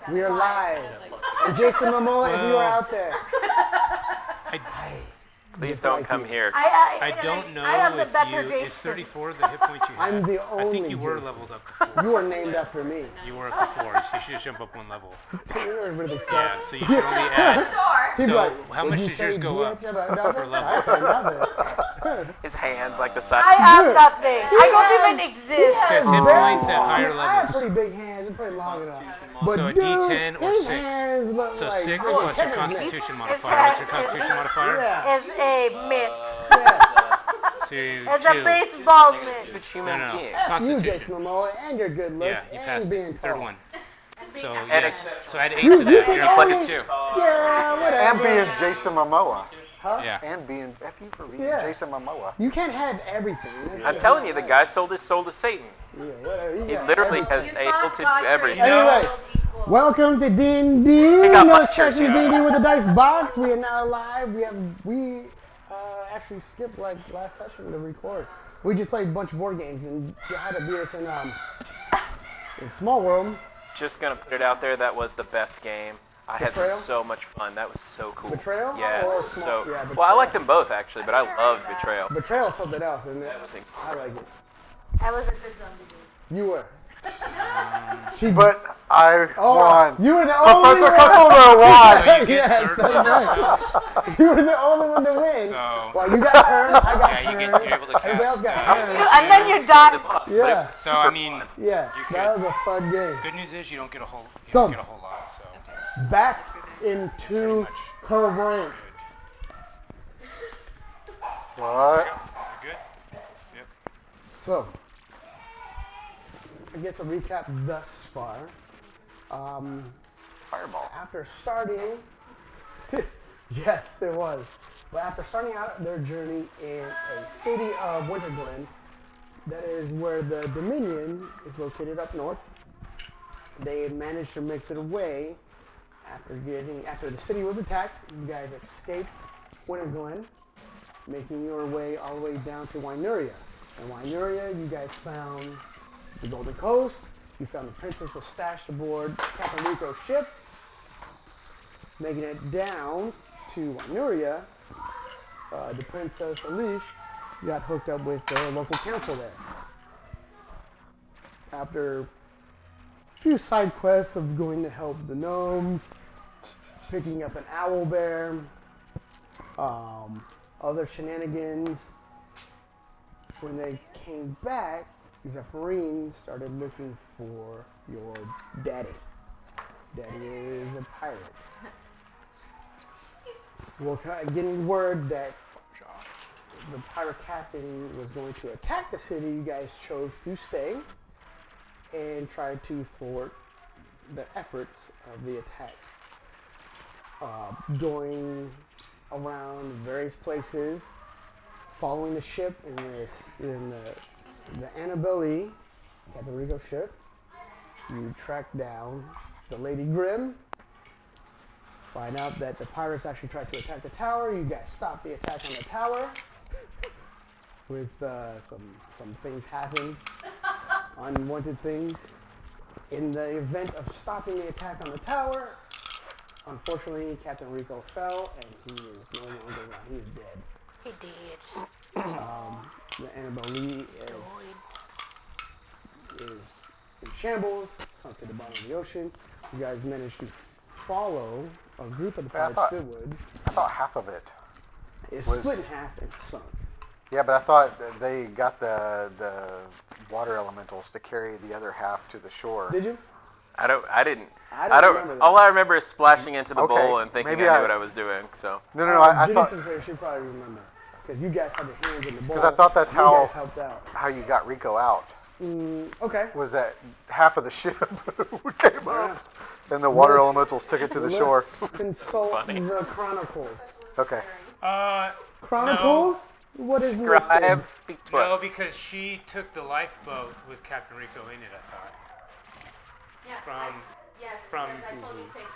We are live. And Jason Momoa, if you are out there. Please don't come here. I don't know I have the if better you, Jason. is 34 the hit point you had? I'm the I think only you were Jason. leveled up to 4. You are named after me. You were up to 4, so you should just jump up 1 level. Really Yeah, so you should only add. He'd be So like, how "Would much you does yours say go up bitch about per nothing?" level? I said nothing. His hands like the side. I am nothing. I don't even exist. It says hit Very points at long. higher I have levels. pretty big hands. I'm pretty long enough. But So a dude, D10 or his 6. hands look So like 6 little plus your tennis constitution nets. modifier. What's your constitution modifier? Yeah. Is a mitt. Yeah. So you It's a 2. baseball mitt. Good human No. being. You, Constitution. Jason Momoa, and your good looks, Yeah, you and passed being it. tall. Third one. So Add yes. a- So add 8 to that. You're athletics too. Yeah, whatever. And being Jason Momoa. Yeah. And being F you for being Yeah. Jason Momoa. You can't have everything. I'm telling you, the guy sold his soul to Satan. Yeah, whatever. You He got literally everything. has able to do everything. Anyway, welcome to D&D. got No my shirt, sessions too. D&D with the dice box. We are now live. We actually skipped like last session to record. We just played a bunch of board games and you had to beat us in Small World. Just gonna put it out there. That was the best game. I Betrayal? had so much fun. That was so cool. Betrayal? Yes. Or Small- So yeah, well, I Betrayal. liked them both actually, but I loved Betrayal. Betrayal is something else, isn't it? That was I like it. I was a good zombie dude. You were. But I won. You were the only Professor one. Cthulhu won. So you get Yes, third that's level right. spells. You were the only one to win. So Well, you got turned. I got yeah, turned. you're able to Everybody else cast. got turned. And then you died. Yeah. So I mean, Yeah, You that could- was a fun game. good news is you don't get a whole. You So- don't get a whole lot. So Back into current. What? you're good. Yep. So, I guess a recap thus far. Fireball. After starting, yes, it was. But after starting out their journey in a city of Winterglen, that is where the Dominion is located up north, they managed to make their way after the city was attacked. You guys escaped Winterglen, making your way all the way down to Wynuria. In Wynuria, you guys found the Golden Coast. You found the princess was stashed aboard Captain Rico's ship. Making it down to Wynuria, the Princess Elish got hooked up with the local council there. After a few side quests of going to help the gnomes, picking up an owl bear, other shenanigans, when they came back, Zephyrin started looking for your daddy. Daddy is a pirate. Well, getting word that the pirate captain was going to attack the city, you guys chose to stay and try to thwart the efforts of the attack. Going around various places, following the ship in the Annabelle, Captain Rico ship, you track down the Lady Grimm. Find out that the pirates actually tried to attack the tower. You guys stop the attack on the tower. With some things happen, unwanted things. In the event of stopping the attack on the tower, unfortunately, Captain Rico fell and he is no longer around. He is dead. He did. The Annabelle is in shambles, sunk to the bottom of the ocean. You guys managed to follow a group of the Yeah, pirates to the woods. I thought half of it. It's was- split in half and sunk. Yeah, but I thought that they got the water elementals to carry the other half to the shore. Did you? I don't remember that. All All I remember is splashing into the Okay, bowl and thinking maybe I knew I- what I was doing. So No, I Judy thought Sinclair should probably remember. Because you guys had your hands in the bowl. 'Cause I thought that's you how- guys helped out. how you got Rico out Okay. was that half of the ship came up and the water elementals took it to the shore. Let's consult Funny. the Chronicles. Okay. Chronicles? What is Scribe, listed? speak to No, us. because she took the lifeboat with Captain Rico in it, I thought. Yes, From- yes, from- because I told you to take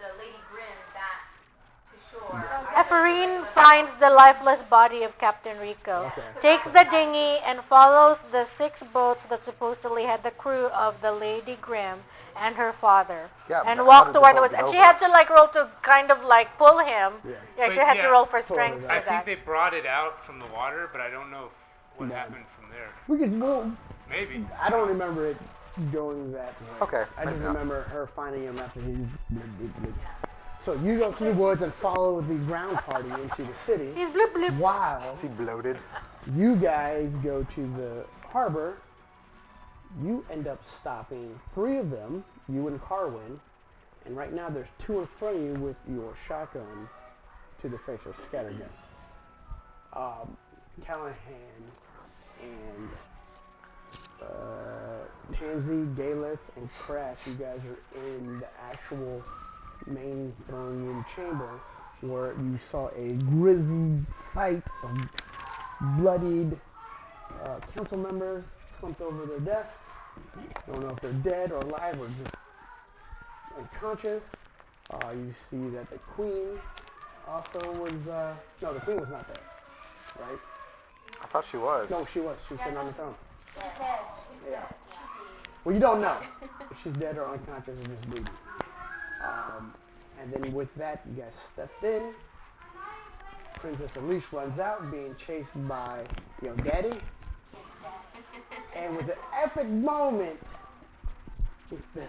the Lady Grimm back to Zephyrin finds the lifeless body of Captain Rico, takes the dinghy, and follows the 6 boats that supposedly had the crew of the Lady Grimm and her father, Yeah, and but how walked did the toward the boat woods. get And she over? had to like roll to kind of like pull him. Yeah. You actually But had to yeah, roll for pull strength it for I out. think that. they brought it out from the water, but I don't know what happened from there. We could. Well, Maybe. I don't remember it going that way. Okay, I just maybe not. remember her finding him after he. So you go through the woods and follow the ground party into the city. He's blip blip. While Is he bloated? you guys go to the harbor, you end up stopping 3 of them, you and Carwin, and right now there's 2 in front of you with your shotgun to the face or scattergun. Callahan and Tansy, Galeth, and Crash, you guys are in the actual main throne room chamber where you saw a grisly sight of bloodied council members slumped over their desks. Don't know if they're dead or alive or just unconscious. You see that the queen also was, no, the queen was not there, right? I thought she was. No, she was. She was sitting on the throne. She's dead. Yeah. Well, you don't know if she's dead or unconscious or just bleeding. And then with that, you guys stepped in. Princess Elise runs out, being chased by your daddy. And with an epic moment, with the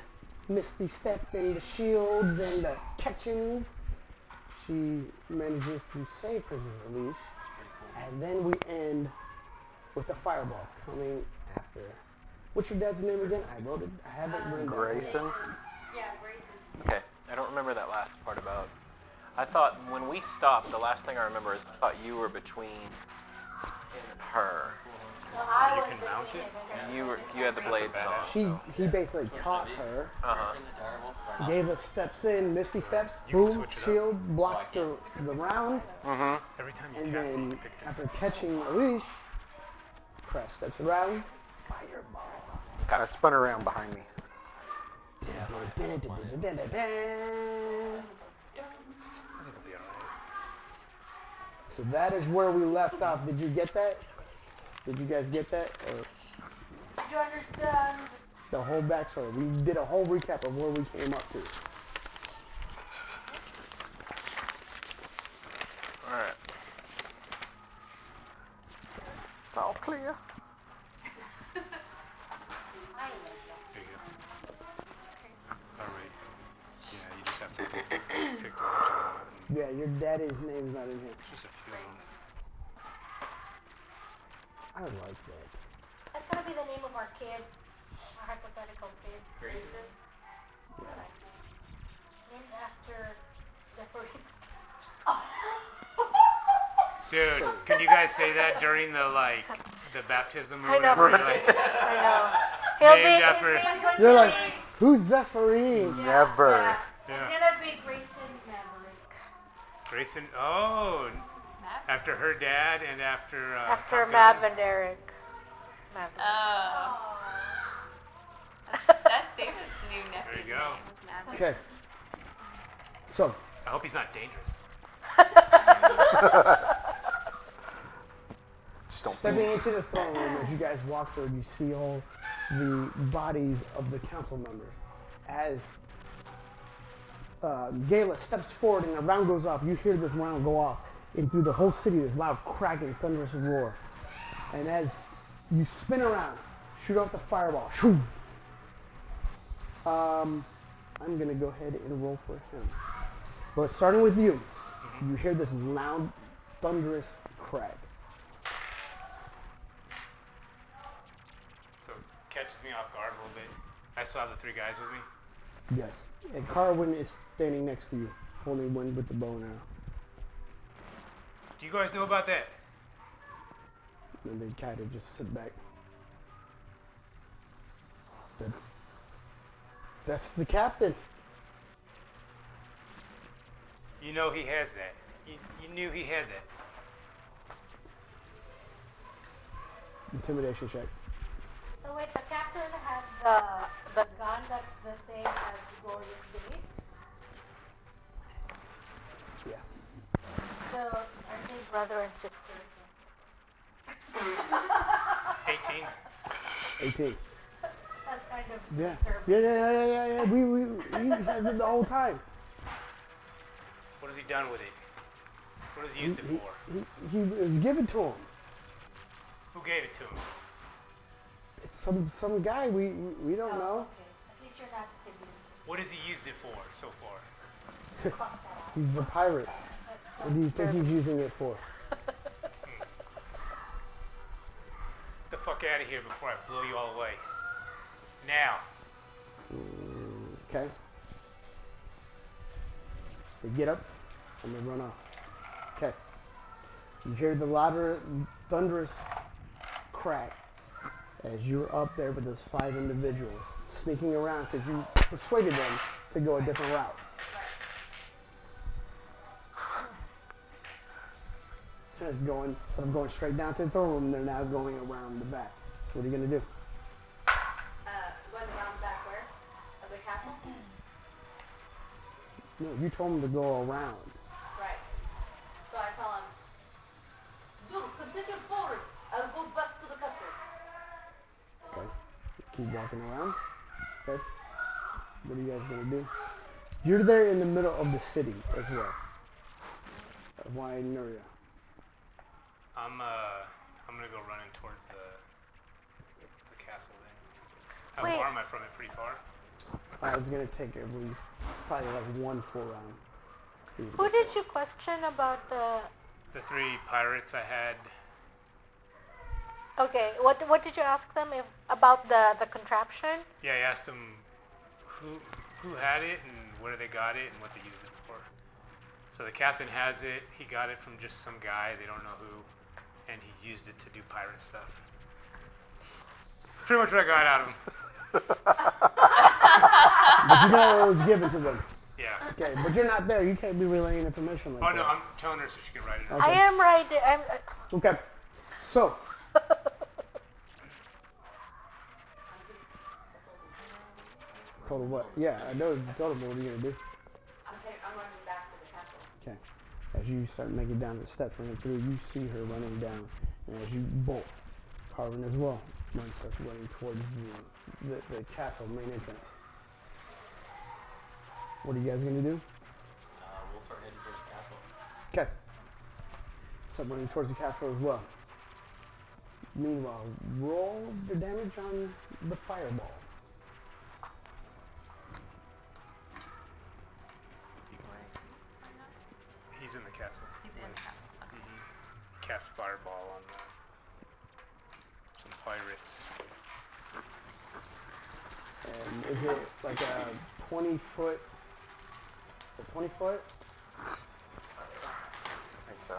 misty step and the shields and the catchings, she manages to save Princess Elise. And then we end with the fireball coming after. What's your dad's name again? I wrote it. I have it written down. Grayson? Yeah, Grayson. Okay, I don't remember that last part about. I thought when we stopped, the last thing I remember is I thought you were between him and her. So I You was can the mount queen it? of You had the blades on. He basically caught her. Uh-huh. Gave us steps in, Misty steps, You can boom, switch it up. shield, blocks the round, Every time you and cast it, you then pick it. after catching Elish, Crash steps around, fireball. I spun around behind me. I think it'll be alright. So that is where we left off. Did you get that? Did you guys get that? Or Did you understand? the whole backstory? We did a whole recap of where we came up to. Alright. It's all clear. There you go. Alright. Yeah, you just have to pick the ones you want. And Yeah, your daddy's name's not in here. just a few of them. I like that. That's gonna be the name of our kid, our hypothetical kid. Grayson. Named after Zephyrin. Dude, can you guys say that during the the baptism or I know. whatever? You're like, I know. He'll be. named after. You're like, who's Zephyrin? Never. Yeah. Yeah. It's gonna be Grayson Maverick. Grayson. Oh, after her dad and after. After Top Mav Gun. and Eric. Mav. Oh. That's David's new nephew's go. name. Is Maverick. Okay. So, I hope he's not dangerous. Just don't stepping into the throne room, as you guys walk through, you see all the bodies of the council members. As Gala steps forward and a round goes off, you hear this round go off, and through the whole city, this loud cracking, thunderous roar. And as you spin around, shoot out the fireball. Shoo! I'm gonna go ahead and roll for him. But starting with you, you hear this loud, thunderous crack. So catches me off guard a little bit. I saw the 3 guys with me. Yes. And Carwin is standing next to you, holding one with the bow and arrow. Do you guys know about that? And they kind of just sit back. That's the captain. You know he has that. You knew he had that. Intimidation check. So wait, the captain had the gun that's the same as Glorious Days? Yeah. So are they brother and sister? 18. 18. That's kind of Yeah. disturbing. Yeah. He has it the whole time. What has he done with it? What has he used it for? He was given to him. Who gave it to him? It's some guy we don't know. Okay. At least you're not siblings. What has he used it for so far? He's a pirate. What do you think he's using it for? Get the fuck out of here before I blow you all away. Now. Okay. They get up and they run off. Okay. You hear the louder, thunderous crack as you're up there with those 5 individuals sneaking around because you persuaded them to go a different route. Instead of going straight down to the throne room, they're now going around the back. So what are you going to do? Going around back where? Of the castle? No, you told them to go around. Right. So I tell him, dude, continue forward. I'll go back to the castle. Okay. Keep walking around. Okay. What are you guys going to do? You're there in the middle of the city as well. Of Wainuria. I'm gonna go running towards the castle then. How Wait. far am I from it? Pretty far. It's going to take at least probably like 1 full round. for you to Who get did there. you question about the? The 3 pirates I had. Okay, what did you ask them about the contraption? Yeah, I asked them who had it and where they got it and what they used it for. So the captain has it. He got it from just some guy. They don't know who. And he used it to do pirate stuff. That's pretty much what I got out of him. But you know it was given to them. Yeah. Okay, but you're not there. You can't be relaying information like Oh that. no, I'm telling her so she can write it. Okay. I am right. Okay. So. Told her what? Yeah, I know. You told her what are you going to do? I'm running back to the castle. Okay. As you start making down the steps, running through, you see her running down. And as you bolt, Carvin as well, starts running towards the castle main entrance. What are you guys going to do? We'll start heading towards the castle. Okay. Start running towards the castle as well. Meanwhile, roll the damage on the fireball. He's in the castle. He's in the castle. Okay. He cast fireball on some pirates. And is it like a 20-foot? Is it 20 foot? I think so.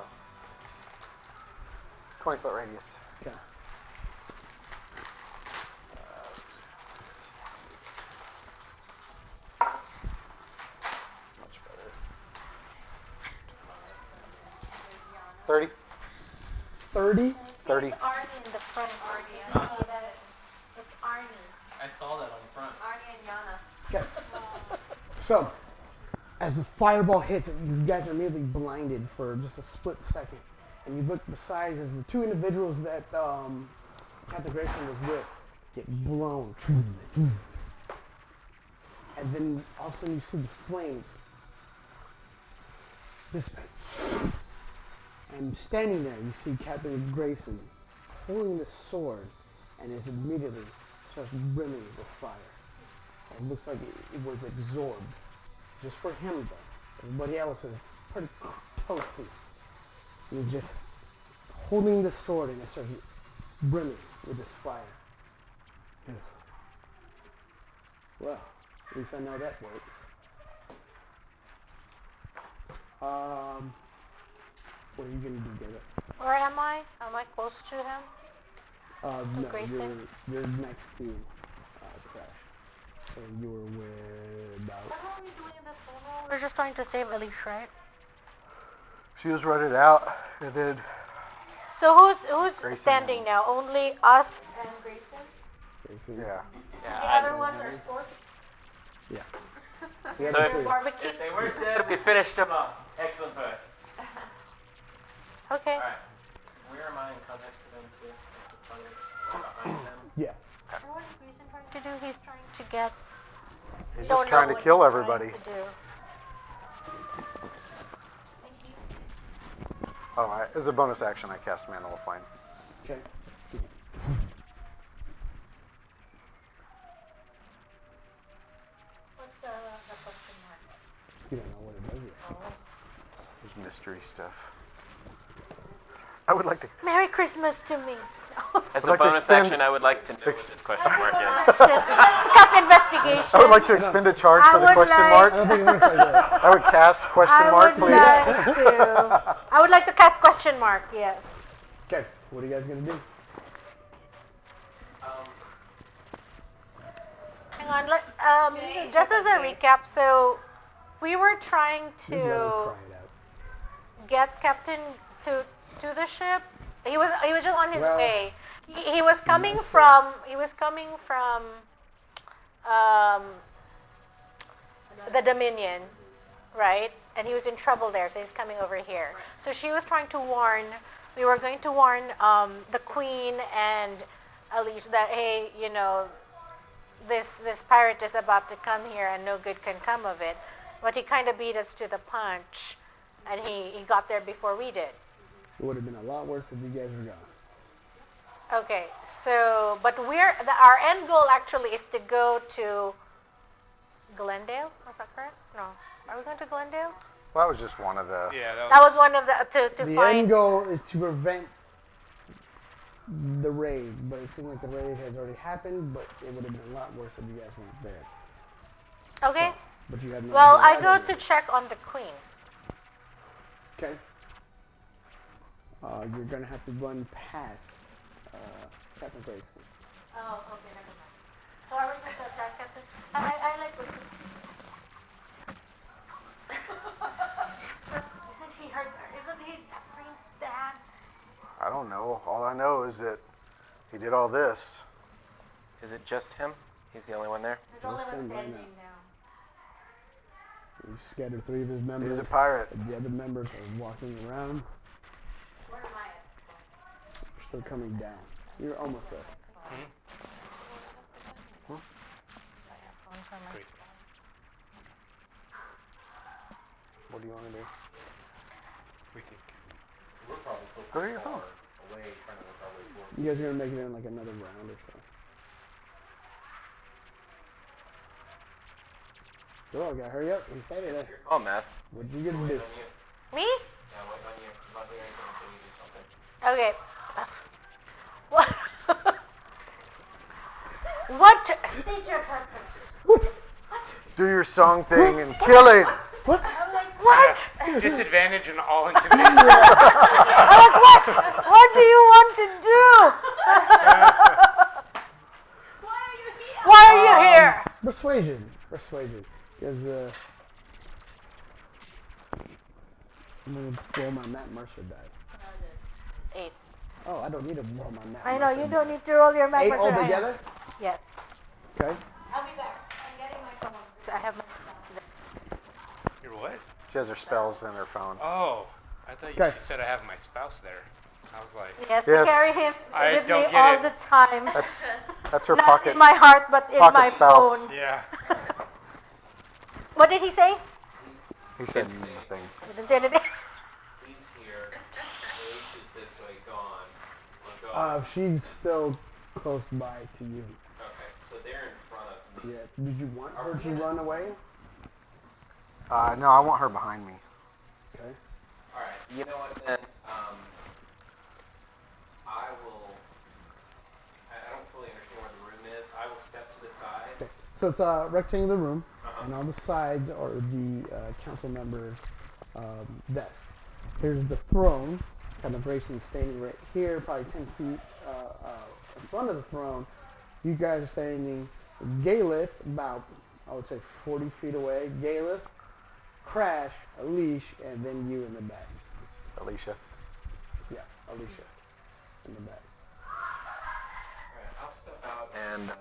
20-foot radius. Okay. Much better. 30? 30? 30. It's Arnie in the front. Arnie. I see that. It's Arnie. I saw that on the front. Arnie and Yana. Okay. So, as the fireball hits, you guys are nearly blinded for just a split second. And you look beside as the 2 individuals that Captain Grayson was with get blown. And then all of a sudden you see the flames dissipate. And standing there, you see Captain Grayson holding the sword and is immediately starts brimming with fire. It looks like it was absorbed. Just for him, though. Everybody else is pretty toasty. You're just holding the sword and it starts brimming with this fire. Well, at least I know that works. What are you gonna do, David? Where am I? Am I close to him? No, Grayson? you're next to Crash. So you were where about? What are we doing in this photo? We're just trying to save Elise, right? She was running out, and then So who's Grayson. standing now? Only us and Grayson? Grayson? yeah. The other ones are sports. Yeah. So The other if- two. Barbecue. If they weren't dead, we finished them up. Excellent push. Okay. All right. Where am I in context to them too? What's the target? Or behind them? Yeah. And what is Grayson trying to do? He's trying to get. He's Don't just trying know to what kill he's everybody. trying to do. Oh, as a bonus action, I cast Mantle of Flame. Okay. What's the question mark? You don't know what it does yet. There's mystery stuff. I would like to. Merry Christmas to me. As I'd a like to bonus expend- action, I would like to know what this question mark is. Cast investigation. I would like to expend a charge I for the would question like- mark. I don't think it works like that. I would cast question mark, please. I would like to cast question mark. Yes. Okay. What are you guys gonna do? Hang on. Just as a recap, so we were trying Just let him to try it out. get Captain to the ship. He was just on his Well, way. He was coming from the Dominion, right? And he was in trouble there, so he's coming over here. So she was trying to warn. We were going to warn the Queen and Alicia that, hey, you know, this pirate is about to come here and no good can come of it. But he kind of beat us to the punch, and he got there before we did. It would have been a lot worse if you guys were gone. Okay, so but our end goal actually is to go to Glendale. Was that correct? No. Are we going to Glendale? Well, that was just one of the. Yeah, That was one of the to The find. end goal is to prevent the raid, but it seems like the raid has already happened, but it would have been a lot worse if you guys weren't there. Okay. But you had no Well, idea I go what to check on the Queen. Okay. You're gonna have to run past Captain Grayson. Oh, okay, never mind. So are we going to attack Captain? I like what Isn't he hurt? Isn't he suffering bad? I don't know. All I know is that he did all this. Is it just him? He's the only one there? There's only one stand right standing now. You scattered 3 of his members. He's a pirate. and the other members are walking around. Where am I at? Still coming down. You're almost there. Grayson. What do you want to do? We think. We're probably still Go to your phone. away trying to work our way forward. You guys are gonna make it in like another round or so. Go on, gotta hurry up. You said it. Oh, Matt. What you gonna do? Wait on you. Me? Yeah, wait on you. I'm not doing anything until you do something. Okay. What? What? State your purpose. Do your song thing and kill it. What? What? Disadvantage and all intimidation. I'm like, what? What do you want to do? Why are you here? Persuasion. Persuasion. Because, I'm gonna roll my Matt Mercer die. 8. Oh, I don't need to roll my Matt I know, Mercer you die. don't need to roll your map. 8 altogether? Yes. Okay. I'll be back. I'm getting my phone. So I have my. You're what? She has her spells in her phone. Oh, I thought you Okay. said I have my spouse there. I was like, Yes, Yes. I carry him I with don't me get all it. the time. That's her Not pocket. in my heart, but in pocket my spouse. phone. yeah. What did he say? He said nothing. He didn't say anything. He's here. H is this way, gone. Or gone. She's still close by to you. Okay, so they're in front of me. Yeah. Did you want her to run away? No, I want her behind me. Okay. All right. You know what then? I will. I don't fully understand where the room is. I will step to the side. Okay. So it's a rectangular room, and on the sides are the council members' desks. Here's the throne. Kind of Grayson standing right here, probably 10 feet in front of the throne. You guys are standing Galith, about, I would say, 40 feet away. Galith, Crash, Alicia, and then you in the back. Alicia. Yeah, Alicia in the back. All right. I'll step out and.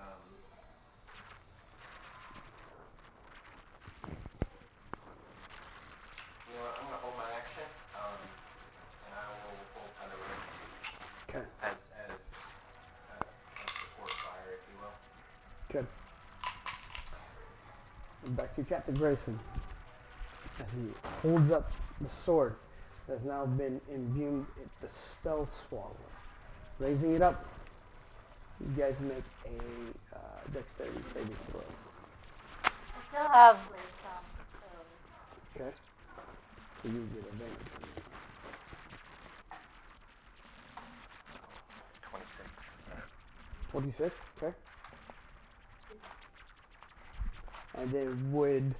You know what? I'm gonna hold my action. And I will Good. And back to Captain Grayson. As he holds up the sword that has now been imbued with the spell swallow. Raising it up, you guys make a dexterity saving throw. I still have wisdom. Okay? So you get advantage. 26. 26, okay. And then would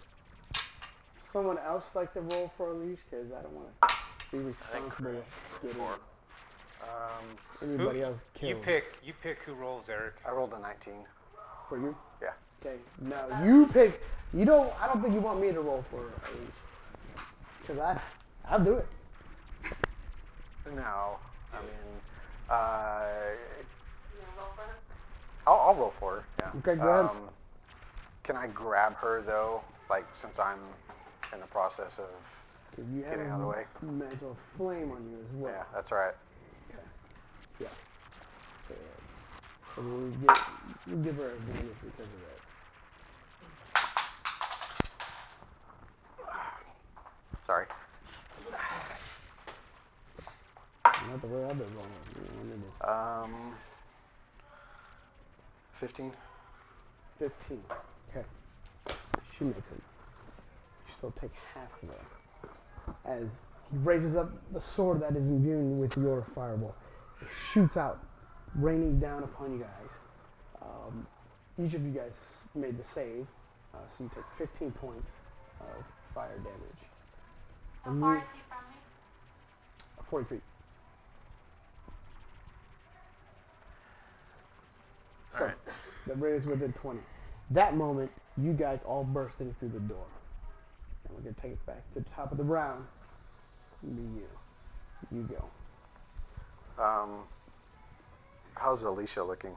someone else like to roll for a leash? Because I don't want to be I think responsible Chris for getting four. anybody else killed. You pick who rolls, Eric. I rolled a 19. For you? Yeah. Okay. No, you pick. You don't. I don't think you want me to roll for a leash. Because I'll do it. No, I mean, You gonna roll for him? I'll roll for her. Yeah. Okay, go ahead. Can I grab her though? Like since I'm in the process of. 'Cause you have Getting out of the way. Magical flame on you as well. Yeah, that's right. Yeah. So we'll give her advantage because of that. Sorry. Not the way I've been rolling. 15. 15. Okay. She makes it. You still take half of it. As he raises up the sword that is imbued with your fireball. It shoots out, raining down upon you guys. Each of you guys made the save, so you take 15 points of fire damage. How And far you- is he from me? 40 feet. So, Alright. the raid is within 20. That moment, you guys all bursting through the door. And we're going to take it back to the top of the round. Be you. You go. How's Alicia looking?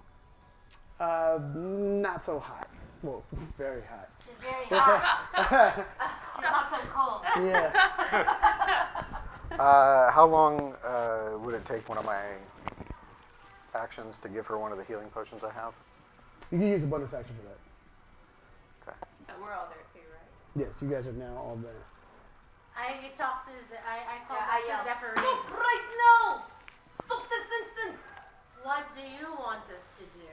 Not so hot. Well, very hot. She's very hot. She's not so cold. Yeah. How long would it take one of my actions to give her one of the healing potions I have? You can use a bonus action for that. Okay. And we're all there too, right? Yes, you guys are now all there. I talked to I called Yeah, I back yelled, to Zephyr. stop right now! Stop this instant! What do you want us to do?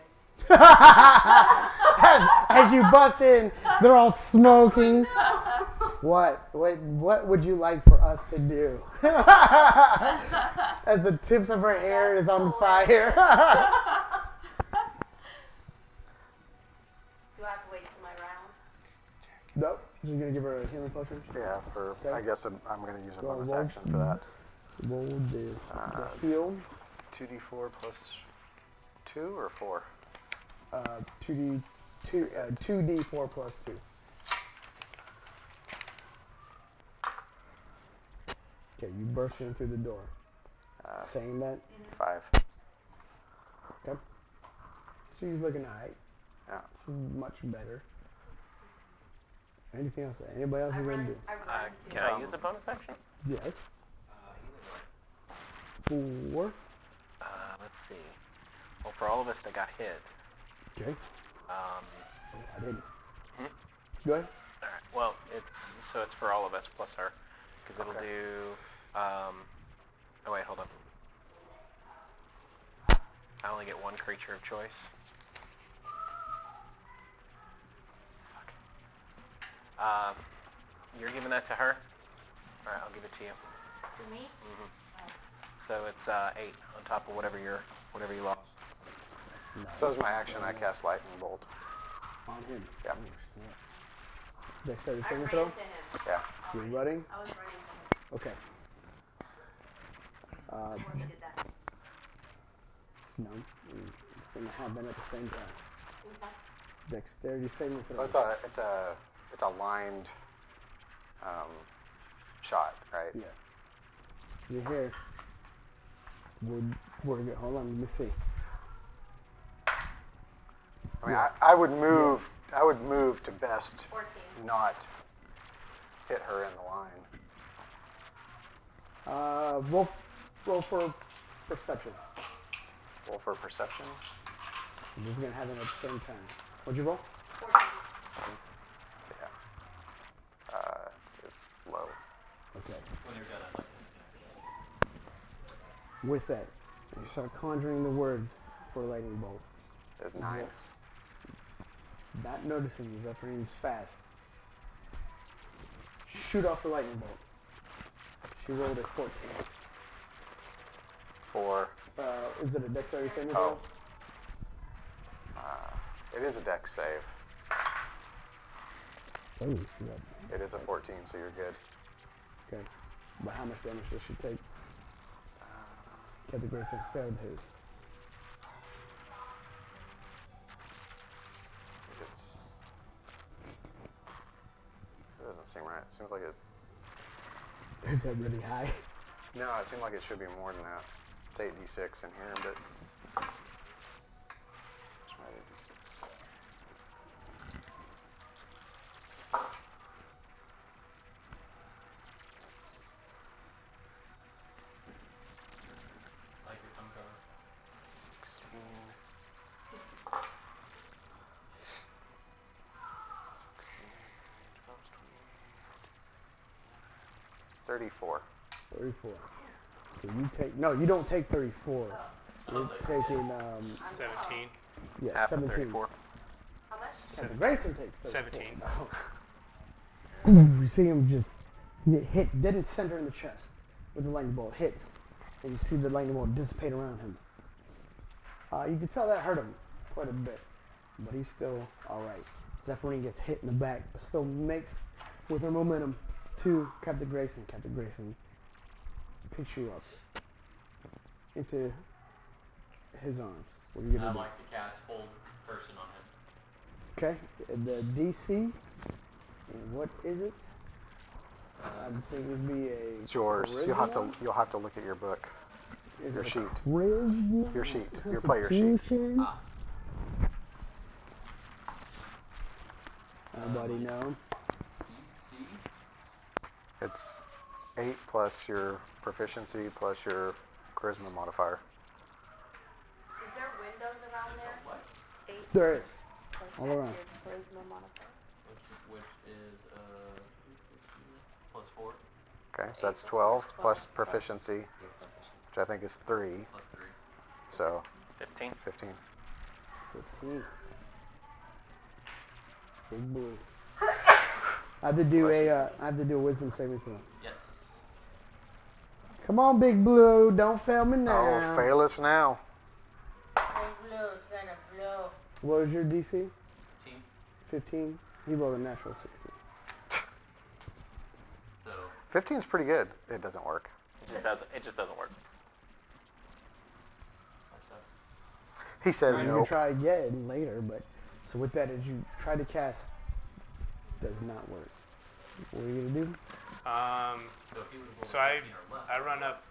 As you bust in, they're all smoking. What would you like for us to do? As the tips of her hair is on fire. Do I have to wait till my round? Nope. She's gonna give her a healing potion. Yeah, for Okay. I guess I'm going to use a Roll, bonus roll. action for that. Roll the heal. 2d4 plus 2 or 4? 2d4 plus 2. Okay, you burst in through the door. Saying that, 5. okay. She's looking alright. Yeah. She's much better. Anything else? Anybody else I is gonna run, do? I run to Can I use a bonus action? Yes. 4. Let's see. Well, for all of us that got hit, Okay. um, I didn't. Go ahead. all right. Well, it's for all of us plus her, because it'll Okay. do. Oh wait, hold on. I only get one creature of choice. Fuck. You're giving that to her. All right, I'll give it to you. To me? So it's 8 on top of whatever you lost. So as my action, I cast lightning bolt. On him. Yeah. Dexterity I saving ran throw. to him. Yeah. You're running. I was running to him Okay. before he did that. No. It's gonna happen at the same time. Okay. Dexterity saving throw. Well, it's a lined shot, right? Yeah. You're here. We're good. Hold on. Let me see. I mean, I would move. I would move to best 14. not hit her in the line. Roll for perception. Roll for perception. We're just gonna have it at the same time. What'd you roll? 14. Yeah. It's low. Okay. When you're done, I'd like to. With that, you start conjuring the words for lightning bolt. It's 9. Not noticing you, Zephyrine is fast. Shoot off the lightning bolt. She rolled a 14. 4. Is it a dexterity saving Oh. throw? It is a dex save. Oh, she got. It is a 14, so you're good. Okay. But how much damage does she take? Captain Grayson failed his. It doesn't seem right. It seems like it. Is that really high? No, it seemed like it should be more than that. It's 8d6 in here, but. Where's my 8d6? Like your thumb cover. 16. 34. 34. So you take, no, you don't take 34. You're taking, 17. yeah, Half of 17. 34. How much? Captain Grayson takes 34. 17. Ooh, you see him just get hit dead in center in the chest with the lightning bolt. Hits. And you see the lightning bolt dissipate around him. You can tell that hurt him quite a bit. But he's still alright. Zephyrine gets hit in the back, but still makes, with her momentum, to Captain Grayson. Captain Grayson picks you up into his arms. What are you I'd gonna do? like to cast hold person on him. Okay, the DC, and what is it? I think it would be a. It's yours. charisma? You'll have to look at your book. Is your it a sheet. Charisma? Your sheet. Your player sheet. Constitution? Ah. Anybody know? DC? It's 8 plus your proficiency plus your charisma modifier. Is there windows around there? What? 8 There is. plus all around. your charisma modifier. Which is plus 4 Okay, So so 8 that's plus 12 4 is plus 12 proficiency, which I think is 3. plus 3. So 15. 15. 15. Big blue. I have to do a wisdom saving throw. Yes. Come on, Big Blue, don't fail me now. Oh, fail us now. Big blue is gonna blow. What was your DC? Team. 15. He rolled a natural 16. So 15 is pretty good. It doesn't work. It just doesn't work. that sucks. He says You no. can try again later, but so with that, as you try to cast, does not work. What are you gonna do? So if he was So I run up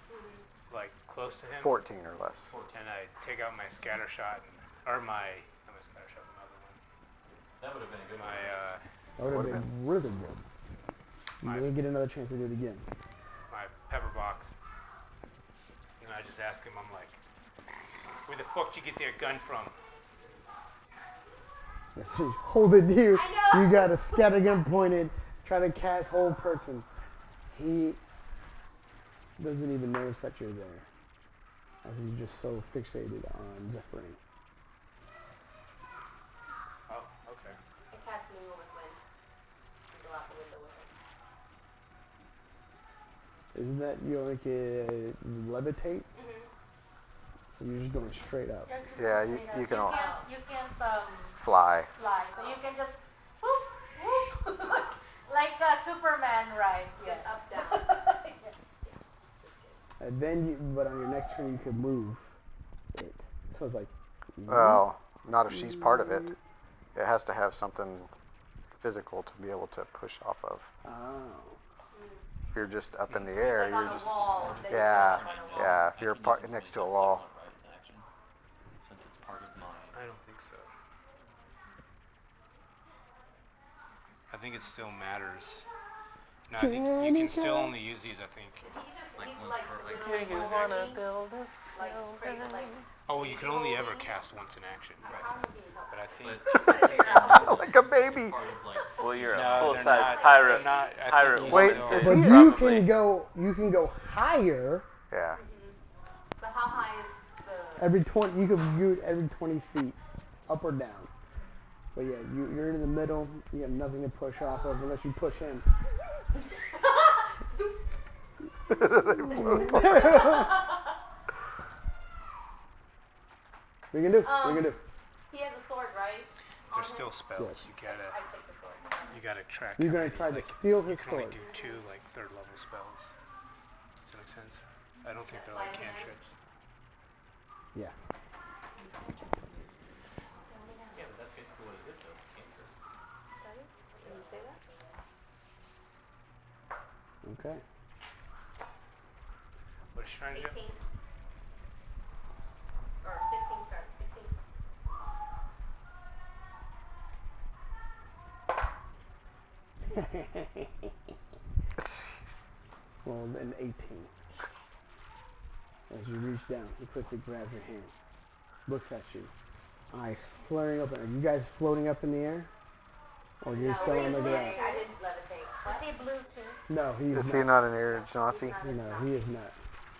like close to him 14 or less. and I take out my scatter shot or my not my scatter shot, another one. that would have been a good My That would have Would've been really good. You My- didn't get another chance to do it again. my pepper box. And I just ask him, I'm like, where the fuck did you get that gun from? Yes, he's holding you. I know. You got a scattergun pointed, trying to cast whole person. He doesn't even notice that you're there, as he's just so fixated on Zephyrine. Oh, okay. I cast mingle with wind. And go out the window with him. Isn't that you only can levitate? So you're just going straight up. Yeah, you can all You can't fly. fly, so you can just whoop, whoop, like a Superman ride. Just Yes. up, down. And then, but on your next turn, you could move it. So it's like, Well, not if she's part of it. It has to have something physical to be able to push off of. oh. If you're just up in the air, Like you're on a just wall. then you yeah, jump on a wall. yeah. If you're next to a wall, since it's part of mine. I don't think so. I think it still matters. No, I think you can still only use these, I think. Is he just, Like he's once like per- like literally Do you one wanna action? build a Like, like, Oh, you can only ever cast once in action. how am I being helpful? But I think But maybe. Part of like. Well, you're a No, they're full-size not. pirate. They're not. I Pirate think Wait, woman is too, he- But you probably. can go higher Yeah. But how high is the? every 20. You can view it every 20 feet, up or down. But yeah, you're in the middle. You have nothing to push off of unless you push him. We can do. We can do. He has a sword, right? On There's him? still spells. Yes. You gotta. I take the sword. You gotta track. You're how gonna many, try to like, steal You his can only sword. do 2 like 3rd level spells. Does that make sense? I don't think That's they're like fine, man. cantrips. Yeah. Yeah, but that's basically what it is, though. Cantrip. That is? Did he say that? Okay. What's she trying to do? 18. Or 16, sorry. 16. Jeez. Well, then 18. As you reach down, he quickly grabs your hand, looks at you, eyes flaring up. Are you guys floating up in the air? Or you're No, still he's on the levitate. ground? I didn't levitate. Is he blue too? No, he Is is he not. not an air Genasi? No, he is not.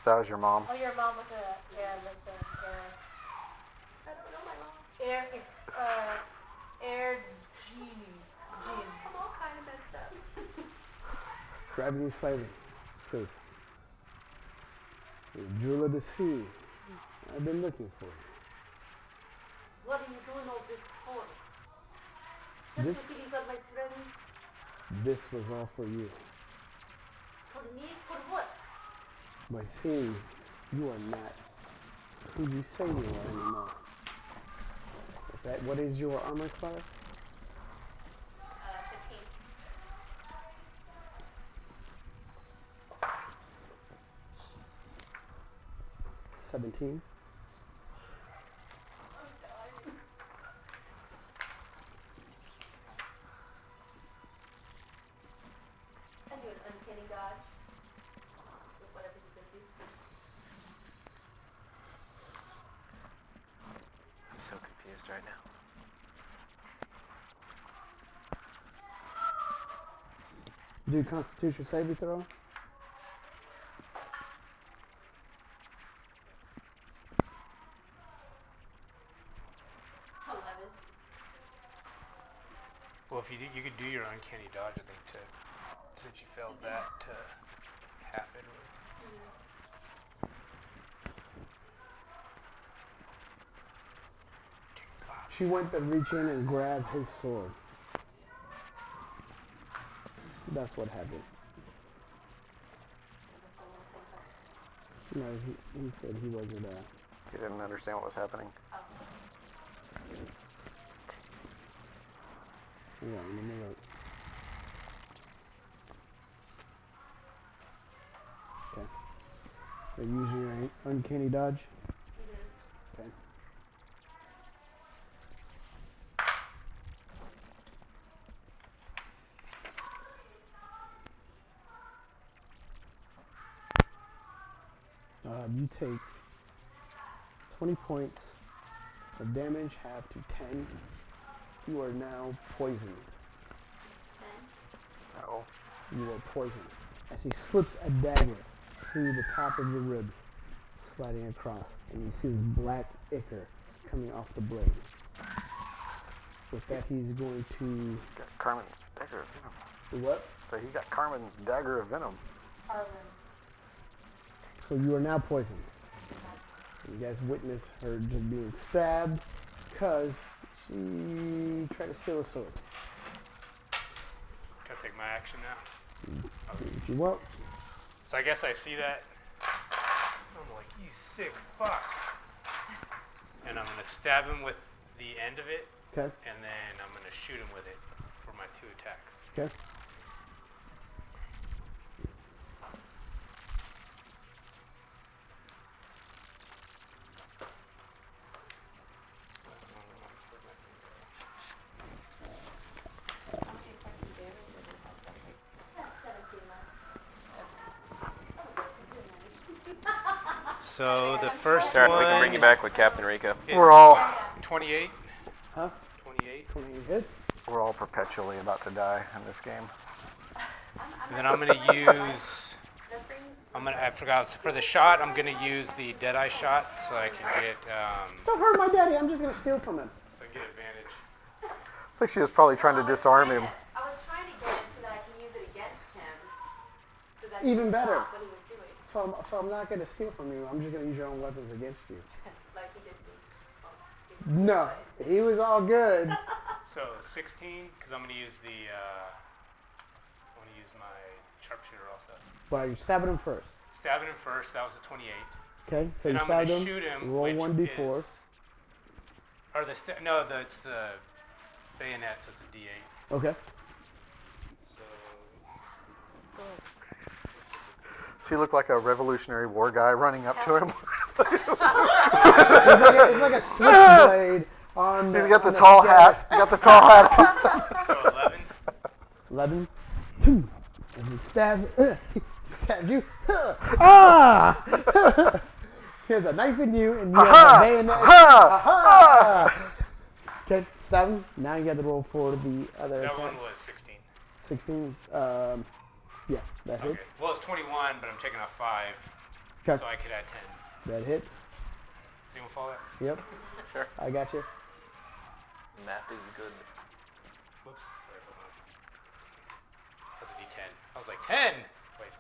So that was your mom. Oh, your mom was a like the I don't know my mom. air air genie. I'm all kind of messed up. Grabbing you slightly, says, "The jewel of the sea. I've been looking for you. What are you doing all this for? This- Don't you see these are my friends? This was all for you. For me? For what? But it seems you are not who you say you are anymore. What is your armor class? 15. 17. I do an uncanny dodge. With whatever he's gonna do. I'm so confused right now. Do Constitution saving throw. Well, if you do, you could do your uncanny dodge. I think to since you failed that to half it. She went to reach in and grab his sword. That's what happened. No, he said he wasn't. He didn't understand what was happening. Yeah, let me look. Okay. So use your uncanny dodge. Okay. You take 20 points of damage, half to 10. You are now poisoned. Oh. You are poisoned. As he slips a dagger through the top of your ribs, sliding across, and you see this black ichor coming off the blade. With that, he's going to He's got Carmen's dagger of venom. do what? So he got Carmen's dagger of venom. So you are now poisoned. You guys witness her just being stabbed because she tried to steal a sword. Can I take my action now? If you won't, So I guess I see that. I'm like, you sick fuck. And I'm gonna stab him with the end of it, okay, and then I'm gonna shoot him with it for my 2 attacks. okay. So the first Sure, one we can bring you back with Captain Rico. is We're all 28. Huh? 28. 28 hits. We're all perpetually about to die in this game. And then I'm gonna use. I forgot for the shot. I'm gonna use the Deadeye shot so I can get Don't hurt my daddy. I'm just gonna steal from him. so I can get advantage. I think she was probably trying to disarm him. I was trying to get it so that I can use it against him. So that Even he better. stopped what he was doing. So I'm not gonna steal from you. I'm just gonna use your own weapons against you. Like he did to me. Oh, he did No, he was all good. So 16, because I'm gonna use the. I want to use my sharpshooter also. But you stabbing him first. Stabbing him first. That was a 28. Okay, so And you I'm gonna stabbed him. shoot him. Roll which 1d4. is- Or the it's the bayonet, so it's a D8. Okay. So Does he look like a Revolutionary War guy running up to him? It's like a switchblade on. He's got the on a tall scale. hat. Got the tall hat. so 11. 11, 2, and he stabbed you. Ah! He has a knife in you, and you have a bayonet. Aha! Okay, stab him. Now you got to roll for the other That attack. one was 16. 16. Yeah, that hits. Okay. Well, it's 21, but I'm taking off 5, Okay, so I could add 10. that hits. Anyone follow that? Yep, Sure. I got you. Math is good. Whoops. Sorry, that was a D10. I was like 10. Wait.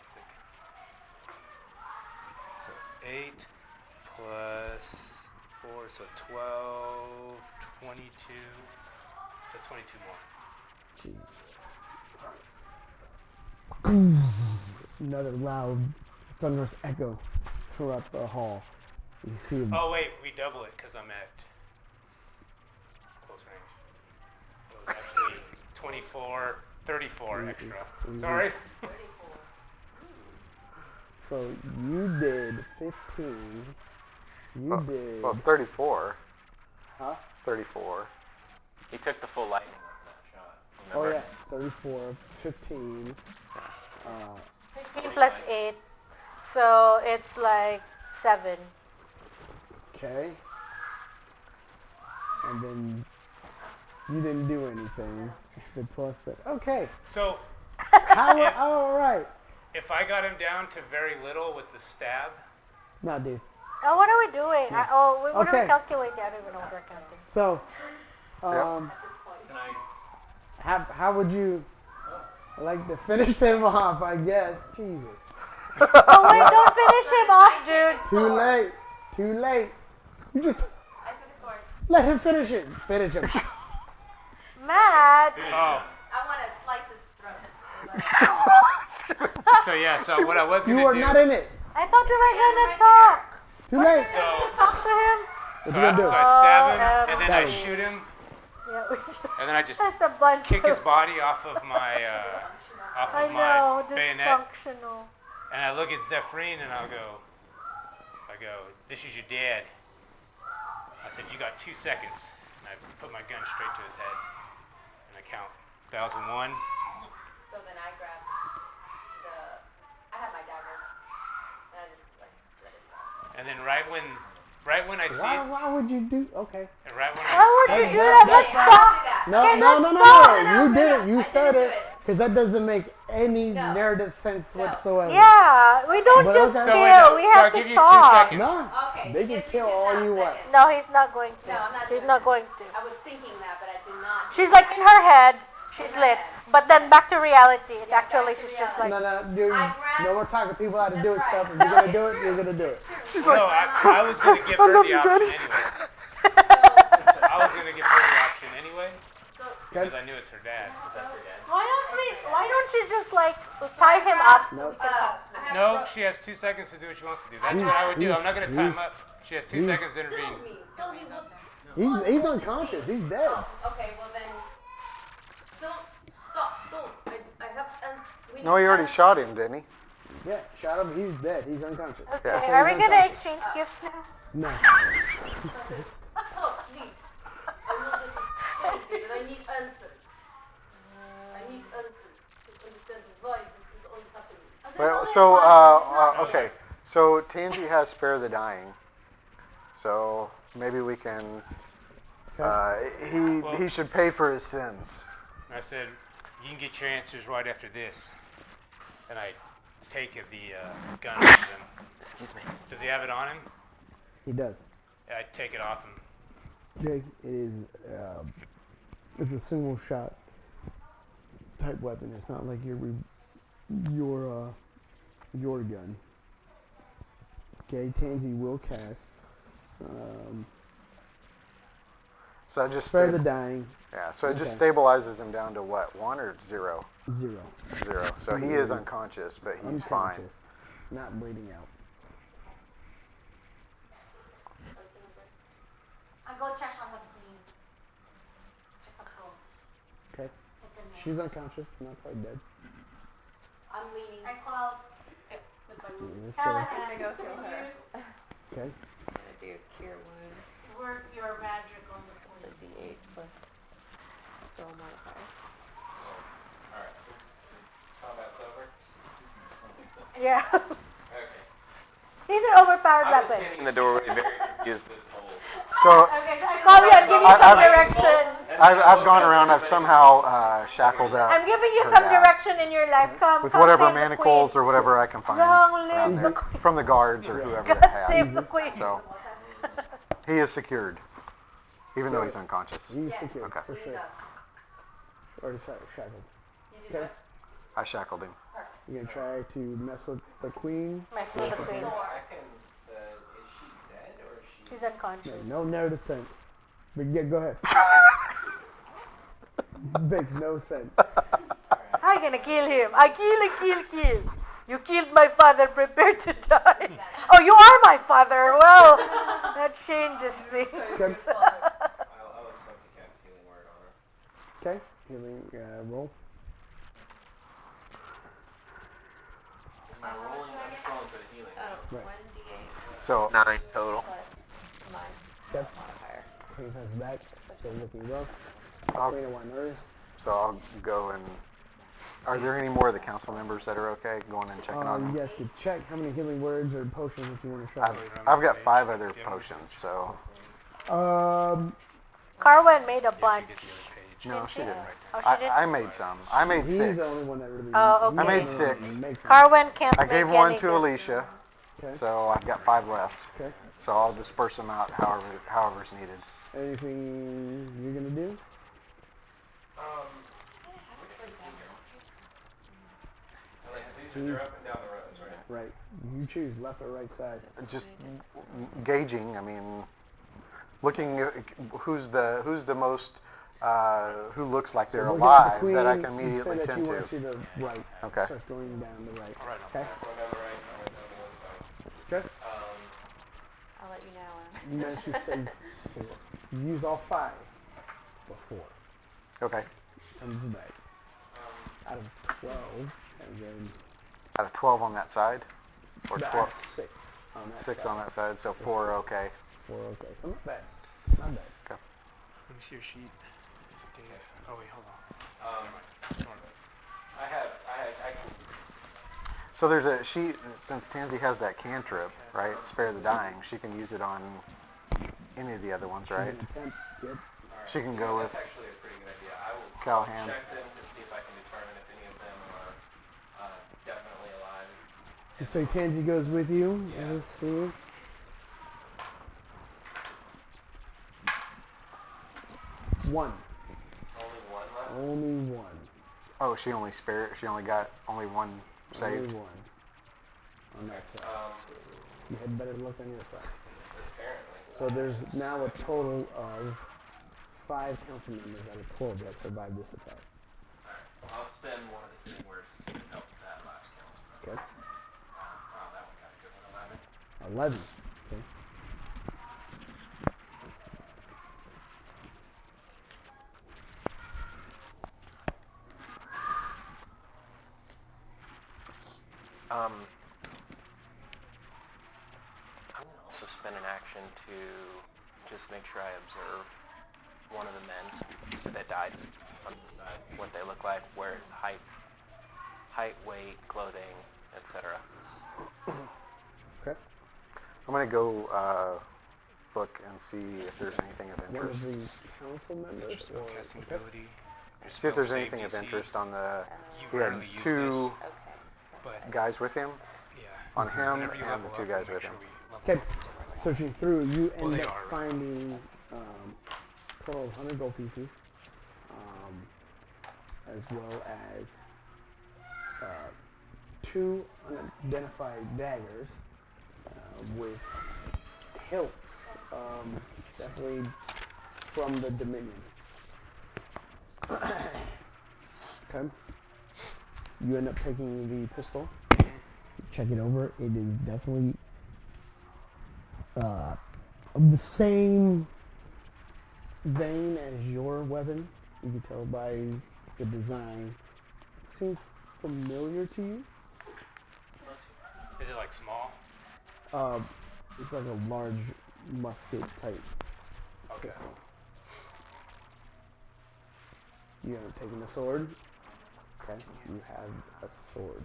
So 8 plus 4, so 12, 22. So 22 more. Jeez. Another loud, thunderous echo throughout the hall. You see him. Oh wait, we double it because I'm at close range. So it's actually 24, 34 extra. Sorry. So you did 15. You did. Well, it's 34. Huh? 34. He took the full lightning off that shot. Oh Remember? yeah, 34, 15. 16 plus 8. So it's like 7. Okay. And then you didn't do anything. The plus that. Okay. So How? All right. if I got him down to very little with the stab, No, dude. Oh, what are we doing? What are Okay. we calculating? I don't even know what we're counting. So, Can I? how would you like to finish him off? I guess. Jesus. Oh wait, don't finish him off, dude. Too late. Too late. You just I took a sword. let him finish it. Finish him. Matt. oh, I want to slice his throat. so yeah, so what I was You gonna are do. not in it. I thought you were gonna talk. Too late. So, Talk to him. What you gonna do? so I stab him, Oh, and then I shoot him, Yeah, we just. and then I just That's a bunch kick of. his body off of my I know, bayonet, dysfunctional. and I look at Zephrine and I go, this is your dad. I said, you got 2 seconds. And I put my gun straight to his head, and I count 1001. So then I grabbed I had my dagger. And I just like slit his throat. And then right when I see Why would you do? Okay. and right when Why would you do that? Let's How stop. do that? No, Okay, no, let's no, no, stop. no. You did it. You I said didn't it. do it. Because that doesn't make any No. narrative sense No. whatsoever. Yeah, we don't But just okay. So kill. wait, We so have I'll to give you 2 talk. seconds. No. Okay. They can gives me kill 2 all you seconds. want. No, he's not going to. No, I'm not He's doing not that. going to. I was thinking that, but I did not. She's like in her head. She's In her lit. head. But then back to reality. It's Yeah, actually back to she's just like. No, no, dude. I grabbed- No, we're talking people how to do it That's stuff. right. If you're No, gonna do it's it, you're true. gonna do it. It's true. No, I was gonna give her the option anyway. I was gonna give her the option anyway So, because I knew it's her dad. Why don't you just like tie him up? Nope. I have No, rope. she has 2 seconds to do what she wants to do. That's what I would do. I'm not gonna tie him up. She has 2 seconds to intervene. Tell me what. He's unconscious. He's dead. Okay, well then, don't stop. Don't. I have. We No, he need already to- shot him, didn't he? Yeah, shot him. He's dead. He's unconscious. Okay, Yeah. are we gonna exchange gifts now? No. Oh, please. I know this is crazy, but I need answers. I need answers to understand why this is all happening. Well, so okay. So Tansy has Spare the Dying. So maybe we can. He should pay for his sins. I said, you can get your answers right after this. And I take the gun from him. Excuse me. Does he have it on him? He does. I take it off him. Jake, it is it's a single shot type weapon. It's not like your gun. Okay, Tansy will cast So I just spare the dying yeah. So it just Okay. stabilizes him down to what? 1 or 0? 0. 0. So he is unconscious, but he's fine. Unconscious, not bleeding out. I go check on the queen. Check up both. Okay, Hit the nose. she's unconscious, not quite dead. I'm leaning I call with my wound. You're Callahan. still- I'm gonna go kill her. Okay, I'm gonna do cure wound. Work your magic on the It's a queen. D8 plus spell modifier. All right. So combat's over. Yeah. Okay. These are overpowered I was weapons. standing in the doorway, very confused this whole. So Okay, so I call you and give you some I've- direction. I've gone around. I've somehow shackled up I'm giving you her some dad direction in your life. Come, with come whatever save the manacles queen. or whatever I can find Long around live there, the queen. from the guards or whoever God that save had. the queen. So he is secured, even though he's unconscious. he's Yes. secure, Okay. for Here you sure. go. Already shackled. You did Okay, what? I shackled him. you're gonna try to mess with the queen. My save the queen. I can. Is she dead or is she? She's unconscious. No narrative sense. But yeah, go ahead. Makes no sense. I'm gonna kill him. I kill. You killed my father. Prepare to die. Oh, you are my father. Well, that changes things. Okay, I would just like to cast healing word on her. okay. Healing roll. Am I rolling? I'm just rolling for the healing. Oh, Right. 1d8 So 9 total. plus my Okay. modifier. Queen comes back. Still looking rough. I'll, Queen of Wine so I'll go and. Are there any more of the council members that are okay going and checking on them? Yes, to check how many healing words or potions that you want to I've got 5 other potions, so try. Carwen made a You have bunch. to get the other page. no, she didn't. Oh, she did. I made some. I made He's 6. the only one that really. Oh, he's okay. the I made only one that 6. makes them. Carwen can't I make gave one any to this- Alicia, Okay. so I've got 5 left. Okay. So I'll disperse them out however's needed. Anything you're gonna do? They're up and down the roads, right? Right. You choose left or right side. Just gauging. I mean, looking at who's the most who looks like they're Looking at the alive that I queen, can you immediately say that tend you to. want to the right. Okay. Starts going down the right. Right. Okay. Going down the right, going down the other side. Okay. I'll let you know You managed to save 4. You used all 5 before. Okay. Comes back. Out of 12, and then Out of 12 on that side, or 12, that's 6 on that 6 side. on that side, so 4 are okay. 4, okay. So not bad. Not bad. Let me see your sheet. Dave. Oh wait, hold on. I can. So there's a she since Tansy has that cantrip, right? Spare the dying. She can use it on any of the other ones, right? Attempt, yep. She can go with That's actually a pretty good idea. I will Callahan. check them to see if I can determine if any of them are definitely alive. You say Tansy goes with you. Yeah. Let's see. One. Only one left. Only one. Oh, she only got only one saved. Only one. On that side. You had better look on your side. Apparently. So there's now a total of 5 council members out of 12 that survived this attack. I'll spend one of the keywords to help that last count. Okay. Wow, that one got a good one. 11. 11. Okay. I'm gonna also spend an action to just make sure I observe one of the men that died on the side, what they look like, where height, weight, clothing, etc. Okay. I'm gonna go look and see if there's anything of One of interest. the council members. Your spellcasting okay. ability. They're See if there's spell anything of saved, you see. interest on the. You He had rarely use two this, Okay. but guys with him. yeah. On him Whenever you and level the two up, guys make with sure him. we level Okay, up properly. searching through, you Well, end they up are. finding total of 100 gold pieces, as well as 2 unidentified daggers with hilts, definitely from the Dominion. Okay. You end up taking the pistol. Check it over. It is definitely of the same vein as your weapon. You can tell by the design. It seems familiar to you. Is it like small? It's like a large musket type Okay. pistol. You end up taking the sword. Okay. You have a sword.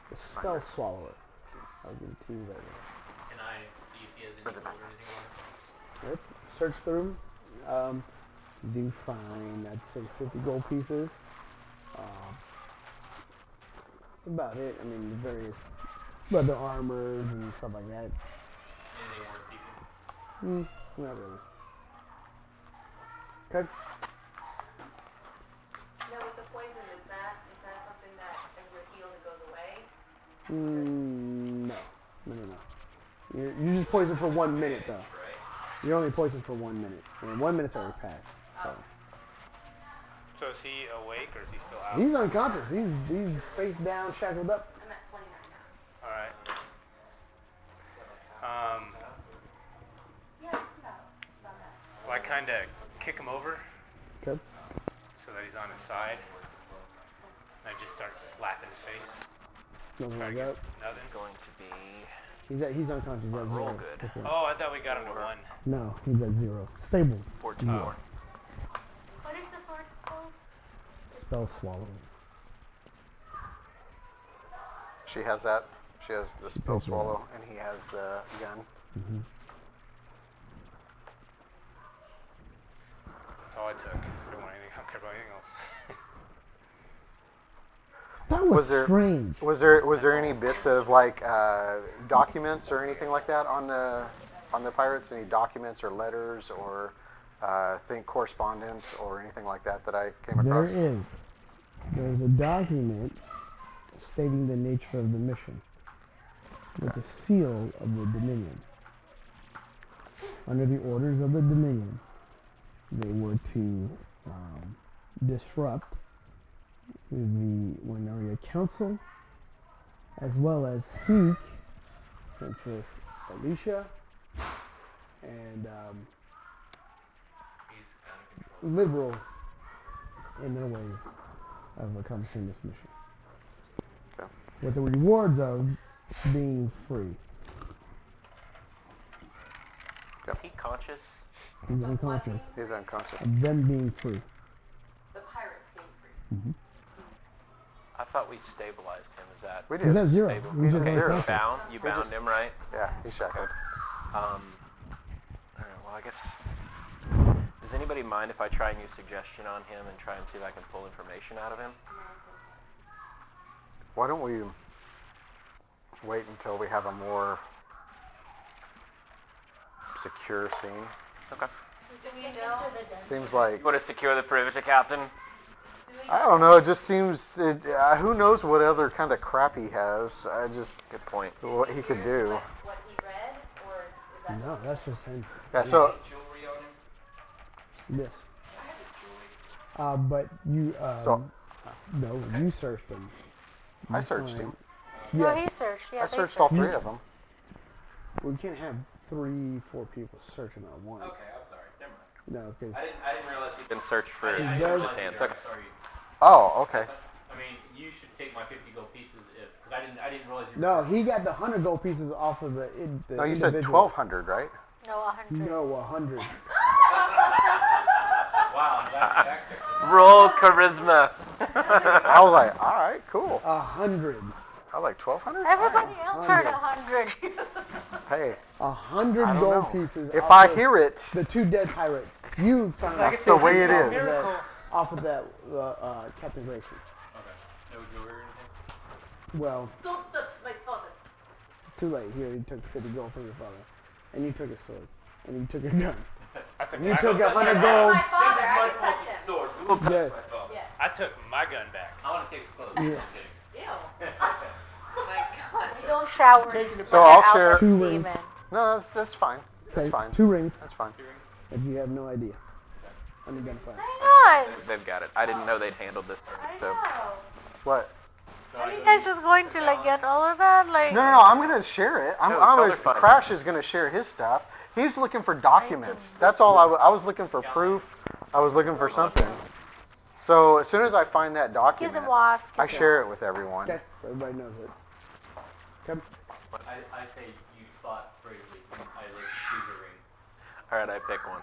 The spell swallower. I'll give it to you later. Can I see if he has any gold or anything on it? Yep. Search through. You do find, I'd say, 50 gold pieces. That's about it. I mean, the various leather armors and stuff like that. Anything worth keeping? Not really. Okay. Now with the poison, is that something that as you're healed it goes away? No. You're just poisoned for 1 minute, though. You're only poisoned for 1 minute. And 1 minute's already passed. So. So is he awake or is he still out? He's unconscious. He's face down, shackled up. I'm at 29 now. All right. Yeah, about that. Well, I kind of kick him over Okay. so that he's on his side. And I just start slapping his face. Nothing Try like to that. get nothing. It's going to be He's unconscious. He's at roll 0. good. Okay. Oh, I thought we got him to 1. No, he's at 0. Stable. 14 Yeah. more. What is the sword called? Spell swallow. She has that. She has the spell Okay. swallow, and he has the gun. That's all I took. I don't want anything. I don't care about anything else. That was, Was there- strange. Was there any bits of like documents or anything like that on the pirates? Any documents or letters or think correspondence or anything like that that I came There across? is. There's a document stating the nature of the mission with the seal of the Dominion. Under the orders of the Dominion, they were to disrupt the Winaria Council, as well as seek Princess Alicia and He's kind of controlled. liberal in their ways of accomplishing this mission. Okay. With the rewards of being free. Is he conscious? He's unconscious. He's unconscious. Of them being free. The pirates being free. I thought we stabilized him. Is that We He's did. at 0. Stable. We just Okay, got zero. touched. bound? You We bound just- him, right? Yeah, he's shackled. All right, well, I guess. Does anybody mind if I try and use suggestion on him and try and see if I can pull information out of him? Why don't we wait until we have a more secure scene? Okay. Do we know? Seems like Want to secure the perimeter, Captain? I don't know. It just seems. Who knows what other kind of crap he has? I just Good point. what he could do. What he read, or is that? No, that's just him. Yeah. So Jewelry on him? Yes. But you, So- no, you searched him. I You searched find- him. No, Yeah, he searched. Yeah, I they searched all searched. 3 of them. we can't have 3, 4 people searching at once. Okay, I'm sorry. Never mind. No, because I didn't realize he Been searched for I didn't does- realize his he hands. did. Okay. Sorry. Oh, okay. I mean, you should take my 50 gold pieces if, because I didn't realize you. no, he got the 100 gold pieces off of the. The No, you said individual. 1,200, right? No, 100. No, 100. Wow, that's Roll charisma. I was like, all right, cool. 100. I was like 1,200. Everybody else heard 100. 100. Hey, 100 I don't gold know. pieces. If off I of hear it, the 2 dead pirates. You found that's the way it is. Miracle. off of that Captain Grayson. Okay. No jewelry or anything? Well, Don't touch my father. too late. He already took 50 gold from your father, and you took his swords, and you took your gun. I took You my took gun. 100 That's gold. my father. I My can touch fucking him. sword. Who will touch Yeah. my father? Yeah. I took my gun back. I want to take his clothes. Yeah. I'm kidding. Ew. Oh my god. We don't shower. So I'll out share. with Two semen. rings. No, that's fine. That's Okay, fine. 2 rings That's fine. that you have no idea. Unidentified. Hang on. They've got it. I didn't know they'd handled this already. So What? Are you guys just going to like get all of that? Like, No, I'm gonna share it. No, they're fine. Crash is gonna share his stuff. He's looking for documents. That's all. I was looking for proof. I was looking for something. So as soon as I find that excuse document, him, Wasp. I share it with everyone. Okay, so everybody knows it. Okay. I say you fought bravely. I let you choose a ring. all right, I pick one.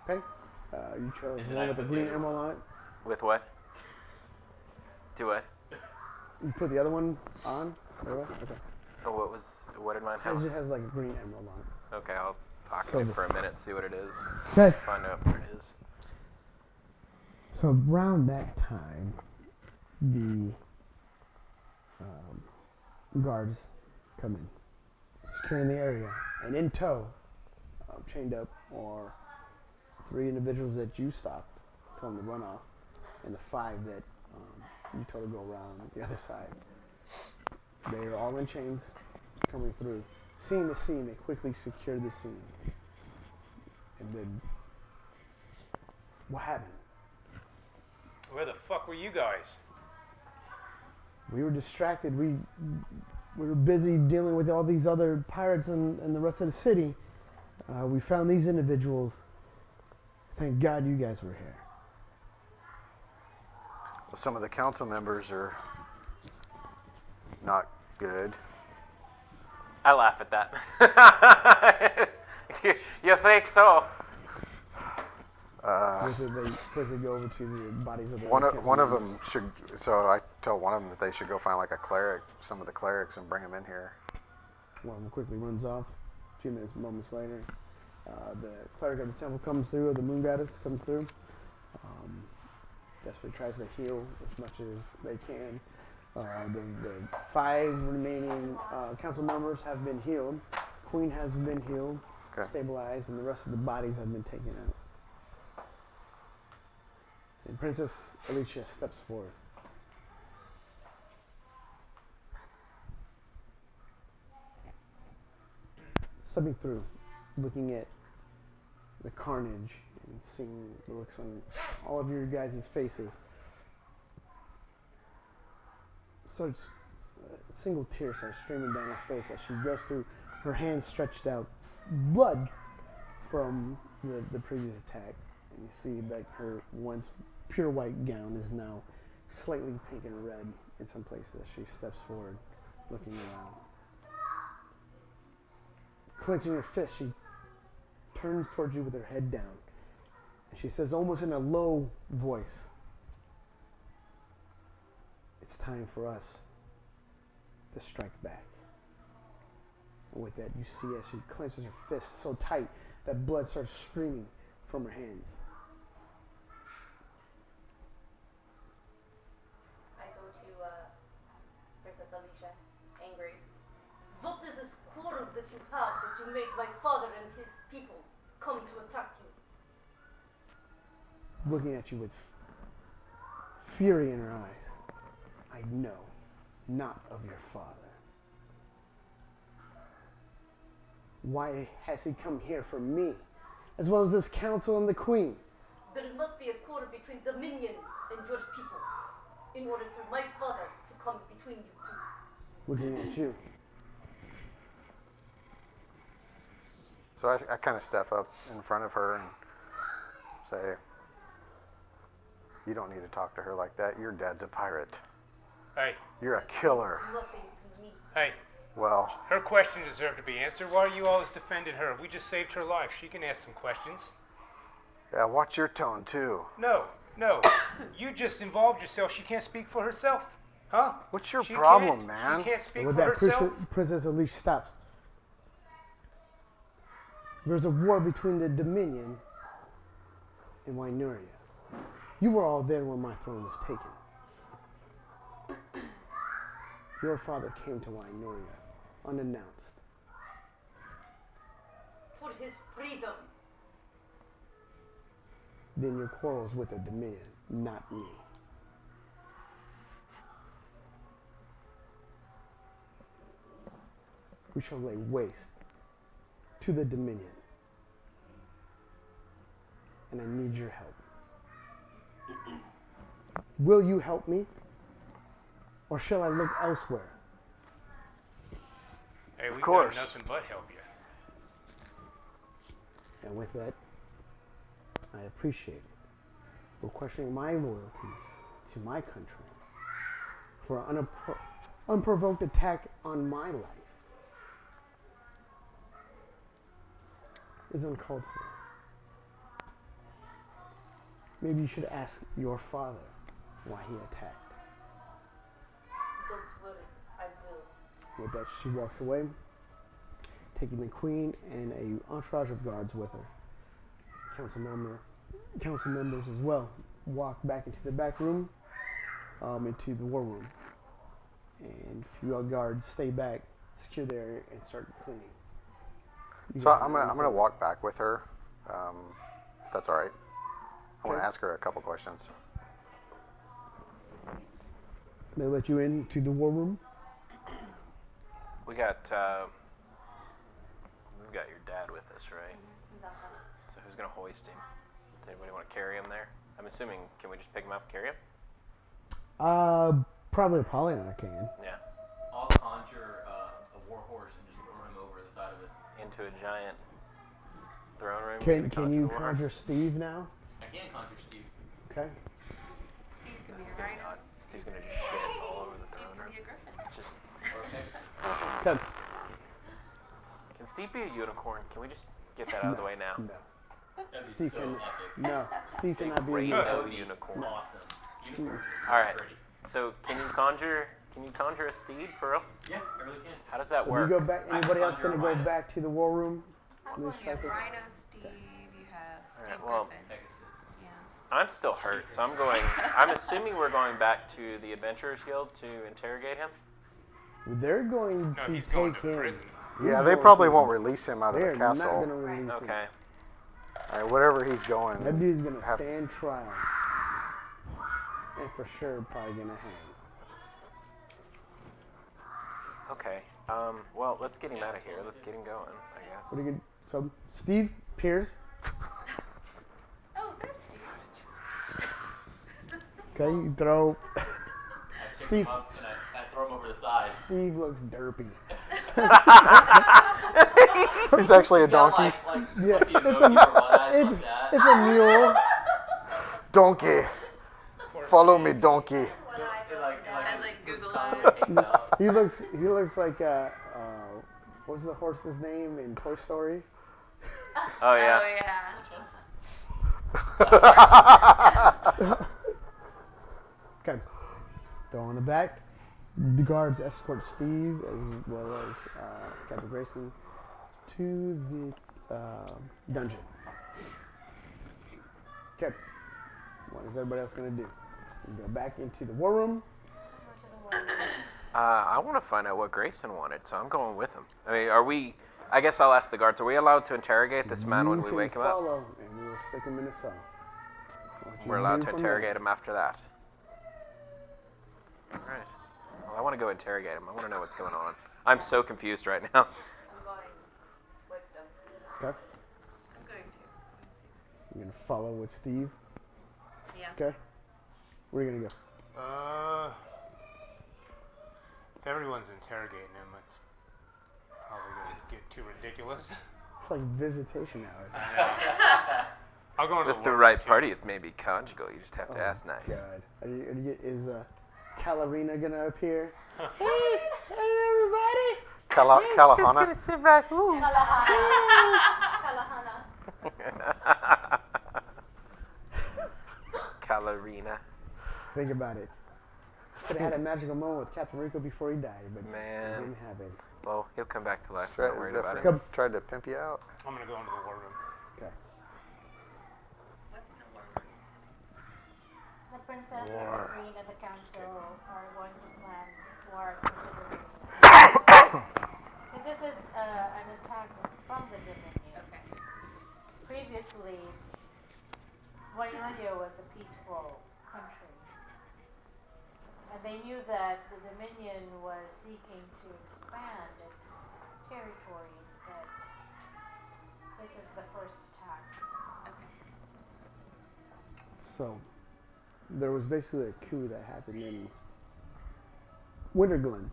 Okay. You chose And then one I with the put green the other emerald on it. With what? Do what? You put the other one on. Or what? Okay. Oh, what did mine It have? just has like a green emerald on it. Okay, I'll talk to Silver. it for a minute, see what it is. Okay. Find out what it is. So around that time, the guards come in, securing the area, and in tow, chained up, are 3 individuals that you stopped, told them to run off, and the 5 that you told to go around the other side. They are all in chains, coming through. Seeing the scene, they quickly secured the scene. And then, what happened? Where the fuck were you guys? We were distracted. We were busy dealing with all these other pirates and the rest of the city. We found these individuals. Thank God you guys were here. Some of the council members are not good. I laugh at that. You think so? They quickly go over to the bodies of the One other of council them should. So I told one of them that they should go find like a cleric, some of the clerics, and bring them in here. members. One of them quickly runs off. A few moments later, the cleric of the temple comes through, or the moon goddess comes through. Desperately tries to heal as much as they can. The 5 remaining council members have been healed. Queen has been healed, Okay. stabilized, and the rest of the bodies have been taken out. And Princess Alicia steps forward. Stepping through, looking at the carnage and seeing the looks on all of your guys' faces. Starts, a single tear starts streaming down her face as she goes through, her hands stretched out, blood from the previous attack. And you see like her once pure white gown is now slightly pink and red in some places as she steps forward, looking around. Clenching her fist, she turns towards you with her head down. And she says, almost in a low voice, "It's time for us to strike back." And with that, you see as she clenches her fist so tight that blood starts streaming from her hands. I go to Princess Alicia, angry. What is this quarrel that you have that you made my father and his people come to attack you? Looking at you with fury in her eyes. "I know not of your father. Why has he come here for me, as well as this council and the queen?" There must be a quarrel between Dominion and your people in order for my father to come between you two. Looking at you. So I kind of step up in front of her and say, "You don't need to talk to her like that. Your dad's a pirate. Hey, You're a killer." Nothing to me. hey, Well, her question deserved to be answered. Why are you always defending her? We just saved her life. She can ask some questions. yeah, watch your tone too. No, you just involved yourself. She can't speak for herself. Huh? What's your She problem, can't- man? She can't speak With for that, herself. Princess Alicia stops. There's a war between the Dominion and Wynuria. You were all there when my throne was taken. Your father came to Wainoria unannounced. For his freedom. Then your quarrels with the Dominion, not me. We shall lay waste to the Dominion. And I need your help. Will you help me? Or shall I look elsewhere? Hey, we've course. done nothing but help you. And with that, I appreciate it. But questioning my loyalty to my country for an unprovoked attack on my life is uncalled for. Maybe you should ask your father why he attacked. Don't worry, I will. With that, she walks away, taking the queen and a entourage of guards with her. Council members as well walk back into the back room, into the war room, and few guards stay back, secure the area, and start cleaning. So I'm gonna walk back with her, if that's all right. I want to Okay. ask her a couple questions. They let you into the war room. We've got your dad with us, right? So who's gonna hoist him? Does anybody want to carry him there? I'm assuming, can we just pick him up and carry him? Probably Apollyon can. Yeah. I'll conjure a war horse and just throw him over the side of it. Into a giant throne room. Can Conjure you the war conjure horse? Steve now? I can conjure Steve. Okay. Steve could be a rhino. Steve's gonna just shit all over the Steve throne could room. be a griffin. Just, Or a Pegasus. Okay. can Steve be a unicorn? Can we just get that out of the way now? No. That'd be Steve so can. epic. No. Steve cannot be a Rainbow unicorn. That would be unicorn. awesome. Unicorns are All right. pretty. So can you conjure a steed for real? Yeah, I really can. How does that So work? you go back. I Anybody else conjure gonna a go rhino. back to the war room? Well, Miss you have Shaka? Rhino Steve, you have Steve well- Griffin. Pegasus. Yeah. I'm still hurt, so I'm assuming we're going back to the Adventurers Guild to interrogate him. They're going No, to he's take going to him. prison. Yeah, He's they going probably to- won't release him out of They're the not castle. gonna release him. Okay. All right, wherever he's going. That dude's gonna have- stand trial, and for sure probably gonna hang. Okay. Well, let's get him out of here. Let's get him going, I guess. What are you gonna, so Steve Pierce. Oh, there's Steve. Okay, you throw. I pick Steve. him up and I throw him over the side. Steve looks derpy. He's actually a Yeah, donkey. like Yeah, the it's a emoji for one eyes it's, like that. it's a mule. Donkey. Follow me, donkey. It Has, like, his Google tongue eyes. hangs out. He looks like what's the horse's name in Toy Story? Oh yeah. Oh, yeah. Okay. Throw on the back. The guards escort Steve as well as Captain Grayson to the dungeon. Okay. What is everybody else gonna do? You go back into the war room. I want to find out what Grayson wanted, so I'm going with him. I mean, are we? I guess I'll ask the guards. Are we allowed to interrogate this man when You we can wake him up? follow, and we will stick him in the cell. What you We're allowed do to from interrogate him after that. All right. Well, I want to go interrogate him. I want to know what's going on. I'm so confused right now. I'm going with them. there. Okay. I'm going to. Let me see. You're gonna follow with Steve. Yeah. Okay. Where are you gonna go? If everyone's interrogating him, it's probably going to get too ridiculous. It's like visitation hours. I'll go into With the war right too. party, it may be conjugal. You just have to ask nice. God. Is Kalarina gonna appear? Hey everybody! Kalahana. sit back. Kalahana. Kalarina. Think about it. Could have had a magical moment with Captain Rico before he died, but Man. it didn't happen. Well, he'll come back to life. I'm Right, not is worried that about for it. him? Tried to pimp you out. I'm going to go into the war room. Okay. What's in the war room? princess and the War. queen and the council are going to plan war against the Dominion. Because this is an attack from the Dominion. Okay. Previously, Wainaria was a peaceful country. And they knew that the Dominion was seeking to expand its territories, but this is the first attack. Okay. So, there was basically a coup that happened in Winterglen.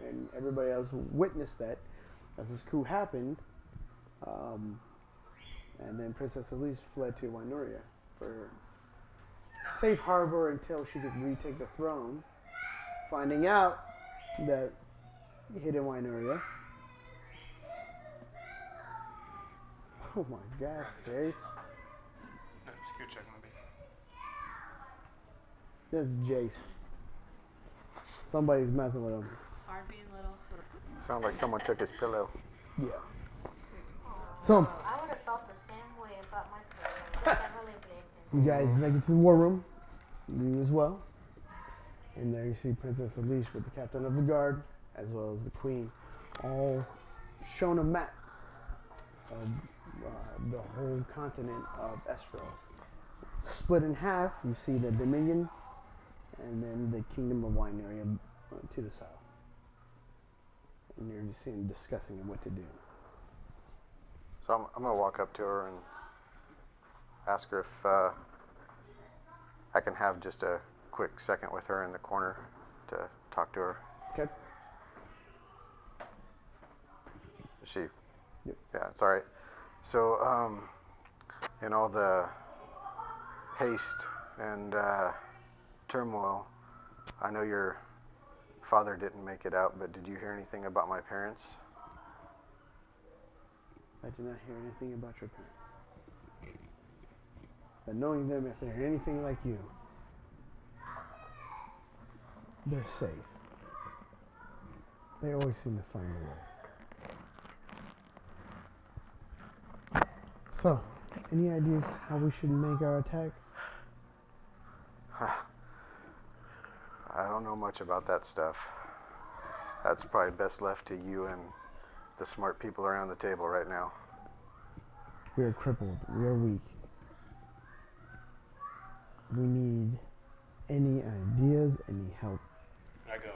And everybody else witnessed that as this coup happened. And then Princess Elise fled to Wynoria for safe harbor until she could retake the throne. Finding out that hidden Wynoria. Oh my gosh, Jace. No, just go check my baby. That's Jace. Somebody's messing with him. It's hard being little. Sounds like someone took his pillow. Yeah. So, I would have felt the same way about my career. I can't really blame him. you guys make it to the war room. You as well. And there you see Princess Elise with the captain of the guard, as well as the queen, all shown a map of the whole continent of Esros. Split in half, you see the Dominion, and then the Kingdom of Wynaria to the south. And you're just seeing discussing what to do. So I'm going to walk up to her and ask her if I can have just a quick second with her in the corner to talk to her. Okay? Is she? Yep. Yeah, it's all right. So, in all the haste and turmoil, I know your father didn't make it out, but did you hear anything about my parents? I did not hear anything about your parents. But knowing them, if they're anything like you, they're safe. They always seem to find a way. So, any ideas how we should make our attack? I don't know much about that stuff. That's probably best left to you and the smart people around the table right now. We are crippled. We are weak. We need any ideas, any help. I go,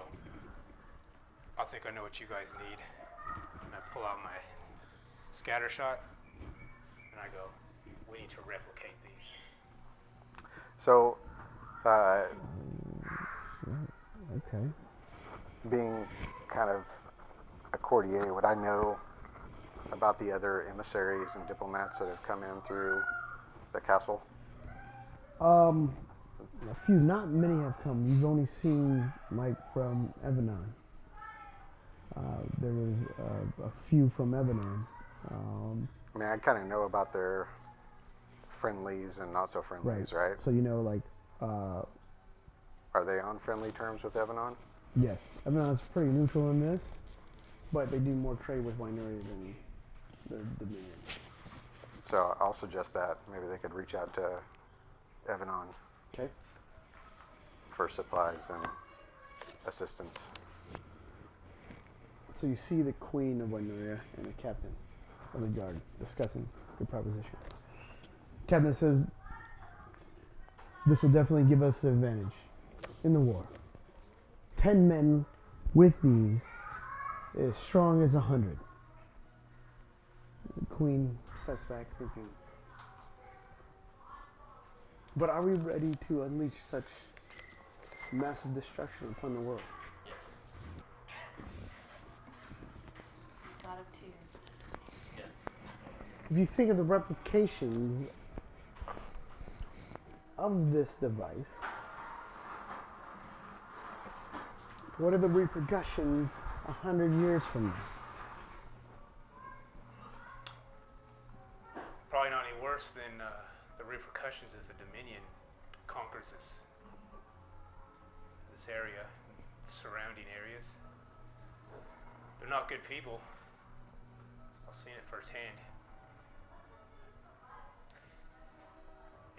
I think I know what you guys need. And I pull out my scatter shot, and I go, we need to replicate these. So, Okay. being kind of a courtier, would I know about the other emissaries and diplomats that have come in through the castle? A few, not many have come. You've only seen like from Evanon. There was a few from Evanon. I mean, I kind of know about their friendlies and not so friendlies, right? So you know, like, Are they on friendly terms with Evanon? yes, Evanon's pretty neutral in this, but they do more trade with Wynoria than the Dominion. So I'll suggest that maybe they could reach out to Evanon Okay. for supplies and assistance. So you see the Queen of Wynoria and the Captain of the Guard discussing the proposition. Captain says, this will definitely give us an advantage in the war. 10 men with these is strong as 100. The Queen steps back thinking, but are we ready to unleash such massive destruction upon the world? Yes. Thought of two. Yes. If you think of the replications of this device, what are the repercussions 100 years from now? Probably not any worse than the repercussions as the Dominion conquers this area, surrounding areas. They're not good people. I've seen it firsthand.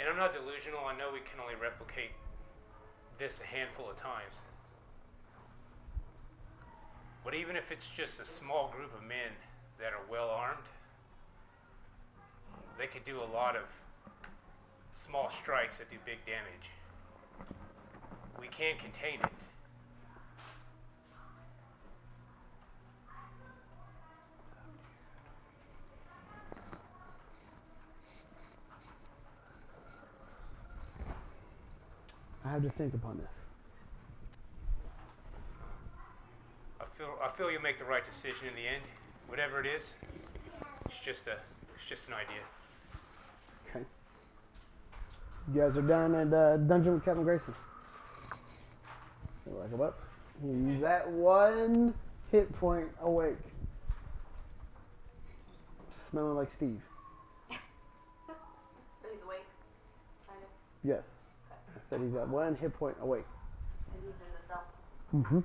And I'm not delusional. I know we can only replicate this a handful of times. But even if it's just a small group of men that are well armed, they could do a lot of small strikes that do big damage. We can contain it. I have to think upon this. I feel you'll make the right decision in the end. Whatever it is, it's just an idea. Okay. You guys are down at Dungeon with Captain Grayson. Like him up. He's at 1 hit point awake. Smelling like Steve. So he's awake, kind of, Yes. I said he's at 1 hit point awake. and he's in the cell. Mm-hmm.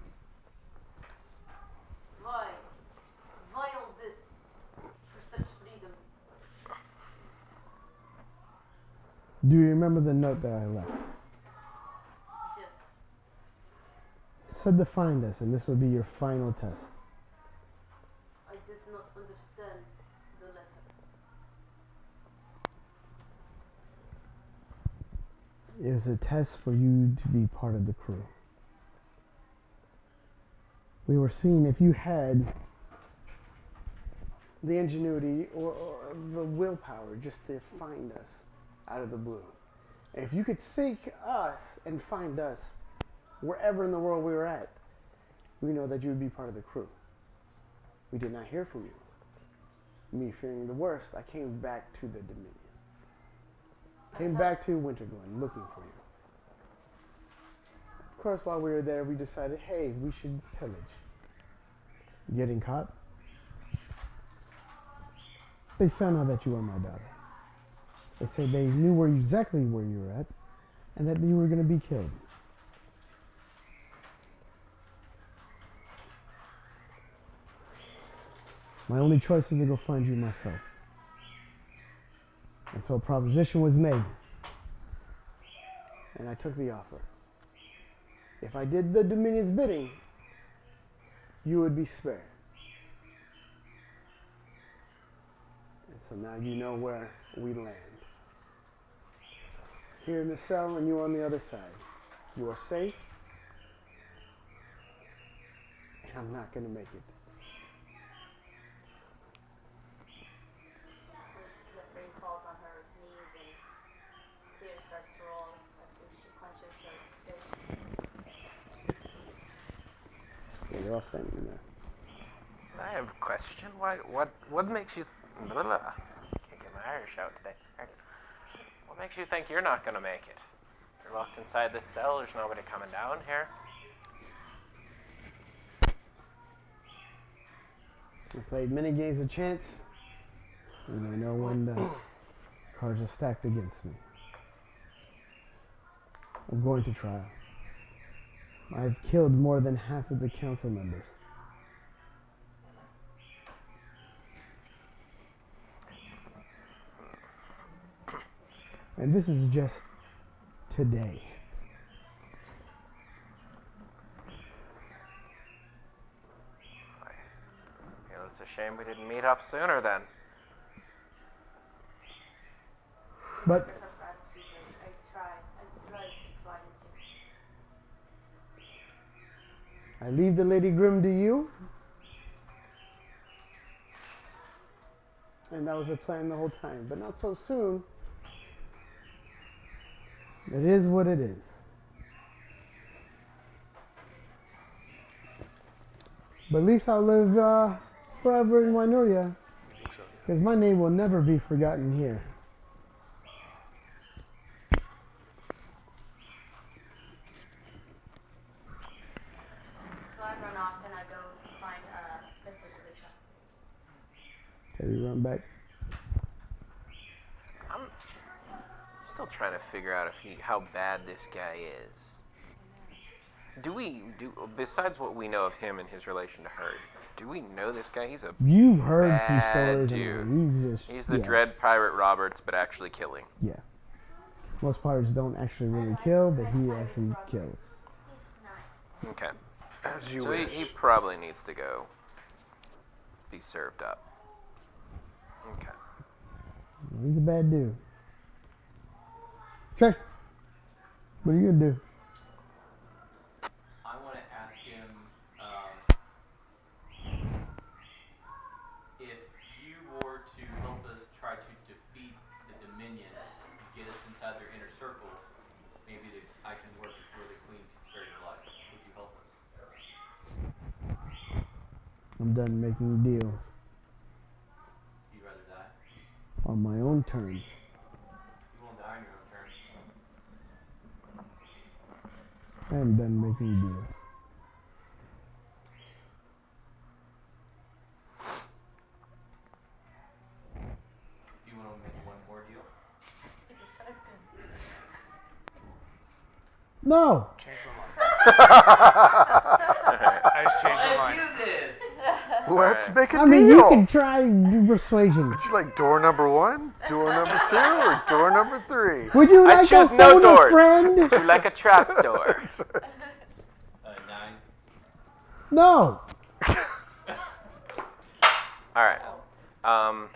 Why? Why all this for such freedom? Do you remember the note that I left? Just Said to find us, and this would be your final test. I did not understand the letter. It was a test for you to be part of the crew. We were seeing if you had the ingenuity or the willpower just to find us out of the blue. And if you could seek us and find us wherever in the world we were at, we know that you would be part of the crew. We did not hear from you. Me fearing the worst, I came back to the Dominion. Came back to Winterglen looking for you. Of course, while we were there, we decided, hey, we should pillage. Getting caught? They found out that you were my daughter. They said they knew exactly where you were at and that you were going to be killed. My only choice was to go find you myself. And so a proposition was made. And I took the offer. If I did the Dominion's bidding, you would be spared. And so now you know where we land. Here in the cell and you on the other side. You are safe. And I'm not going to make it. Zephyrin falls on her knees and tears starts to roll as soon as she clenches her fist. Yeah, you're all standing there. I have a question. What makes you... Blah, blah. Can't get my Irish out today. There it is. What makes you think you're not going to make it? You're locked inside this cell. There's nobody coming down here. I played many games of chance, and I know when the cards are stacked against me. I'm going to trial. I've killed more than half of the council members. And this is just today. Yeah, it's a shame we didn't meet up sooner then. But Her friends, she says, I tried to find you. I leave the Lady Grimm to you. And that was the plan the whole time, but not so soon. It is what it is. But at least I'll live forever in Wynoria, because my name will never be forgotten here. So I run off and I go find Princess Alicia. Okay, we run back. I'm still trying to figure out how bad this guy is. Besides what we know of him and his relation to her, do we know this guy? He's a You've heard some bad stories. dude. And he's just He's the Dread Pirate Roberts, but actually killing. Yeah. Most pirates don't actually really kill, but he actually kills. Okay. As you So wish. he probably needs to go be served up. Okay. He's a bad dude. Okay. What are you gonna do? I want to ask him if you were to help us try to defeat the Dominion and get us inside their inner circle, maybe I can work where the Queen can spare your life. Would you help us? I'm done making deals You'd rather die? on my own terms. You won't die on your own terms. I'm done making deals. You want to make one more deal? No. Change my mind. I just changed my mind. You did! Let's make a I mean, deal. you can try persuasion. Would you like door number 1, door number 2, or door number 3? Would you I like choose to no phone a doors. friend? Would you like a trap door? 9. No. All right. I'm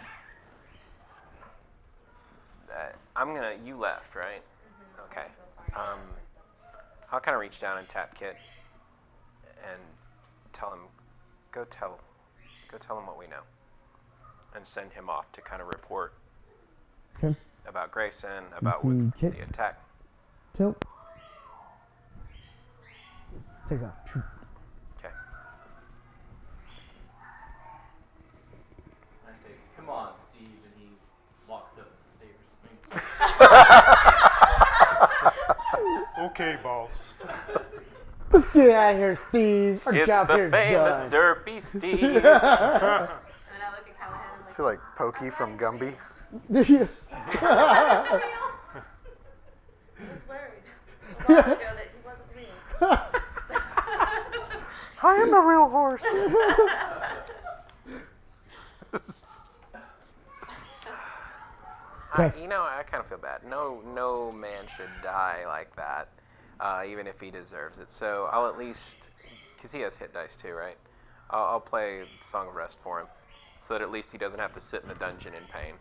gonna. You left, right? Okay. I'll kind of reach down and tap Kit and tell him, go tell him what we know, and send him off to kind of report Okay. about Grayson, about see Kit? the attack. Tilt. Takes off. Okay. I say, come on, Steve, and he walks up the stairs. Okay, boss. Let's get out of here, Steve. Our It's job the here's famous done. Derpy Steve. And then I look at Callahan and So like Pokey from Gumby. I was worried a while ago that he wasn't real. I am a real horse. Okay. I kind of feel bad. No man should die like that, even if he deserves it. So I'll at least, because he has hit dice too, right? I'll play Song of Rest for him, so that at least he doesn't have to sit in the dungeon in pain.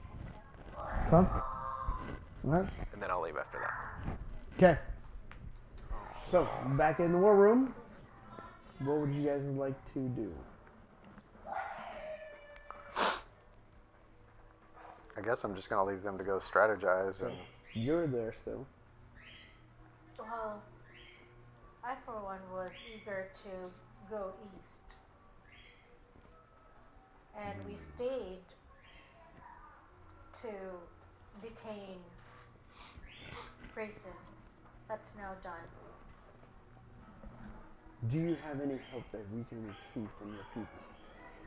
Come. All right. And then I'll leave after that. Okay. So, back in the war room. What would you guys like to do? I guess I'm just gonna leave them to go strategize and You're there still. Well, I for one was eager to go east. And we stayed to detain Grayson. That's now done. Do you have any help that we can receive from your people?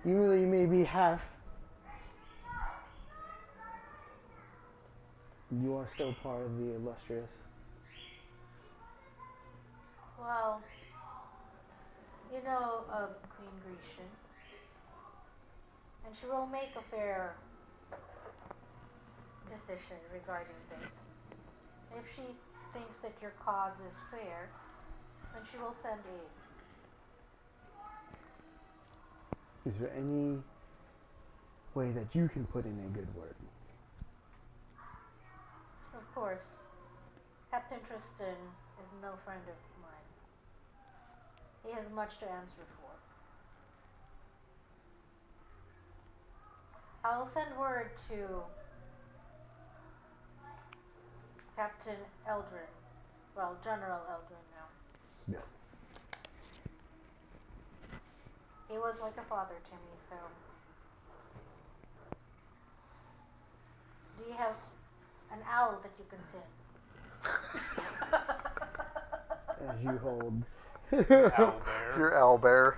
Even though you may be half, you are still part of the illustrious. Well, you know of Queen Grecian, and she will make a fair decision regarding this. If she thinks that your cause is fair, then she will send aid. Is there any way that you can put in a good word? Of course, Captain Tristan is no friend of mine. He has much to answer for. I will send word to Captain Eldrin. Well, General Eldrin now. Yes. He was like a father to me, so. Do you have an owl that you can send? As you hold. Owlbear. your owlbear,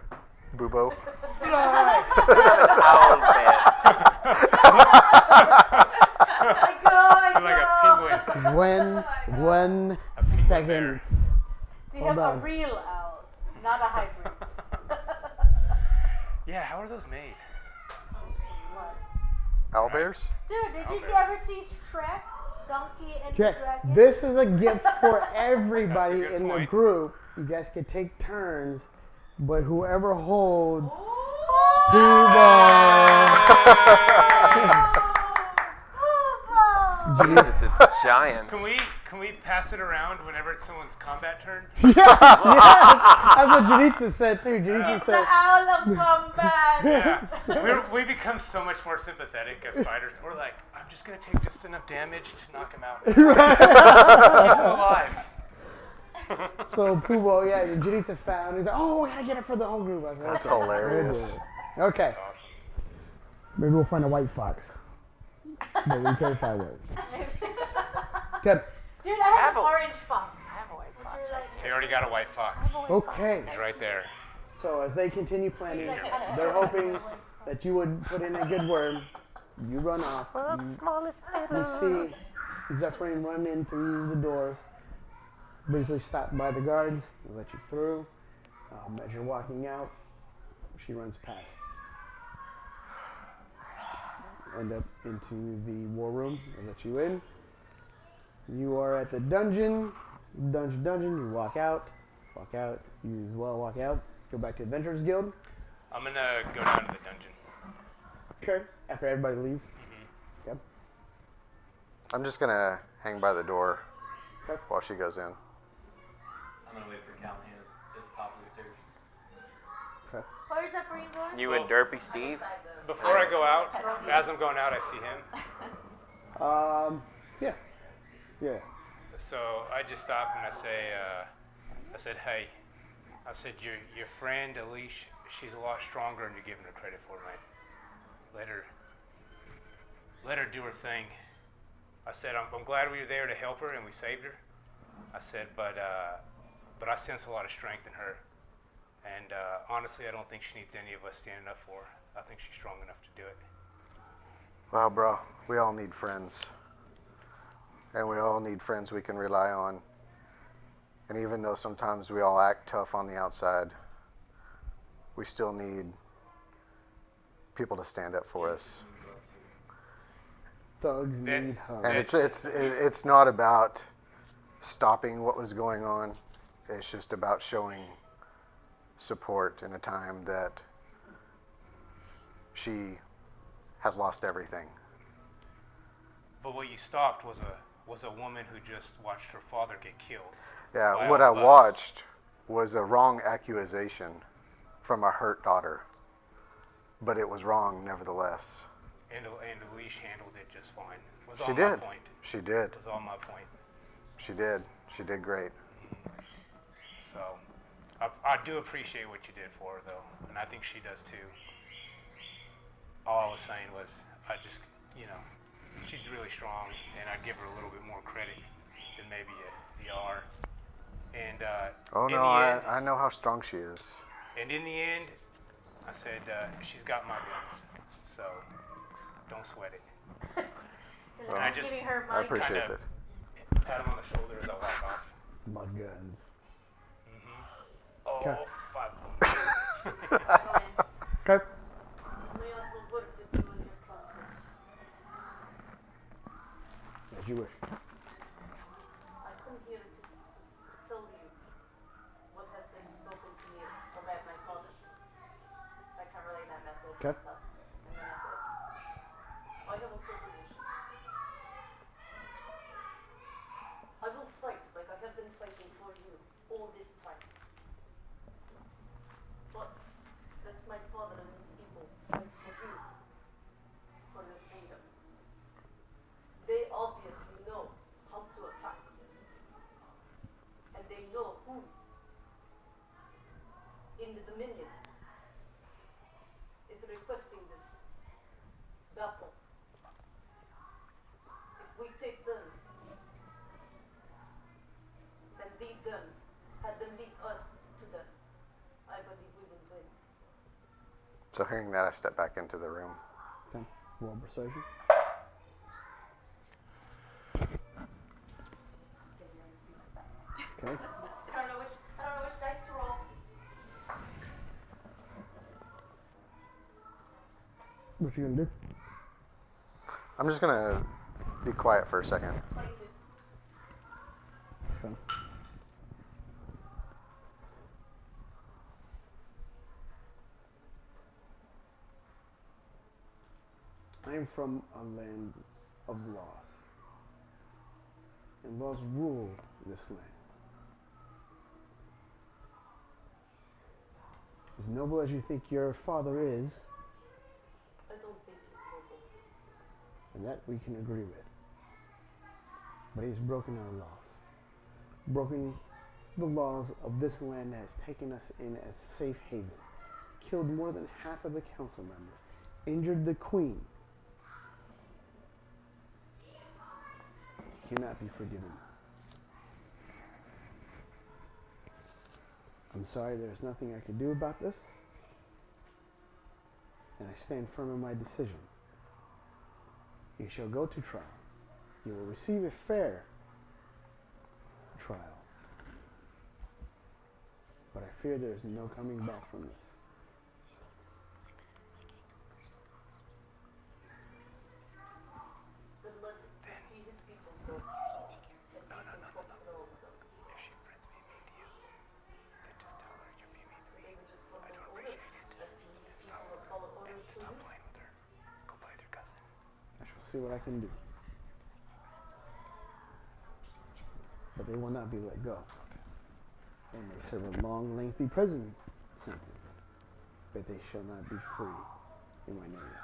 Bubo. Owl man. You're like a penguin. One A penguin second. bear. Do you Hold have on. a real owl, not a hybrid? Yeah, how are those made? What? Owlbears? Dude, did you Owlbears. ever see Shrek? donkey and Okay, dragon. this is a gift for everybody good in the point. group. You guys can take turns, but whoever holds Jesus, it's giant. Can we pass it around whenever it's someone's combat turn? Yes, that's what Janitza said too. Janitza It's the said, owl of combat. Yeah. We become so much more sympathetic as fighters. We're like, I'm just gonna take just enough damage to knock him out. Keep him alive. so Pubo, yeah, Janitza found. He's like, oh, we gotta get it for the whole group. I said, That's "Okay." hilarious. Okay, That's awesome. maybe we'll find a white fox. But we can't find it. Okay. Dude, I have an orange fox. They already got a white fox. Okay. He's right there. So as they continue planning, they're hoping that you would put in a good word. You run off. You see Zephyrin run in through the doors, briefly stop by the guards, they let you through. As you're walking out, she runs past. End up into the war room. They let you in. You are at the dungeon. Dungeon. You walk out. You as well walk out. Go back to Adventurers Guild. I'm gonna go down to the dungeon. Okay. After everybody leaves. Yep. I'm just gonna hang by the door Okay. while she goes in. I'm gonna wait for Callahan at the top of the stairs. Okay. Where's that green going? You and Derpy Steve? Before I go out, as I'm going out, I see him. Yeah. Yeah. So I just stopped and I said, hey, I said, your friend Alicia, she's a lot stronger than you're giving her credit for, man. Let her do her thing. I said, I'm glad we were there to help her and we saved her. I said, but I sense a lot of strength in her. And honestly, I don't think she needs any of us standing up for her. I think she's strong enough to do it. Well, bro, we all need friends. And we all need friends we can rely on. And even though sometimes we all act tough on the outside, we still need people to stand up for us. Thugs That- need hugs. And it's not about stopping what was going on. It's just about showing support in a time that she has lost everything. But what you stopped was a woman who just watched her father get killed. Yeah, By what I all of us. watched was a wrong accusation from a hurt daughter. But it was wrong nevertheless. And Alicia handled it just fine. Was She all did. my point. She did. Was all my point. She did. She did great. So I do appreciate what you did for her, though, and I think she does too. All I was saying was, she's really strong, and I'd give her a little bit more credit than maybe you are. And Oh in no, the end, I know how strong she is. and in the end, I said she's got my guns, so don't sweat it. Well, I just Giving her I mine. appreciate kinda- that. pat him on the shoulder as I walk off. Mud guns. Oh, Okay. fuck. Okay. May I work with you and your counsel? As you wish. I come here to tell you what has been spoken to me about my father. So I can relay that message Okay. and stuff. And then I said, I have a proposition. I will fight like I have been fighting for you all this time. But let my father and his people fight for you, for their freedom. They obviously know how to attack. And they know who in the Dominion is requesting this battle. If we take them and lead them, have them lead us to them, I believe we will win. So hearing that, I step back into the room. Okay. Roll persuasion. Okay. I don't know which dice to roll. What you gonna do? I'm just gonna Be quiet for a second. 22. So. I am from a land of laws, and laws rule this land. As noble as you think your father is, I don't think he's noble. and that we can agree with, but he's broken our laws, broken the laws of this land that has taken us in as safe haven, killed more than half of the council members, injured the queen. He cannot be forgiven. I'm sorry, there's nothing I can do about this, and I stand firm in my decision. You shall go to trial. You will receive a fair trial. But I fear there is no coming back from this. Then let he his people go. And no. If she friends me mean to you, then just tell her you're being mean to me. They would just follow I don't orders. appreciate it. As to these people will follow orders to Stop you. playing with her. Go play with your cousin. I shall see what I can do. But they will not be let go. They may serve a long, lengthy prison sentence, but they shall not be free in my name.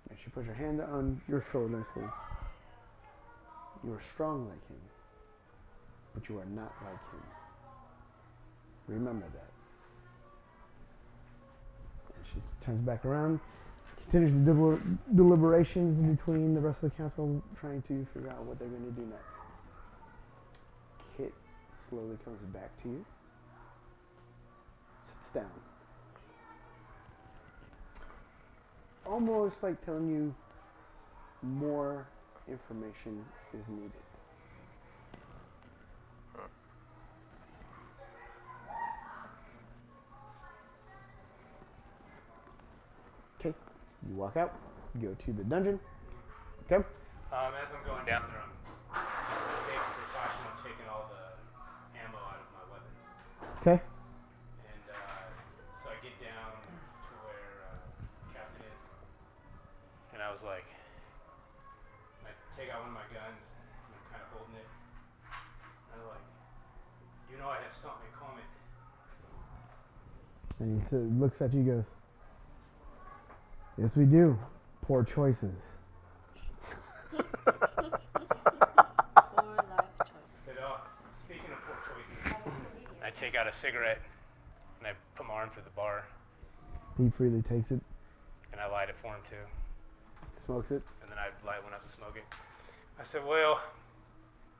And she puts her hand on your shoulder and says, "You are strong like him, but you are not like him. Remember that." And she turns back around, continues the deliberations between the rest of the council, trying to figure out what they're going to do next. Kit slowly comes back to you, sits down, almost like telling you more information is needed. Okay, you walk out, go to the dungeon. Okay, As I'm going down there, I'm taking precaution. I'm taking all the ammo out of my weapons. okay, And so I get down to where the captain is. And I was like, I take out one of my guns, and I'm kind of holding it. And I'm like, you know I have something coming. and he looks at you, goes, "Yes, we do. Poor choices." Poor life choices. Said, oh, speaking of poor choices, I take out a cigarette, and I put my arm through the bar, He freely takes it, and I light it for him too. smokes it. And then I light one up and smoke it. I said, well,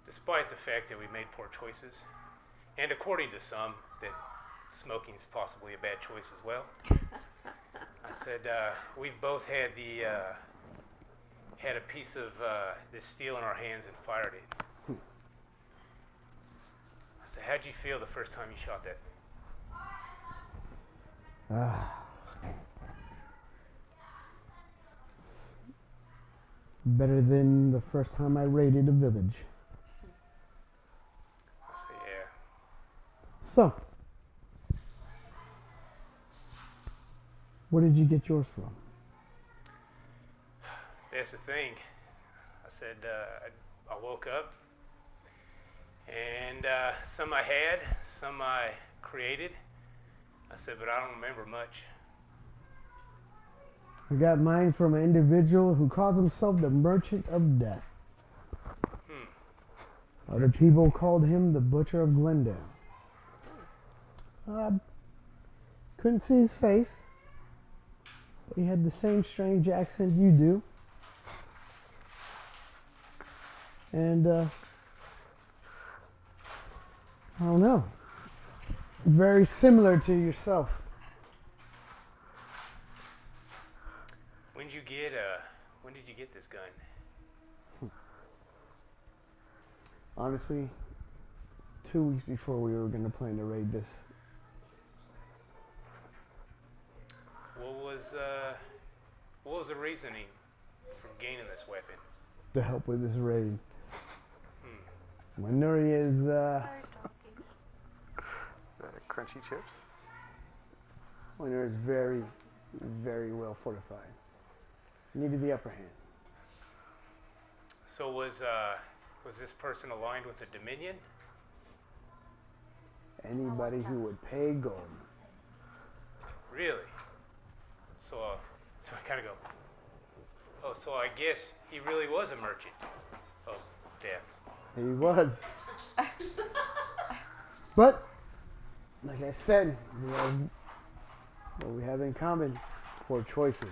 despite the fact that we made poor choices, and according to some, that smoking is possibly a bad choice as well, I said, we've both had had a piece of this steel in our hands and fired it. I said, how'd you feel the first time you shot that thing? Better than the first time I raided a village. I said, yeah. So, where did you get yours from? That's the thing. I said, I woke up, and some I had, some I created. I said, but I don't remember much. I got mine from an individual who calls himself the Merchant of Death. Other people called him the Butcher of Glendale. Couldn't see his face. He had the same strange accent you do. And, I don't know. Very similar to yourself. When did you get this gun? Honestly, 2 weeks before we were going to plan to raid this. What what was the reasoning for gaining this weapon? To help with this raid. Manuri is Crunchy chips. Manuri is very, very well fortified. Needed the upper hand. So was this person aligned with the Dominion? Anybody who would pay gold. Really? So I kind of go, oh, so I guess he really was a merchant of death. He was. But, like I said, what we have in common, poor choices.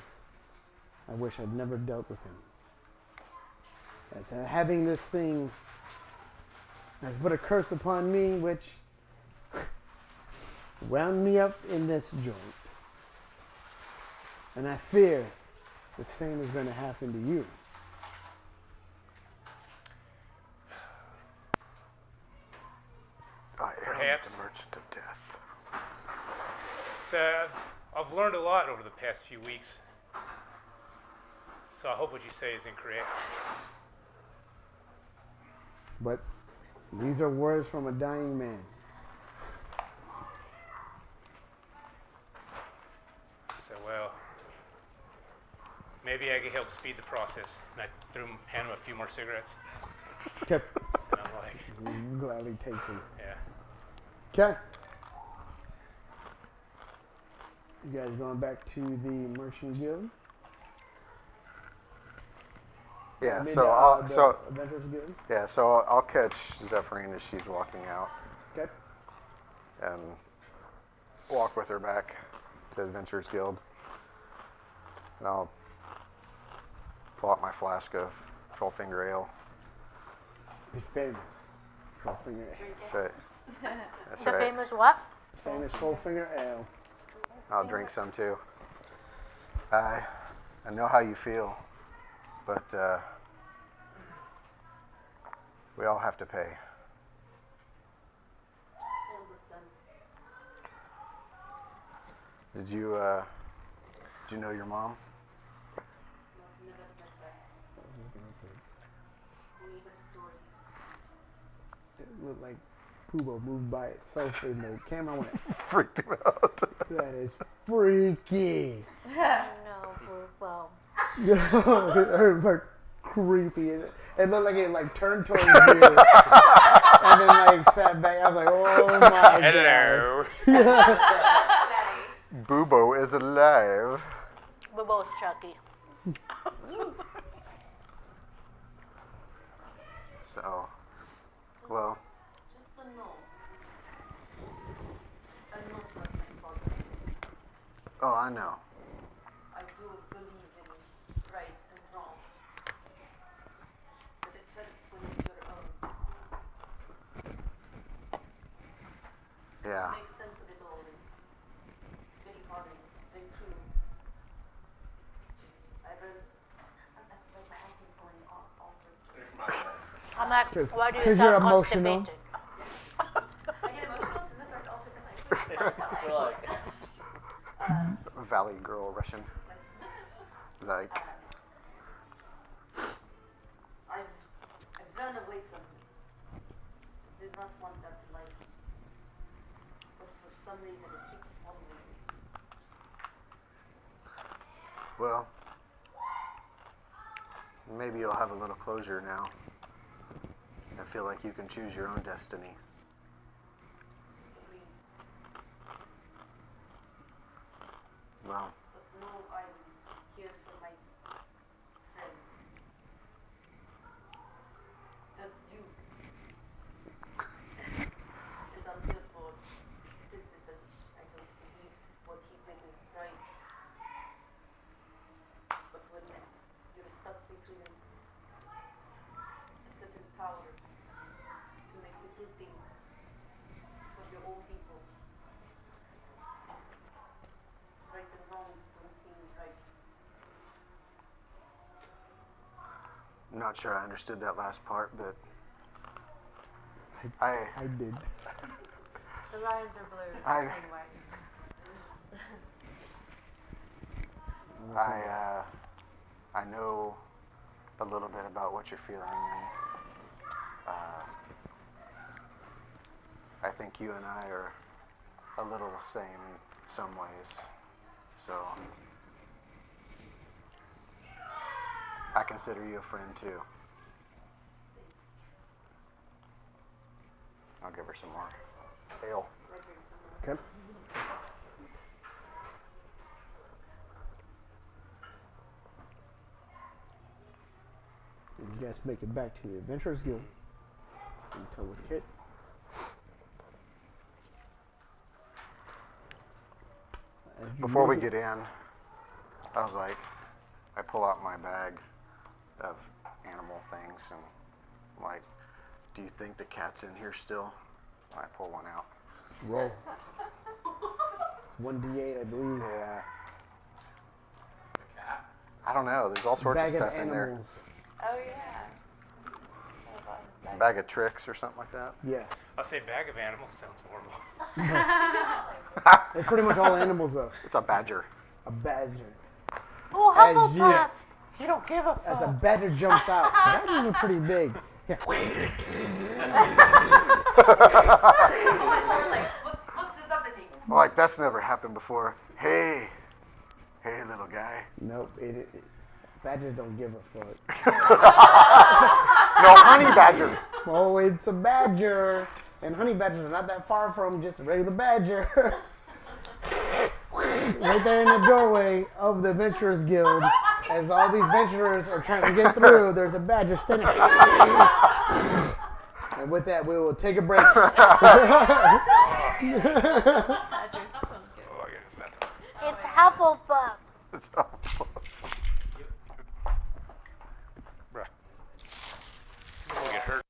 I wish I'd never dealt with him. As having this thing has put a curse upon me, which wound me up in this joint. And I fear the same is going to happen to you. I am Perhaps. the merchant of death. So I've learned a lot over the past few weeks. So I hope what you say is incorrect. But these are words from a dying man. So, well, maybe I could help speed the process. And I hand him a few more cigarettes. Okay. And I'm like, You gladly take them. yeah. Okay. You guys going back to the Merchant Guild? Yeah. I mean, So the Adventurers Guild? so I'll catch Zephyrine as she's walking out Okay. and walk with her back to Adventurers Guild. And I'll pull out my flask of Trollfinger Ale. The famous Trollfinger Ale. That's right. That's The right. famous what? Famous Trollfinger Ale. I'll drink some too. I know how you feel, but we all have to pay. I understand. Did you know your mom? No, never met her. Only her stories. It looked like Poobo moved by itself in the camera. I went, Freaked him out. that is freaky. No, well. It was creepy. It looked like it like turned towards you. And then like sat back. I was like, oh my god. Hello. Boobo is alive. We're both Chucky. So, well, Just to know. I'm not like my father. oh, I know. I do believe in right and wrong. But it hurts when it's your own. Yeah. Makes sense of it all is very hard and very true. I read. Like my accent's going all sorts of. I'm like, why do you 'Cause you're sound emotional. constipated? I get emotional and this starts all different like. Valley girl Russian. Like, I've run away from him. Did not want that life. But for some reason it keeps following me. well, maybe you'll have a little closure now. I feel like you can choose your own destiny. Agreed. Well, But no, I'm here for my friends. That's you. And I'm here for Princess Alish. I don't believe what he did is right. But when you're stuck between a certain power to make you do things for your own people, right and wrong don't seem right. I'm not sure I understood that last part, but I did. The lines are blurred. I- Green and white. I know a little bit about what you're feeling, and I think you and I are a little the same in some ways. So I consider you a friend too. I'll give her some more ale. Okay. You guys make it back to the Adventurers Guild. You come with Kit. As you Before we make it- get in, I was like, I pull out my bag of animal things and I'm like, do you think the cat's in here still? And I pull one out. roll. 1d8, I believe. Yeah. Cat. I don't know. There's all sorts of Bag stuff in there. animals. Oh yeah. A bag of tricks or something like that. Yeah. I'll say bag of animals sounds horrible. It's pretty much all animals though. It's a badger. A badger. Oh, As you- Hufflepuff. You don't give a As a badger jumps out. Badgers are pretty big. Yeah. Oh, I saw her like, what is happening? I'm like, that's never happened before. Hey, little guy. Nope. Badgers don't give a fuck. No, honey badger. Oh, it's a badger. And honey badgers are not that far from just a regular badger. Right there in the doorway of the Adventurers Guild, as all these adventurers are trying to get through, there's a badger standing. And with that, we will take a break. Badgers don't give. It's Hufflepuff. It's all- Bruh. We'll get hurt.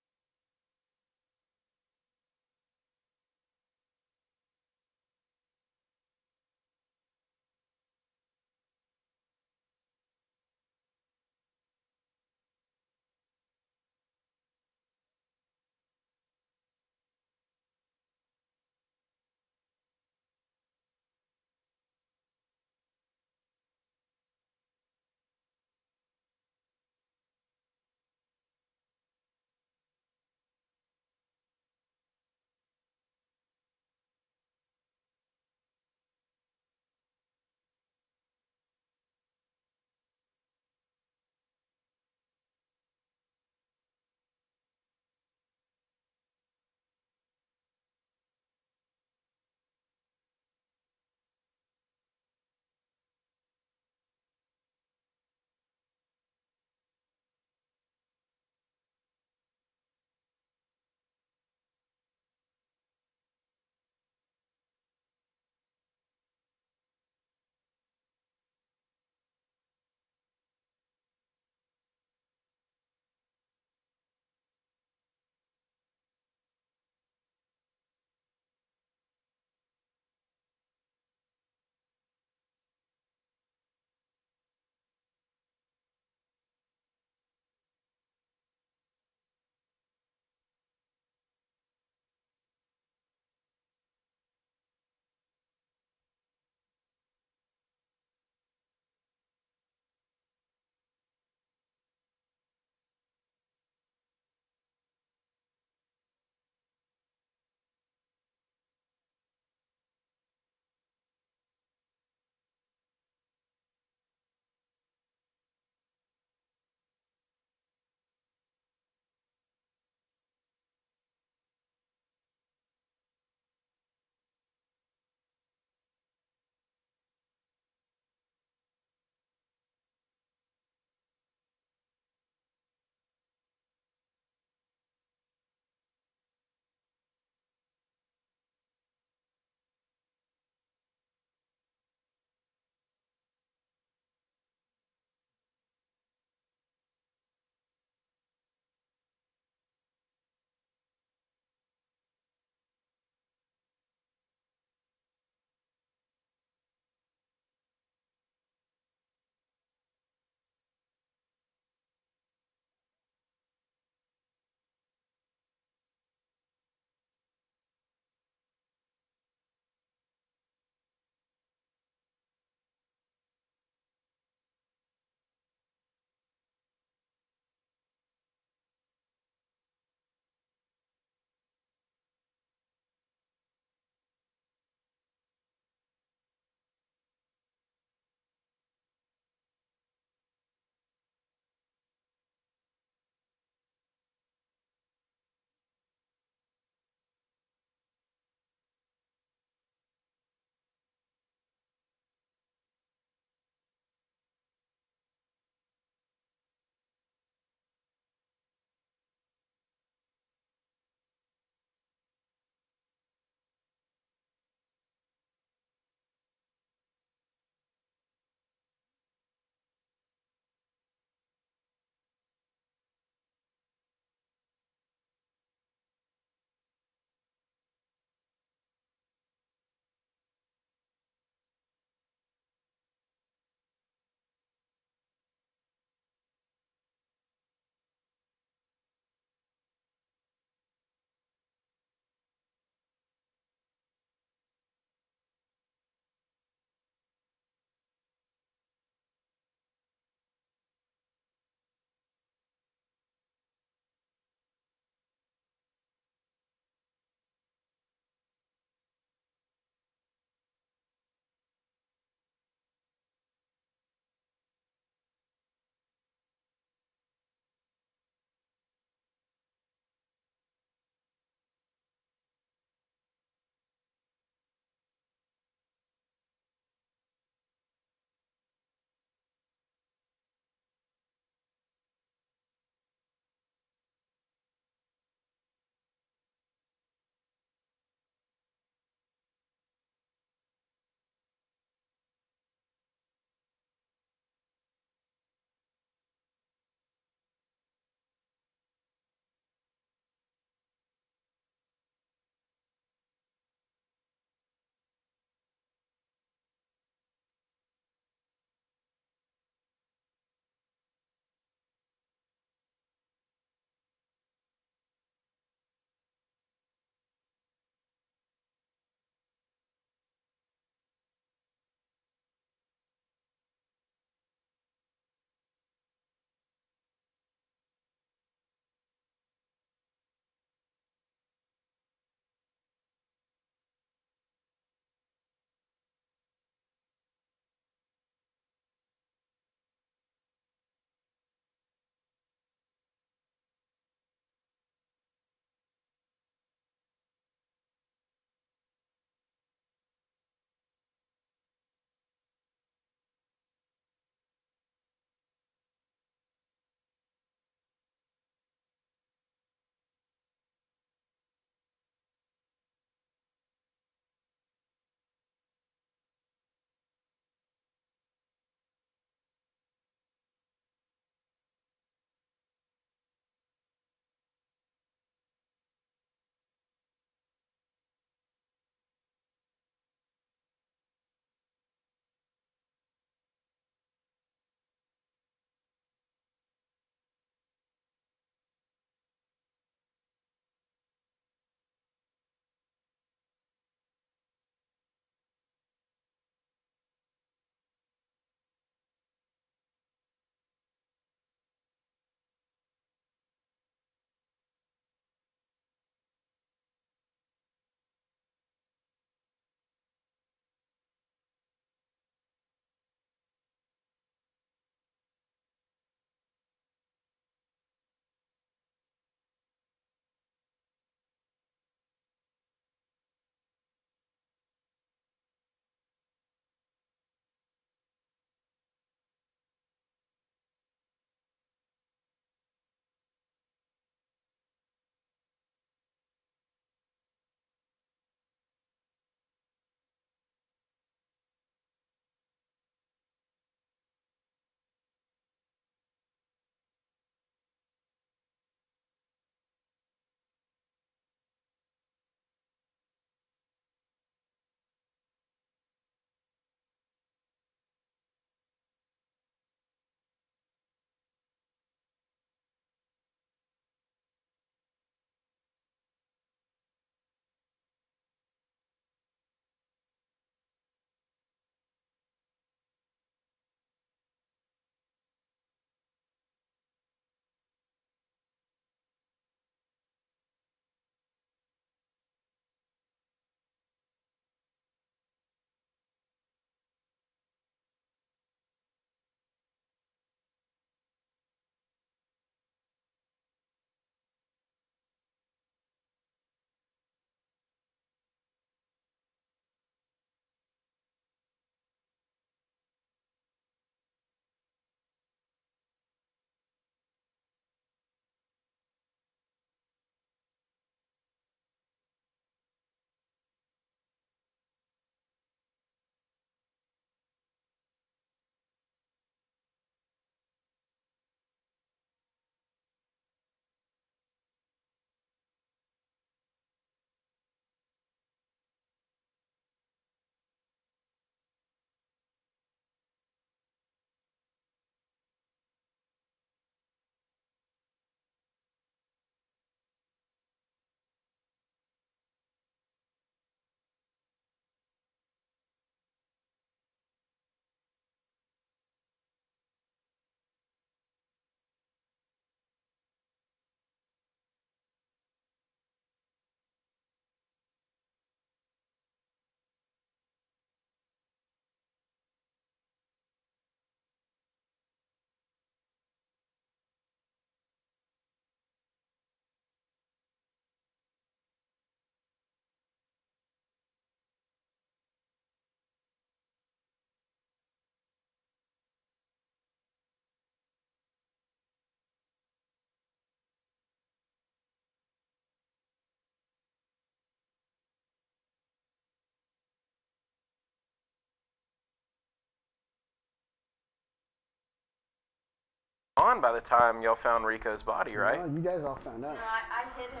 gone by the time y'all found Rico's body, right? Well, you guys all found out. No, I hid him.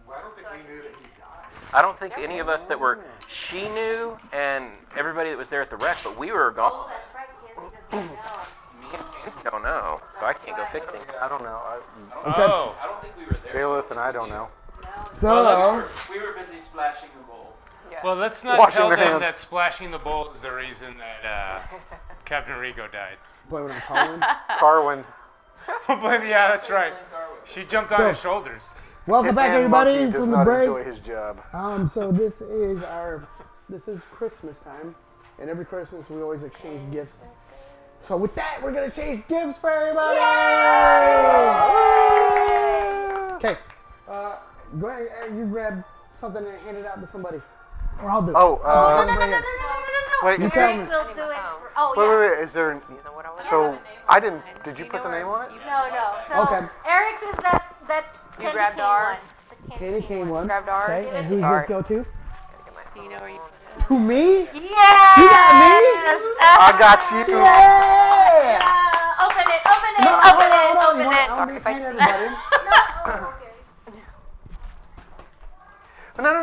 Well, I don't think we knew that he died. I don't think any of us that were. She knew, and everybody that was there at the wreck, but we were Oh, gone. that's right. Tansy doesn't know. Me and Nancy don't know, so I can't go fix him. I don't know. Oh. I don't think we were there. Bailiff and I don't know. So, We were busy splashing the bowl. Well, let's not Washing tell their them hands. that splashing the bowl is the reason that Captain Rico died. boy, when I'm calling. Carwin. Yeah, that's right. She jumped on So- his shoulders. Welcome back, and everybody, Monkey does from the not break. enjoy his job. So this is Christmas time, and every Christmas we always exchange gifts. So with that, we're gonna exchange gifts for everybody. Okay, go ahead, Eric, you grab something and hand it out to somebody, or I'll do it. Oh, wait, You it's tell a, me. We'll do it. Oh, wait, yeah. wait, wait, is there, so, I didn't, did you put the name on it? No. So Okay. Eric's is that You candy grabbed cane ours? one. The Candy cane one. Grabbed ours. Okay, and who's Sorry. this go to? Do you know where you? Who, me? Yeah. You got me? I got you. Yeah! Open it. No, Open hold on, it. you want- Open I want it. to hand everybody. Oh, okay.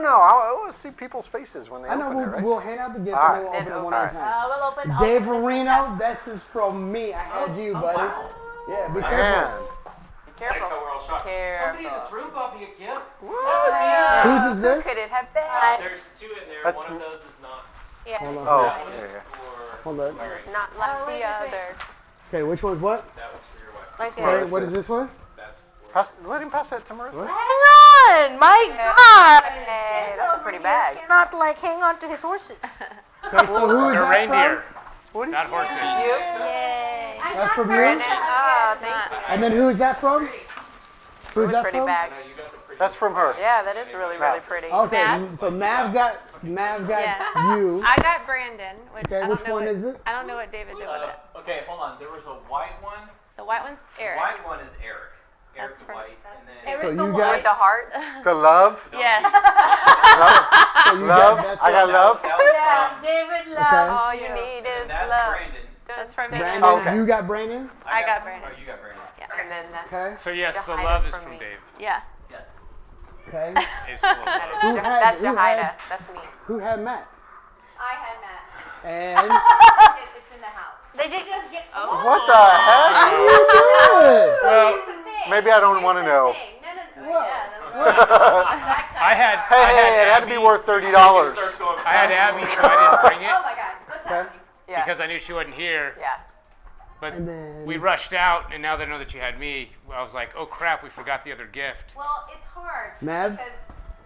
No, I want to see people's faces when they I know open it, right? we'll hand out the gift All and then we'll right. open it one at a time. We'll open. Dave open this Marino, this is from me. I had you, buddy. Yeah, be Man. careful. Careful. We're all shocked. Careful. Somebody in this room bought me a gift. Whose is this? Could it have been? There's two in there. That's One of those is not. Yeah. Hold on. Oh, That one is yeah. for Hold on. Larry. Not like the other. Okay, which one's what? That one's for your wife. Like Okay, it. what is this one? That's for Pass, let him pass that to Marissa. Hang on, my God. Hey, that's a pretty bag. Cannot like hang on to his horses. Okay, so who is They're that reindeer, from? not horses. Yay. That's from you? Oh, thank you. And then who is that from? Who's that Pretty from? bag. you got the pretty. That's from her. Yeah, that is really, really pretty. Okay, Mav? so Mav got Yes. you. I got Brandon, which Okay, I don't which know one what, is it? I don't know what David did with it. Okay, hold on. There was a white one. The white one's Eric. The white one is Eric. Eric That's the for- white, and then Eric So the you With got, the heart. The love. Yes. so you Love. got that's I got from- love. that was Yeah, from. David Okay. loves All you. you need is And that's love. Brandon. That's from David. Brandon, Okay. you got Brandon? I got Brandon. Oh, you got Brandon. And then that's Okay, So yes, the Jahida love is is from from me. Dave. Yeah. Yes. okay. It's full of love. Who had- that's who Jahida. had- That's me. Who had Matt? I had Matt. And It's in the house. Did you just get? What the heck? good. Well, Here's the thing. Maybe I don't want to Here's the know. thing. No. What? Yeah, that's right. That kind I had. Hey, I had it had to be Abby- worth $30. I had Abby, so I didn't bring it Oh my God. What's Okay. happening? Yeah. because I knew she wasn't here. Yeah. But And then- we rushed out, and now they know that you had me. I was like, oh crap, we forgot the other gift. Well, it's hard. Mav? Because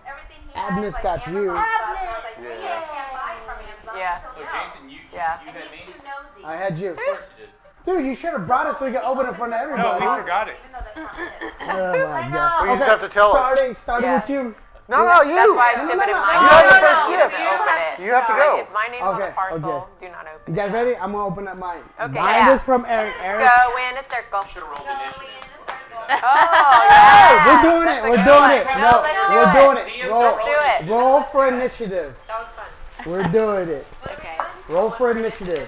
everything he Agnes has, like got Amazon you. stuff, and I was like, yeah, I can't buy from Amazon. Yeah. So So no. Jason, you Yeah. you And had me. he's too nosy. I had you. Of course you did. Dude, you should have brought it so we could open it in front of No, everybody. we forgot it. Even though that's not his. Oh my I know. god. Well, you just have to tell us. Starting Yeah. with you. No, you. That's why I No, ship no, it in no, my no, You had no, the no, first no. gift. Open it. You have to go. If my name's on Okay, the parcel, okay. do not open You guys it. ready? I'm gonna open up mine. Okay, Mine yeah. is from Eric. Eric. Go in a circle. Should have rolled Going initiative. in a circle. Oh, Hey, yeah. we're doing it. That's a We're good doing one. it. No, No, let's do we're it. doing it. DMs Roll, don't do it. roll for initiative. That was fun. We're doing it. Okay. Roll for initiative.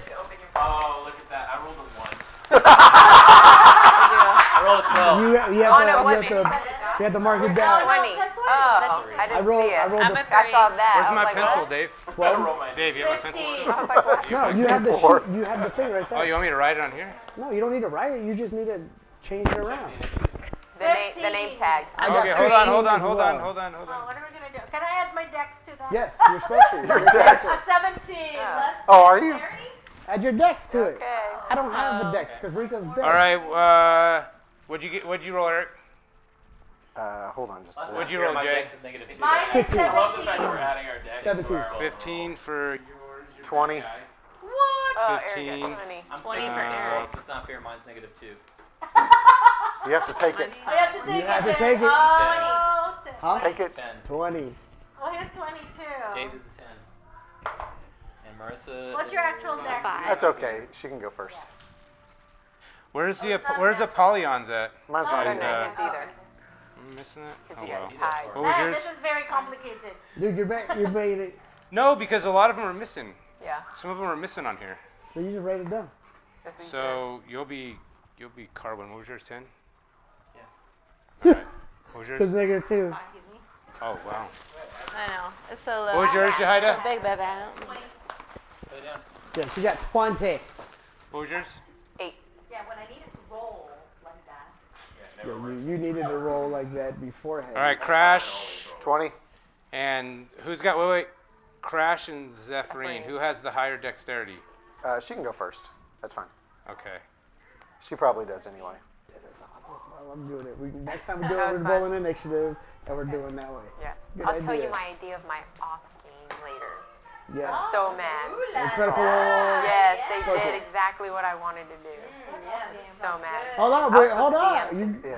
Oh, look at that. I rolled a 1. I rolled a 12. You have Oh, no, to, what you have to mark it down. 20. Oh, I didn't rolled- see it. I rolled I'm a- a I saw that. Where's I was my like, pencil, what? Dave? I rolled my Dave, you have my pencil still? I was like, what? No, you have the 54. sheet. You have the thing right Oh, there. you want me to write it on here? No, you don't need to write it. You just need to change it around. The name tags. I got Okay, hold on, 15 hold on, as hold well. on, hold on, hold Oh, on. what are we gonna do? Can I add my dex to that? Yes, you're supposed to. Your dex. 17. Less Oh, are you? dexterity? Add your dex to it. Okay. I don't have a dex because Rico's dex. All right, what'd you get? What'd you roll, Eric? Hold on just a second. What'd you roll, My Jay? dex is negative 2. Mine is 15. I love the 17. fact that we're adding our dex. 17. 15 for 20. What? Oh, Eric 15. got 20. I'm 20 for sticking with Eric. rolls. It's not fair. Mine's negative 2. You have to take it. I have to take You it. have to then. take it. Oh, Huh? Take it. 10. 20. oh, here's 22. Dave is a 10. And Marissa. What's your actual dex? That's okay. She can go first. Where's the Apollons at? Mine's I not don't even. know his either. I'm missing that. Because Oh he well. gets tied. What was Hey, yours? this is very complicated. Dude, you're made it. No, because a lot of them are missing. Yeah. Some of them are missing on here. So you just write it down. This is So you'll be you'll be Carwin. What was yours, 10? Yeah. All right. What was Because yours? -2. Oh, wow. I know. It's so low. What was yours, Jahida? So big, baby. I don't know. Put it down. Yeah, she got 20. What was yours? 8. Yeah, when I needed to roll like that. Yeah, you needed to roll like that beforehand. All right, Crash. 20. And who's got, wait. Crash and Zephyrin. Who has the higher dexterity? She can go first. That's fine. Okay. She probably does anyway. I'm doing it. Next time we do it, That we're was fun. bowling initiative, and we're doing that way. Yeah. Good I'll tell you idea. my idea of my off game later. Yeah. So mad. Incredible. Yes, they Perfect. did exactly what I wanted to do. Yes. So mad. Hold on, I was wait, supposed hold to on. DM You, today. Yeah.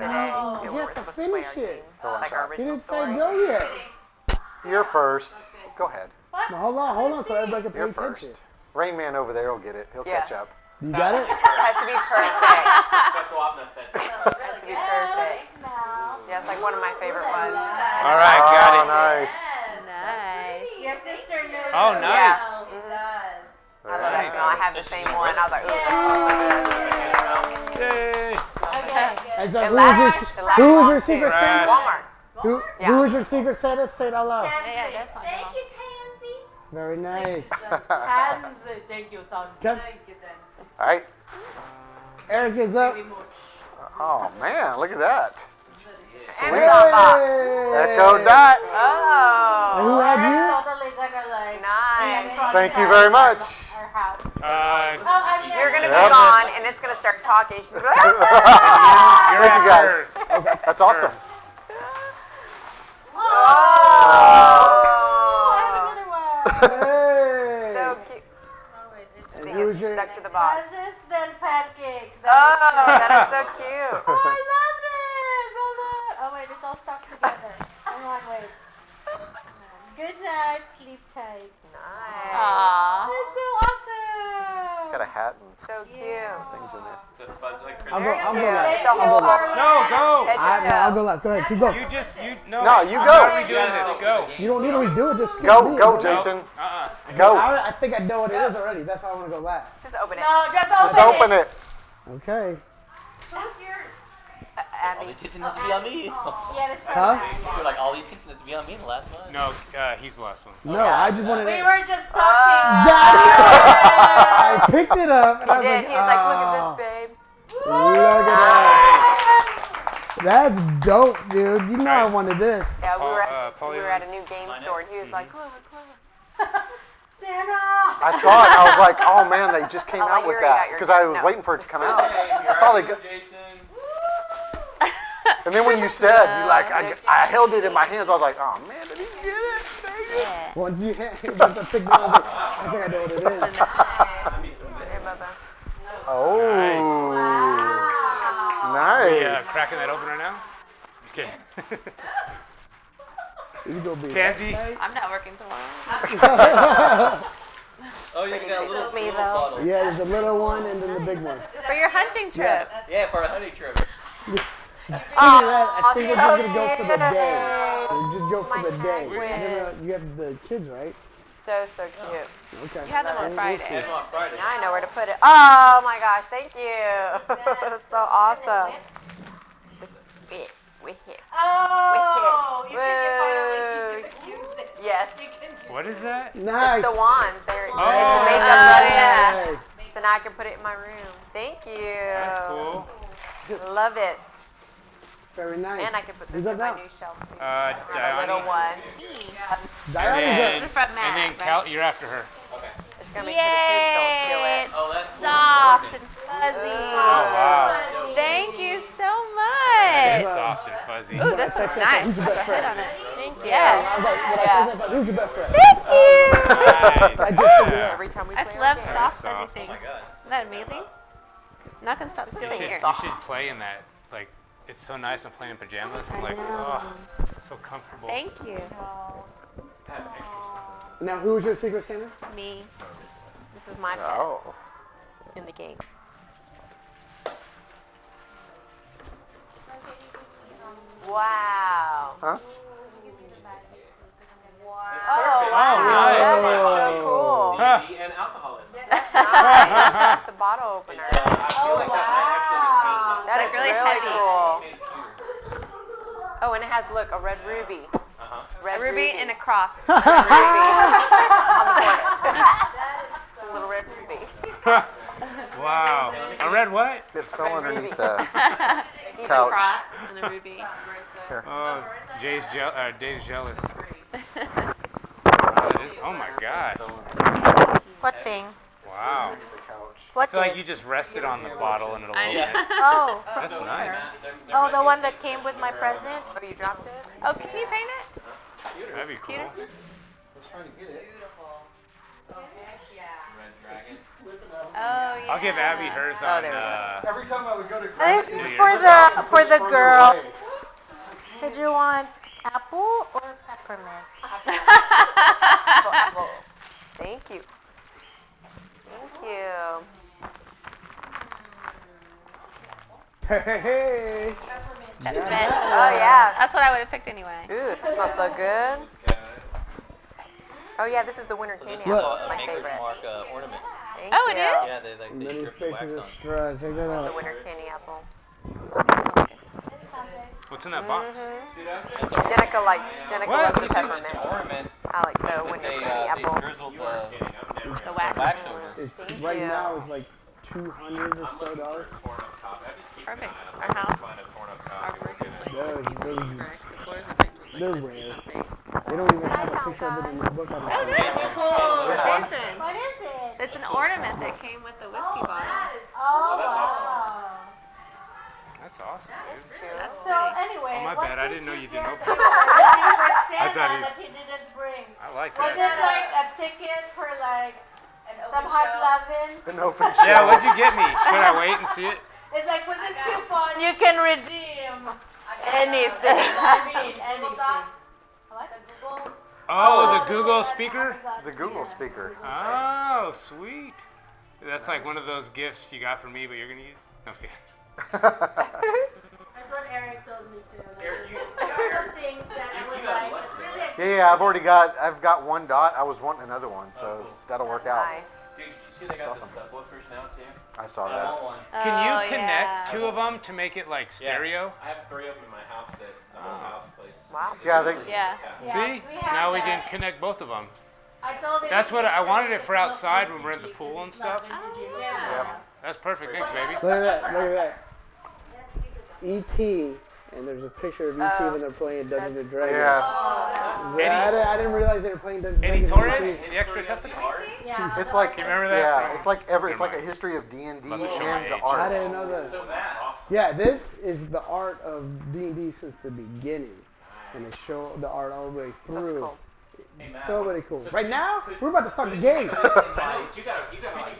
when you we have were to supposed play finish our it. Go on, like our Chuck. you original didn't say story. go yet. You're first. Go ahead. Now, hold on, so everybody can pay You're attention. first. Rain Man over there will get it. He'll Yeah. catch up. You got it? Has to be perfect. Has to be perfect. Yeah, it's like one of my favorite ones. All right, got Oh, it. nice. Nice. Your sister knows. Oh, it. nice. It does. I love that Nice. smell. I have the same one. I was like, ooh, Yay. Okay. And so The who last- was the your, last who was one your too. secret Crash. Santa? Walmart. Who Yeah. was your secret Santa? Say it out loud. Yeah, that's fine. Thank you, Tansy. Very nice. Tansy. Thank you, Tansy. Okay. Thank you, Tansy. All right. Eric is up. Very much. Oh, man. Look at that. Amazon box. Echo Dot. Oh, And who had you? Totally gonna like. nice. Thank you very much. Our house. Uh, Oh, I'm You're gonna Yep. be gone, and it's gonna start talking. She's gonna be like, you're Thank you, after guys. That's awesome. Oh, I have another one. Hey. so cute. Oh, wait, it's And Thing who is was your? stuck to the box. presents, then pancakes. Then Oh, it's- that is so cute. Oh, I love this. Oh, look. Oh, wait, it's all stuck together. Hang on, wait. Good night. Sleep tight. Nice. Aww. That's so awesome. It's got a hat and So cute. things in there. It's a fuzz like I'll go. I'll go Yeah, last. it's a I'll go whole last. No, go. Head to I'll toe. go last. Go ahead. Keep going. You just, No, you I'm go. not redoing this. Go. You don't need to redo it. Just skip Go, me. go, Jason. Go. I think I know what it is already. That's why I want to go last. Just open it. No, just Just open it. Okay. Who's yours? All the Abby. attention has to be on me. Yeah, this Huh? You're like, all the attention has to be on me in the last one. No, he's the last one. No, I just wanted We to. were just talking. I picked it up and I He was did. like, He was like, look at "Oh, this, babe. Look at that. That's dope, dude. You know I wanted this. Yeah, we were Paul, we were at a new game Mine store, is- and he was like, look, look. Santa. I saw it and I was like, oh man, they just came Oh, out you with already that got your because I was no. waiting for it to come out. Hey, I saw they got, Jason. and then when you said, you like, I held it in my hands. I was like, oh man, did he get it? Dang it. Yeah. Once you hit the pick, I was like, I think I know what it is. Here, Bubba. Oh, Are we nice. cracking that open right now? Just kidding. You go be. Tansy. I'm not working tomorrow. Oh, you got a little, Me, little though. bottle. Yeah, there's a little one and then the big one. For your hunting trip. Yeah, for a honey trip. I think we're just gonna go for the so day. We'll just go for My the day. twin. And then, you have the kids, right? So cute. Okay. You had them on Friday. It's on Friday. Now I know where to put it. Oh my gosh, thank you. That's so awesome. We're here. Oh, you Woo. can finally use it. Yes. What is that? Nice. The wands. They're, Oh. it's a makeup Oh, set. yeah. Nice. So now I can put it in my room. Thank you. That's cool. Love it. Very nice. And I can put this Who's in up my now? new shelf too. Diane. Little one. Diana's And up. from then, Matt, and then Cal, you're after her. Just gonna make sure the kids don't steal Yay! it. Oh, that's Soft and fuzzy. Oh, wow. Thank you so It's much. soft and fuzzy. Ooh, this one's nice. Who's your Put a best hit friend? on it. Thank you. I was like, when I said that, who's your best friend? Thank you. Nice. I just figured Yeah. Every time we I play just our love game. soft, Very fuzzy soft. things. Oh my God. Isn't that amazing? I'm not gonna stop stealing here. You should play in that. Like, it's so nice. I'm playing in pajamas. I'm like, oh, it's so comfortable. Thank you. Now, who's your secret Santa? Me. This is my pet Oh, in the game. Wow. huh? Oh, nice. That is so cool. Huh. and alcoholism. Nice. That's the bottle opener. I feel like that might actually cool. Oh, and it has, look, a red ruby. Red A ruby and a cross. a red ruby on the border. A little red ruby. Wow. A red what? It fell underneath the Even a couch. cross and a ruby. Oh, Dave's jealous. Wow, oh my gosh. What thing? Wow. I What feel like thing? you just rested on the bottle and it'll open it. Oh. That's nice. Oh, the one that came with my present? Oh, you dropped it? Oh, can you paint it? That'd be cool. Peter? Red dragons. Oh, yeah. I'll give Abby hers on. there we go. Every time I would go to I think New for Year's. the girls. Did you want apple or peppermint? Apple. Thank you. Thank you. Hey. Peppermint. Oh, yeah. That's what I would have picked anyway. Ooh, it smells so good. Oh, yeah, this is the winter candy Look. apple. It's my Maker's favorite. Mark ornament. Thank Oh, it you. is? Yeah, they Many strip the wax faces on. of straw. Check that The out. winter candy apple. What's in that box? That's a Jenica likes What? loves the It's peppermint. an ornament. I like the winter They candy apple. drizzled The wax. wax over. It's Thank right you. now it's like $200 or so dollars. Perfect. Our house. Our brick is like They're rare. They don't even have a picture of it in the book. Oh, that's cool. Jason. What is it? It's an ornament that came with the whiskey bottle. Oh, wow. That's awesome, dude. That's So pretty. anyway, Oh, my what bad. I did didn't know you get didn't for open your I thought Santa you- that he didn't bring? I like Was it that. like a ticket for like some hot loving? An open Yeah, show. what'd you get me? Should I wait and see it? It's like with this coupon you can redeem anything. I mean anything. What? Oh, the Google speaker? The Google speaker. Oh, sweet. That's like one of those gifts you got for me, but you're going to use? No, I'm just kidding. That's what Eric told me to. Like, there are some things that I would like. It's really a I've got one dot. I was wanting another one, so that'll work out. Nice. Dude, did you see they got the subwoofers now too? I saw I that. want one. Can Oh, you connect yeah. two of them to make it like stereo? I have 3 of them in my house that the whole house plays. Wow. Yeah, they, Yeah. Yeah, See? we have Now we can that. connect both of them. I told him That's what I it's wanted not it for outside when we're in the vintage, pool and it's not stuff. vintage, it's Yeah. not. That's perfect. Thanks, baby. Look at that. Look at that. E.T. And there's a picture of E.T. when they're playing Dungeons and Dragons. yeah. Yeah, I didn't realize they were playing Dungeons and Eddie Dragons. Torres? E.T. The extra testicle? Yeah. It's like, You remember that? yeah, it's like Never it's like a mind. history of D&D and About to show my the age. I art. didn't know that. So that's awesome. Yeah, this is the art of D&D since the beginning. And they show the art all the way through. That's cool. So very cool. Right now, we're about to start the game. You gotta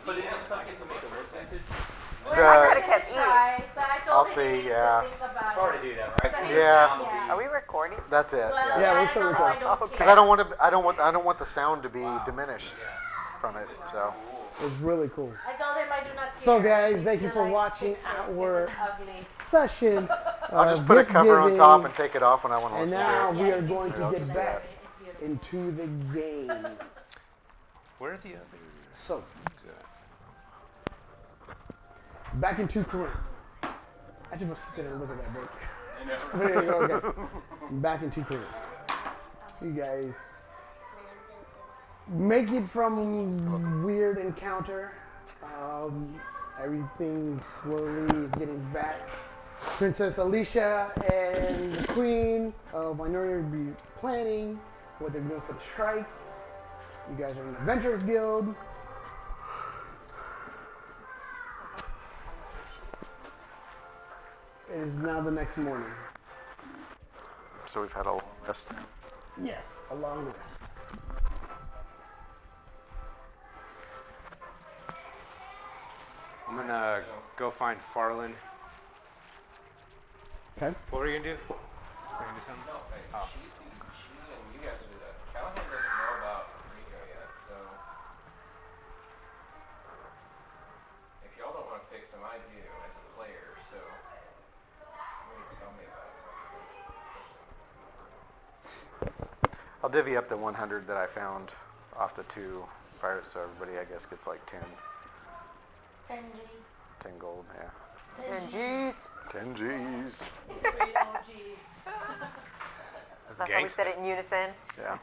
put it in something to make it look vintage. I could have kept eating. Try. So I I'll told him see, he needs yeah. to think about It's hard it. to do that, right? Yeah. Are we recording? That's it. Well, Yeah. Yeah, we're I still don't know, I recording. don't Because care. I don't want the sound to be diminished from it. So It's really cool. I told him I do not care. So guys, If thank you you for like watching fix it, our if it's ugly. session. I'll just put a gift cover on giving. top and take it off when I want to And listen now to it. we are going to I'll get just do back that. into the game. Where are the other? So, back in 2 Corinth. I just want to sit there and look at that book. There you go, okay. Back in 2 Corinth. You guys make it from weird encounter. Everything slowly is getting back. Princess Alicia and the Queen of Minoria will be planning what they're doing for the strike. You guys are in the Adventurers Guild. It is now the next morning. So we've had a long rest. Yes, a long rest. I'm gonna go find Farland. Okay. What were you gonna do? Were you gonna do something? Oh. She and you guys do that. Callahan doesn't know about Rico yet, so if y'all don't want to fix him, I do as a player. So somebody tell me about it. So I can fix him. I'll divvy up the 100 that I found off the 2 pirates, so everybody I guess gets like 10 10G. gold. Yeah. And juice. 10 G's. Great OG. That's That's how we gangster. said it in unison. Yeah.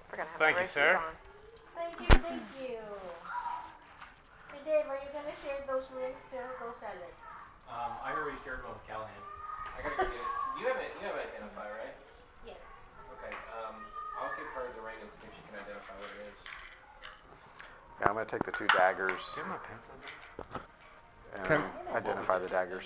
We're gonna have Thank the you, red sir. shoes on. Thank you, thank you. Hey Dave, are you gonna share those rings too? Go sell it. I already shared one with Callahan. I gotta go get it. You have identify, right? Yes. Okay. I'll give her the ring and see if she can identify what it is. Yeah, I'm going to take the 2 daggers Do you have my pencil? and identify the daggers.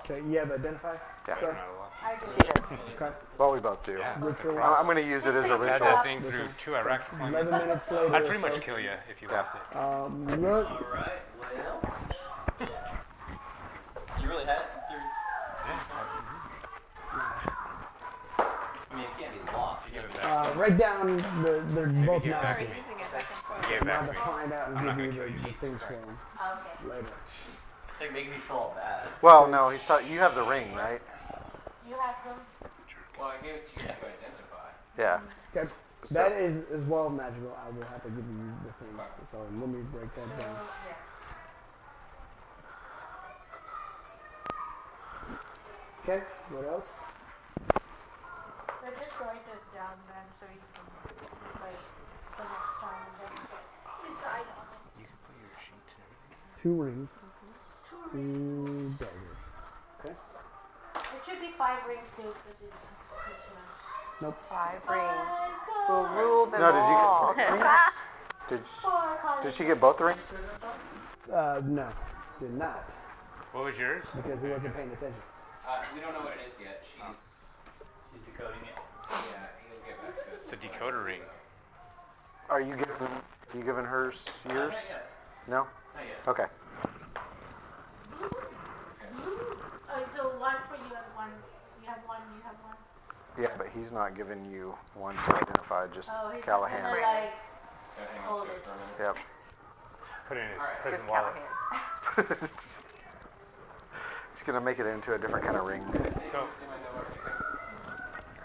Okay, you have identify? Yeah. Sir? I do. She does. Okay. Well, we both do. Yeah, With it's a the- cross. I'm going to use it as a Had ritual. that thing through 2 Iraq 11 deployments. minutes later. I'd or pretty much so. kill you if you lost it. Look. Alright, well. You really had it? I mean, it can't be lost. Give it back. Write down they're both give it back matching. to me. Using it back and forth. Give it Now back to to me. find out I'm not and gonna give kill you you, the Jesus things for Christ. him Okay. later. They're making me feel bad. Well, no, he thought you have the ring, right? You have them? Well, I gave it to you to identify. Yeah. Okay. So- That is as well magical. I will have to give you the thing. So let me break that down. Okay, what else? We're just going to down them so you can like the next time and then decide on it. You can put your sheets and everything. 2 rings. 2 daggers. Okay? It should be 5 rings too because it's Christmas. Nope. 5 rings will rule them No, did you all. get both rings? Did she get both the rings? No, did not. What was yours? Because he wasn't paying attention. We don't know what it is yet. She's decoding it. Yeah, he'll get back to us. It's a decoder ring. Are you giving hers yours? Not yet. No? Not yet. Okay. So one for you and one. You have one. You have one. Yeah, but he's not giving you one to identify, just Oh, he's Callahan. gonna like Gotta hang on hold to it it. for a minute. Yep. Put it in his Alright. prison Just wallet. Callahan. He's gonna make it into a different kind of ring. So,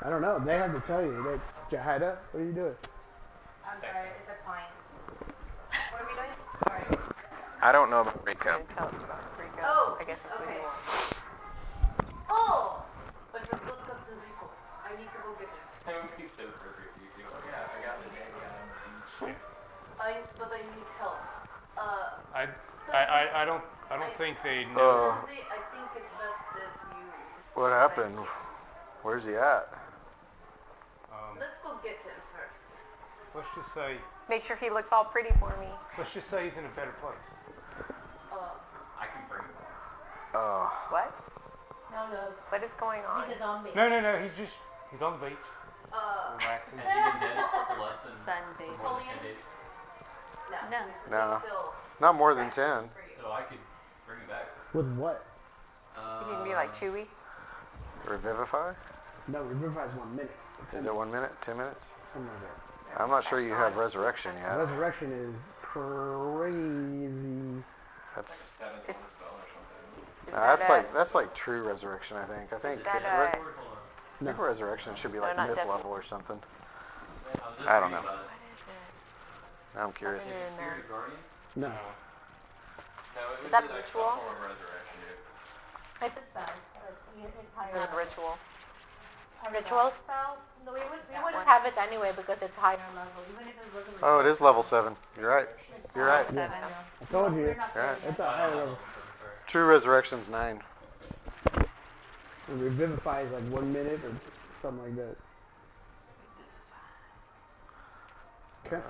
I don't know. They have to tell you. Jahida, what are you doing? I'm sorry, it's a client. What are we doing? Sorry. I don't know about Rico. And tell us about Rico. Oh, I guess that's what okay. you want. Oh! But the book of the Rico. I need to go get it. That would be so perfect if you do. Yeah, I got the day on the beach. But I need help. I don't think they know. Thursday, I think it's best if you just What happened? Where's he at? let's go get him first. Let's just say Make sure he looks all pretty for me. he's in a better place. I can bring it. Oh, What? No, What is going on? he's a zombie. No, he's on the beach, relaxing. Has he been dead for less than Sunbathe. more than 10 days? No. No. He's still not more than 10. for you. So I could bring it back. With what? You can be like Chewy. Revivify? No, Revivify is 1 minute. Is it 1 minute? 10 minutes? Something like that. I'm not sure you have resurrection yet. Resurrection is crazy. That's Seventh on the spell or something. Is that that's like true resurrection. I think. I think that I think resurrection should be like not myth death. level or something. I was just I don't reading know. about it. What is it? I'm curious. Something in there. Spirit Guardians? No. No, it would that be like ritual? some form of resurrection, dude. It's bad, but it's higher. There's a ritual. Ritual spell? No, we wouldn't have it anyway because it's higher level, even if it wasn't. Oh, it is level 7. You're right. You're right. 7. I told you. You're right. It's a higher level. True resurrection's 9. And Revivify is like 1 minute or something like that. Okay.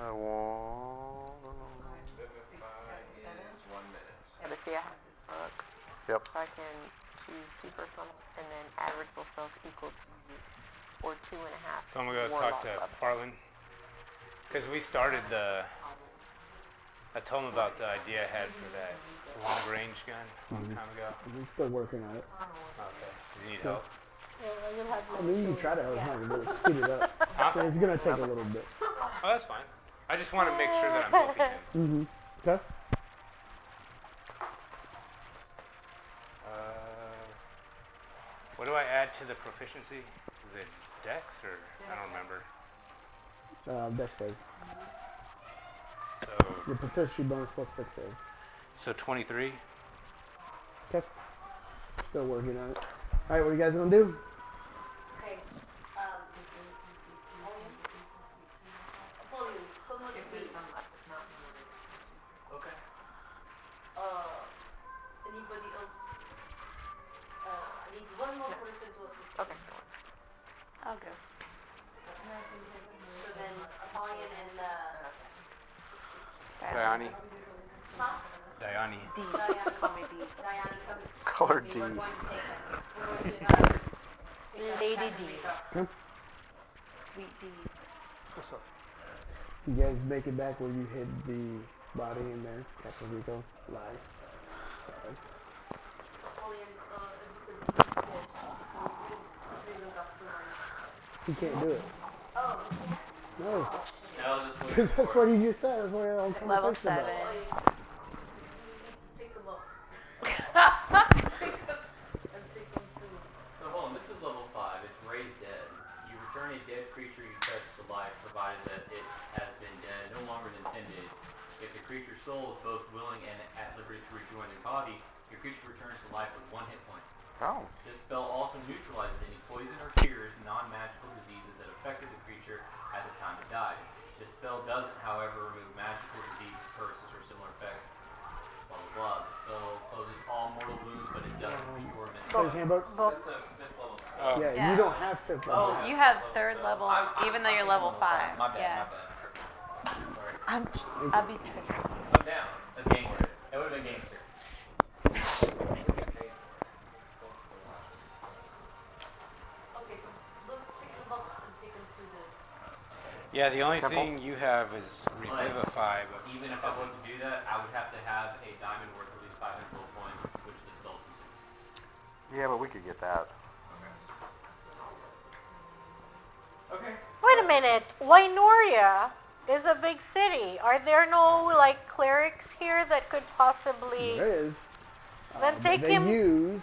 Vivify is 1 minute. Yeah, but see, I have this book. Yep. So I can choose 2 first level and then add ritual spells equal to or 2.5. So I'm gonna go warlock talk to level. Farland because we started the. I told him about the idea I had for that long range gun a long time ago. We're still working on it. Okay. Does he need help? I mean, you can try to help him, but speed it up. So it's gonna take a little bit. Oh, that's fine. I just want to make sure that I'm helping him. Okay. What do I add to the proficiency? Is it Dex or I don't remember. Dex save. So Your proficiency bonus plus 6 save. So 23. Okay. Still working on it. All right, what are you guys gonna do? Okay. Napoleon, come with me. Okay. Anybody else? I need one more person to assist. Okay. I'll go. So then, Apollyon and Diani. huh? Diani. D. Diana. Just call me D. Diana comes. Color with D. me. We're going to take him. We're going to Lady D. Come. Sweet D. What's up? You guys make it back where you hid the body in there. Captain Rico lies. Sorry. Napoleon, He can't do it. oh, No. No, this Because that's what you just said. That's what I was Level thinking about. 7. pick him up. And take him to. So hold on, this is level 5. It's raised dead. You return a dead creature you touch to life, provided that it has been dead no longer than 10 days. If the creature's soul is both willing and at liberty to rejoin their body, your creature returns to life with 1 hit point. Oh. This spell also neutralizes any poison or cures non-magical diseases that affected the creature at the time it died. This spell doesn't, however, remove magical diseases, curses, or similar effects. Blah blah blah. The spell closes all mortal wounds, but it doesn't restore mental. Player's handbook? That's a 5th level spell. Oh. Yeah, Yeah. you don't have fifth level. You have 3rd level, even though you're level 5. My bad, Yeah. my bad. Sorry. I'll be tricky. I'm down. That's gangster. That would have been gangster. Okay, so let's pick him up and take him to the. Yeah, the only Temple? thing you have is Revivify, but Even if I was to do that, I would have to have a diamond worth at least 5 influence points, which the spell consumes. Yeah, but we could get that. Okay. Wait a minute. Wynoria is a big city. Are there no like clerics here that could possibly? There is. Then But take they him- use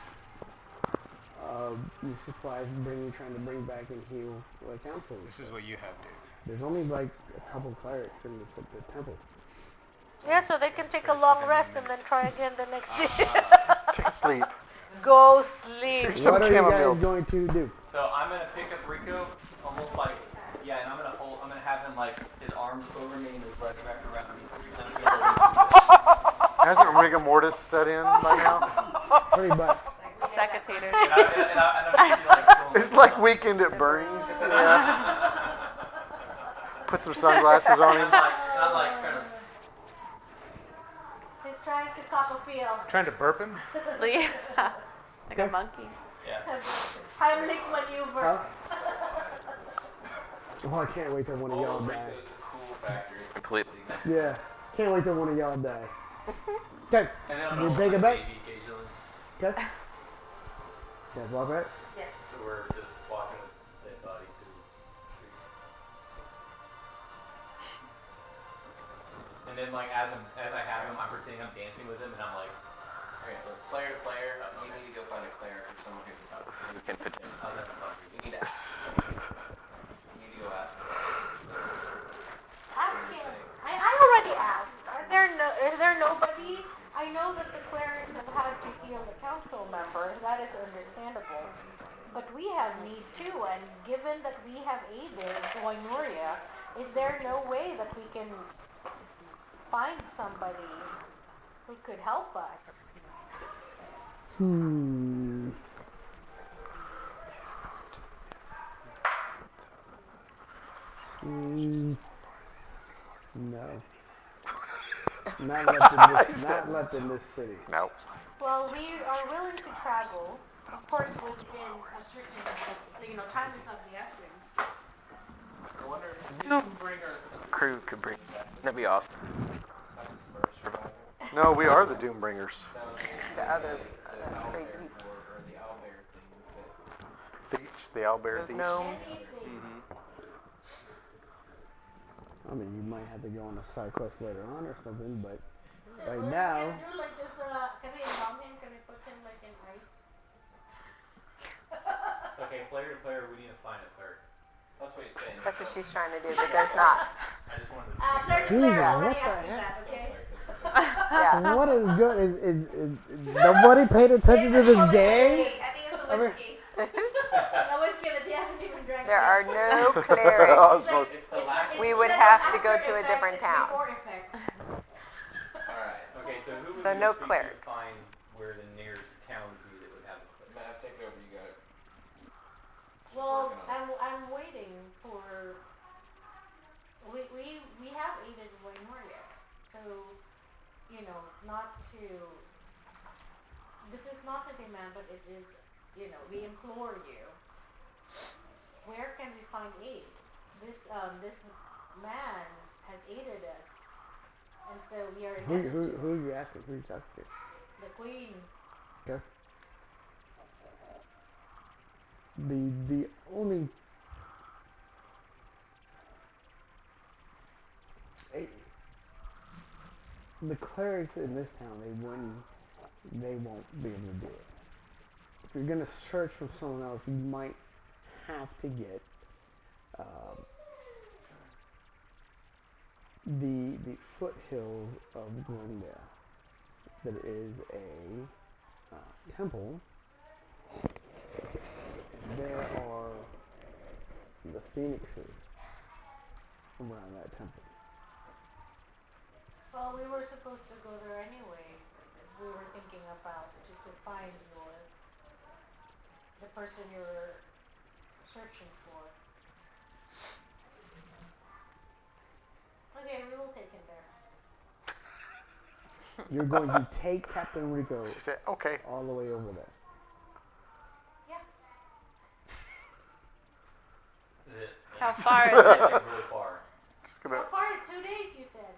supplies trying to bring back and heal the council. this is what you have, Dave. There's only like a couple clerics in the temple. Yeah, so they can take a long rest and then try again the next day. Take a sleep. Go sleep. Some What are you chamomile. guys going to do? So I'm gonna pick up Rico, almost like, yeah, and I'm gonna have him like his arms over me and his legs wrapped around me. Hasn't rigor mortis set in by now? Pretty much. Secators. And I'm just like, It's like Weekend at Bernie's. Yeah. Put some sunglasses on him. I'm like trying to. He's trying to cop a feel. Trying to burp him? Yeah. Like a monkey. Yeah. Heimlich maneuver. Huh? Oh, I can't wait till one of y'all die. Cool factor is completely. Yeah. Can't wait till one of y'all die. Okay. And then You I'm take it back? baby occasionally. Okay. You guys walk right? Yes. So we're just walking with dead body to the street. And then like as I have him, I'm pretending I'm dancing with him, and I'm like, Okay, so player to player, you need to go find a cleric or someone who can help. Who can fit in. how's that fun? You need to ask. You need to go ask. I already asked. Is there nobody? I know that the clerics have had to heal the council member. That is understandable. But we have need too, and given that we have aided Wynoria, is there no way that we can find somebody who could help us? No. Not left in this city. No. Well, we are willing to travel, of course, within a certain, time is of the essence. I wonder if you can bring her Crew could bring. That'd be awesome. survivor. No, we are the Doombringers. The other crazy people. Or the owlbear things that. Thieves, the owlbear Those thieves. gnomes. I mean, you might have to go on a side quest later on or something, but right now, Can we just, can we embalm him? Can we put him like in ice? Okay, player to player, we need to find a cleric. That's what he's saying. That's what she's trying to do, but there's not. I just wanted to. Clerk Jesus, Clara, what already the asked you heck? that, okay? Yeah. What is good? Is nobody paid attention to this game? I think it's the whiskey. The whiskey that he hasn't even drank. There are no I clerics. was supposed to- It's the lack of. We would Instead have of to go after to a effects, different it's town. before effects. Alright, okay, so who would So be no the creature clerics. to find where the nearest town would be that would have a cleric? Matt, take it over. You got it. Well, I'm waiting for. We have aided Wainoria, so not to. This is not a demand, but it is. We implore you. Where can we find aid? This man has aided us, and so we are indebted Who to are you asking? Who are you talking to? the queen. Okay. The only the clerics in this town, they won't be able to do it. If you're gonna search for someone else, you might have to get the foothills of Glendale. That is a temple. There are the phoenixes around that temple. Well, we were supposed to go there anyway. We were thinking about to find the person you're searching for. Okay, we will take him there. You're going to take Captain Rico She said, okay. all the way over there. Yeah. How far is it? Really far. Just gonna, How far? 2 days, you said.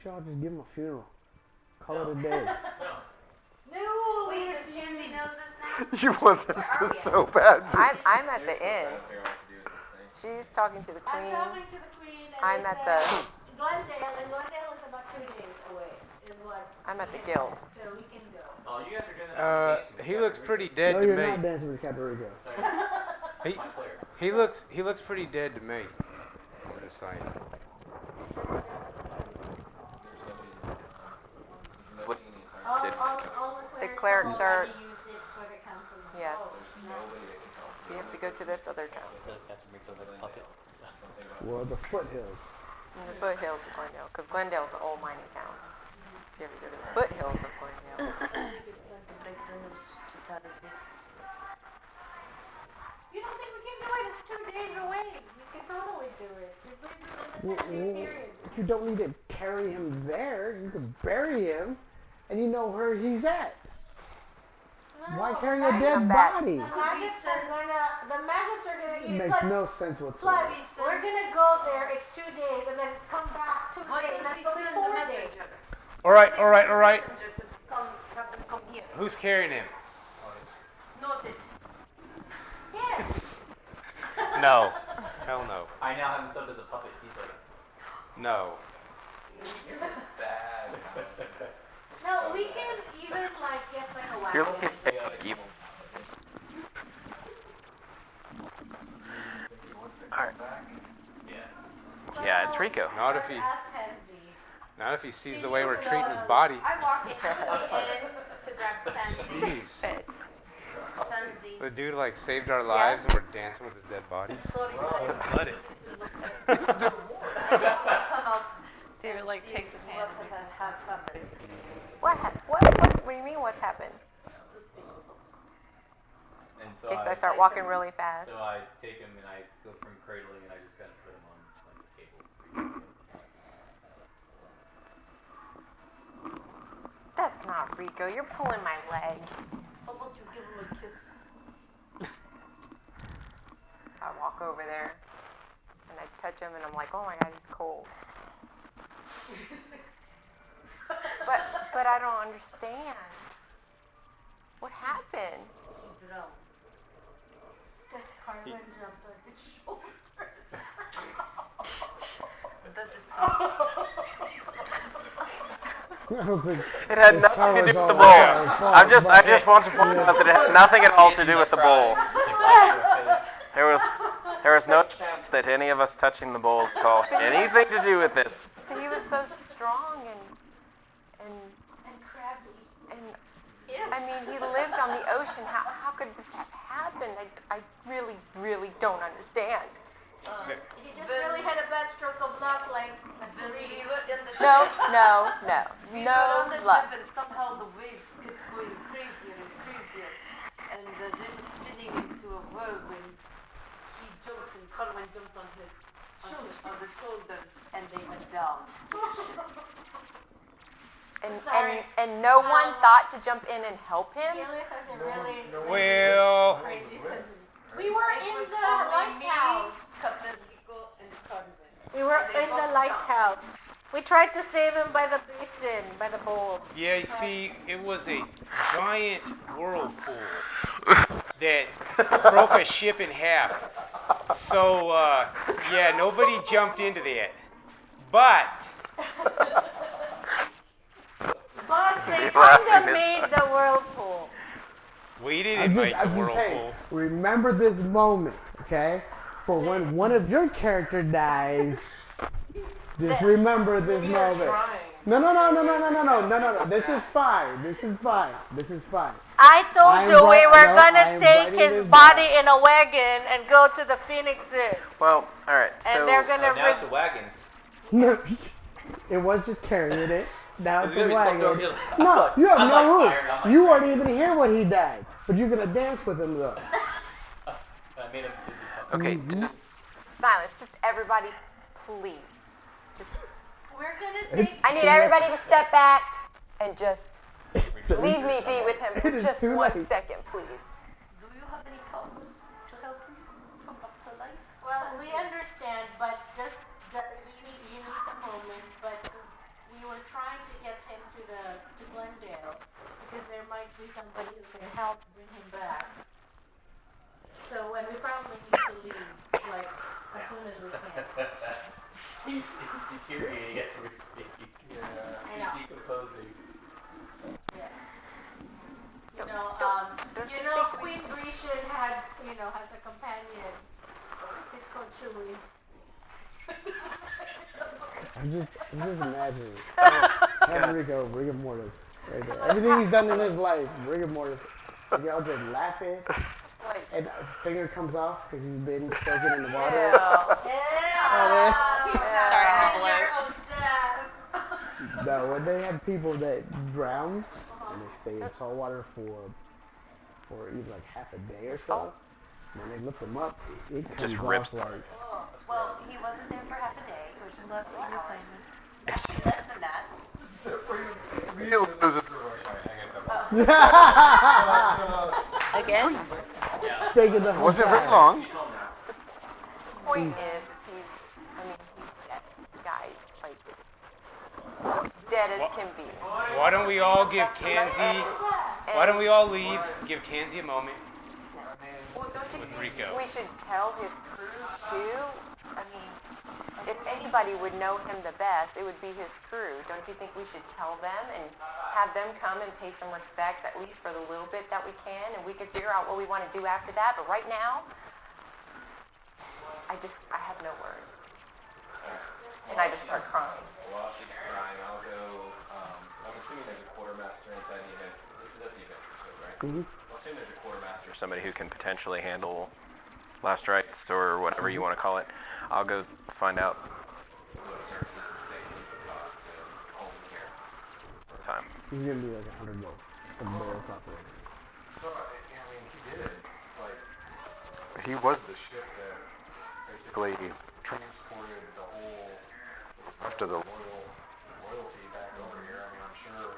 Y'all just give him a funeral. Call it a day. No. Wait, does Tansy knows this now? you want this to so bad. I'm at the inn. She's talking to the I'm queen. talking to the queen. And I'm they at said Glendale, and Glendale is about 2 days away. Is what? I'm at the guild. So we can go. Oh, you guys are doing that. He looks pretty dead No, to you're me. not dancing with Captain Rico. He, he looks pretty dead to me. I'm just saying. All The the clerics are- already used it for the council. Yeah. Oh, no. So you have to go to this other town. Well, the foothills. In the foothills of Glendale, because Glendale's an old mining town. So you have to go to the foothills of Glendale. You don't think we can do it? It's 2 days away. We can totally do it. We've been in the 10-day period. You don't need to carry him there. You can bury him, and you know where he's at. Why carry a dead Come back. body? The maggots are gonna It eat. makes Plus, no sense plus, whatsoever. we're gonna go there. It's 2 days, and then come back 2 Why days. don't That's we only send 4 the days. messenger? All right. Messenger to come, have them come here. Who's carrying him? Noted. Yeah. No. Hell no. I now have him subbed as a puppet. He's like, No. No, we can even get a wagon. You're looking at evil. Alright. Yeah, it's Rico. Not if he, Ask Pansy. not if he sees the way we're treating his body. I walk into the inn to grab Tansy. Jeez. Tansy. The dude like saved our lives and we're dancing with his dead body. Sorry, Let it. come out. David like takes his hand and What has happened? What do you mean what's happened? Just take a look. and so In case I start walking really fast. So I take him and I go from cradling and I just kind of put him on like the table. That's not Rico. You're pulling my leg. How about you give him a kiss? So I walk over there and I touch him and I'm like, oh my god, he's cold. But I don't understand. What happened? He drowned. This Carlin jumped on his shoulder. That is I don't think It had his nothing to powers do with all the were bowl. his fault, I but- just want to point out that it had nothing at all to do with the bowl. There was no chance that any of us touching the bowl call anything to do with this. He was so strong and I mean, he lived on the ocean. How could this have happened? I really, really don't understand. He just really had a bad stroke of luck, like We were in the No, ship. no, no, We were no on the luck. ship and somehow the waves kept going crazier and crazier. And then spinning into a whirlwind. He jumped and Carmen jumped on his shoulders and they went down. And no one thought to jump in and help him? Gilly has a really Well, crazy sentence. We were in the lighthouse. Captain Rico and Carmen. We were in the lighthouse. We tried to save him by the basin, by the bowl. yeah, you see, it was a giant whirlpool that broke a ship in half. So, yeah, nobody jumped into that. But, But they kind of made the whirlpool. we didn't make the I'm just saying, whirlpool. remember this moment, okay? For when one of your character dies, just remember this moment. No. This is fine. This is fine. This is fine. I told I'm you we ri- were no, gonna I'm take writing his this body down. in a wagon and go to the Phoenixes. Well, all right. So And they're gonna Now it's a wagon. No, it was just carrying it. Now it's It's a gonna be so wagon. dope. No, you have I'm no like room. fire, I'm like You fire. weren't even here when he died, but you're gonna dance with him though. I made him. okay, Silence, just everybody, please. Just, We're gonna take. I need everybody to step back and just leave me be with him for It is just too 1 late. second, please. Do you have any powers to help you come back to life? Well, we understand, but just you need a moment. But we were trying to get him to Glendale because there might be somebody who can help bring him back. So, and we probably need to leave like as soon as we can. He's deteriorating as we speak. I know. He's decomposing. Yes. Don't You you know, think Queen Grecian has a companion. He's called Chewie. I'm just imagining. Have Rico, rigor mortis, right there. Everything he's done in his life, rigor mortis. Y'all just laughing, Like, and a finger comes off because he's been soaking in the water. Yeah. Starting to bloat. Of death. No, when they have people that drown and they stay in salt water for even like half a day or so, Salt? when they lift them up, it comes Just off rips like. Well, he wasn't there for half a day, which is less than that. Again? Taking the whole Wasn't very time. long. point is, he's dead, guys, like, dead as can be. Why don't we all give Tansy, why don't we all leave, give Tansy a moment Well, don't you with think Rico? we should tell his crew too? I mean, if anybody would know him the best, it would be his crew. Don't you think we should tell them and have them come and pay some respects, at least for the little bit that we can, and we can figure out what we want to do after that. But right now, I have no words. And I just start crying. While she's crying, I'll go. I'm assuming there's a quartermaster inside the event. This is at the adventure field, right? I'll assume there's a quartermaster. or somebody who can potentially handle last rites or whatever you want to call it. I'll go find out. What services and stations would cost to hold him here for a time. He's gonna be like $100 a barrel properly. So, I mean, he did, like, he was the ship that basically transported the whole, left of the royalty back over here. I mean, I'm sure,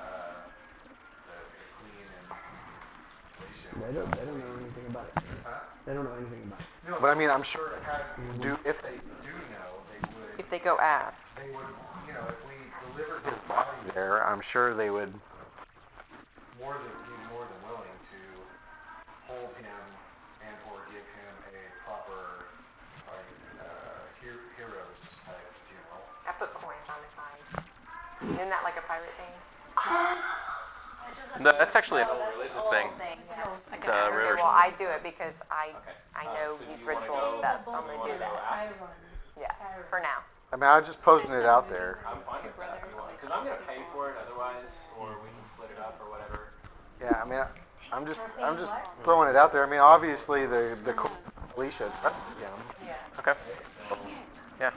the Queen and They don't know anything about it. They don't know anything about it. No, but I mean, I'm sure if they do know, If they go ask. they would, if we delivered his body there, I'm sure they would be more than willing to hold him and or give him a proper, like, heroes type funeral. I put coins on his eyes. Isn't that like a pirate thing? No, that's actually an old religious thing. Like It's an a average. river. Well, I do it because I Okay. know So these you wanna ritual go- stuff, so I'm you gonna wanna do go that. ask? Yeah, for now. I mean, I was just posing it out there. I'm fine with that if you want, because I'm gonna pay for it otherwise, or we can split it up or whatever. Yeah, I mean, I'm just throwing it out there. I mean, obviously the Alicia trusted him. Okay. Yeah,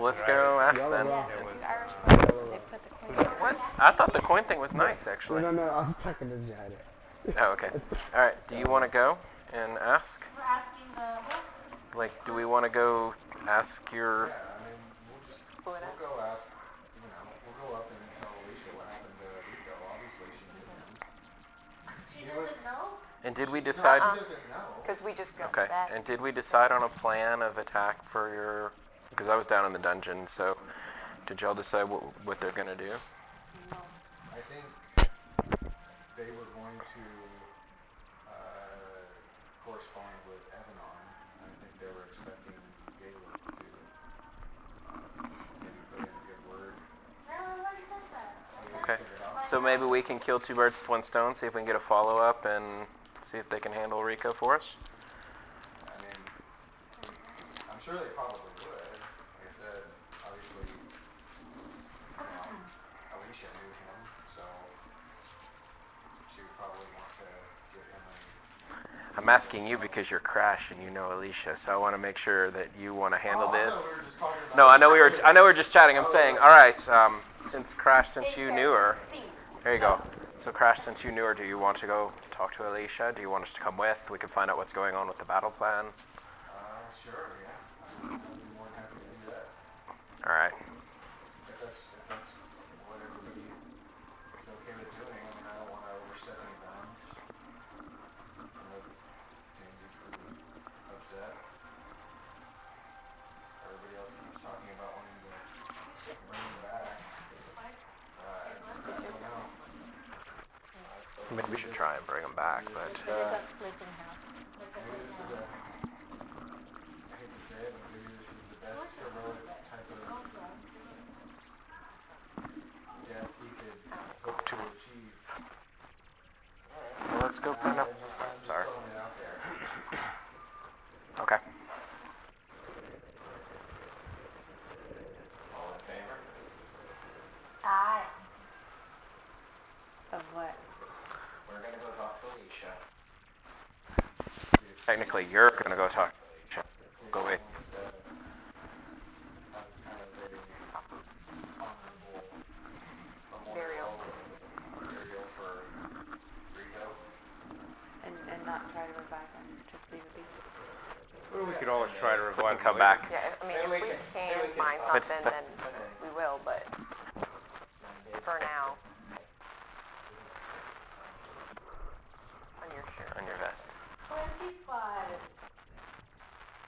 let's go ask them. There Two was, Irish brothers, they put the queen in What? I thought the coin thing was nice, actually. No, I'm talking to Jada. Oh, okay. All right. Do you want to go and ask? We're asking the, Like, do we want to go ask your? Yeah, I mean, we'll Split up. go ask, we'll go up and tell Alicia what happened to Rico. Obviously, she didn't. she doesn't know? And did we decide? She doesn't know. Because we just got Okay. back. And did we decide on a plan of attack for your? Because I was down in the dungeon, so did y'all decide what they're gonna do? I think they were going to correspond with Evanon. I think they were expecting Gaelic to maybe put in a good word. No, I already said that. Okay. So maybe we can kill two birds with one stone. See if we can get a follow up and see if they can handle Rico for us. I mean, I'm sure they probably would. Like I said, obviously, Alicia knew him, so she would probably want to give him I'm asking you because you're Crash and you know Alicia, so I want to make sure that you want to handle this. No, I know we were just chatting. I'm saying, all right, since Crash, since you knew her, there you go. So Crash, since you knew her, do you want to go talk to Alicia? Do you want us to come with? We can find out what's going on with the battle plan. Sure, yeah. I'd be more than happy to do that. All right. If that's what everybody is okay with doing. I mean, I don't want to overstep any bounds. I know James is pretty upset. Everybody else keeps talking about wanting to bring him back. I don't know. Maybe we should try and bring him back, but They got split in half. Maybe this is I hate to say it, but maybe this is the best heroic type of death he could hope to achieve. well, let's go find out. I'm just Sorry. throwing it out there. Okay. All in favor? Aye. Of what? We're gonna go talk to Alicia. Technically, you're gonna go talk to Alicia. Go away. Burial. Burial for Rico. And not try to revive him, just leave it be. well, we could always try to revive Come him later. back. Yeah, I mean, if we can find something, then we will, but for now. On your shirt. On your vest. 25.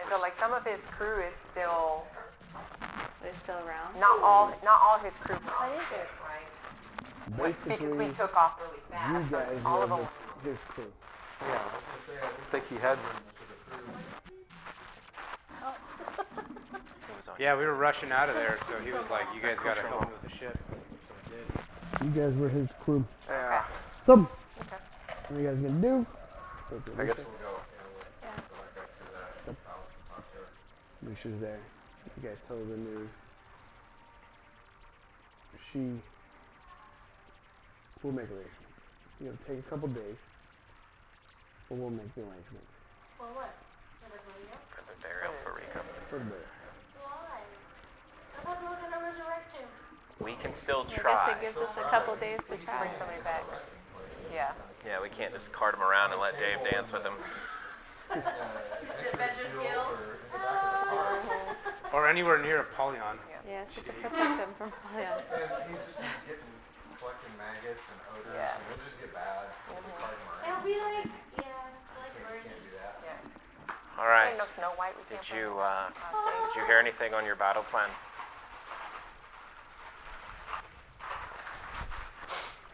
And so like some of his crew is still, They're still around? not all his crew. What is it? Basically, We took off really you fast. So guys all were of them. his crew. Yeah, I was gonna say, I think he had some to the crew. It was on Yeah, we were rushing out of there, so he was like, you guys got to help me with the ship. So we did. You guys were his crew. Yeah, So, Okay. what you guys gonna do? I guess we'll go. Yeah, we'll go back up to the house and talk to her. Alicia's there. You guys tell her the news. She will make arrangements. It'll take a couple days, but we'll make the arrangements For what? For the burial? for the burial for Rico. for the burial. Why? I thought we were gonna resurrect him. We can still I try. guess it gives us a couple days to try. Bring somebody back. Yeah. Yeah, we can't just cart him around and let Dave dance with him. The Avengers Guild. Or anywhere near Apollyon. Yes, you could protect them from Apollyon. And he'd just be collecting maggots and odors, Yeah. and he'll just get bad. We'll be carting him It'll around. be like, yeah, like Can't burning. do that. Yeah. All right. Ain't no Snow White. We Did can't you bring did you hear anything on your battle plan?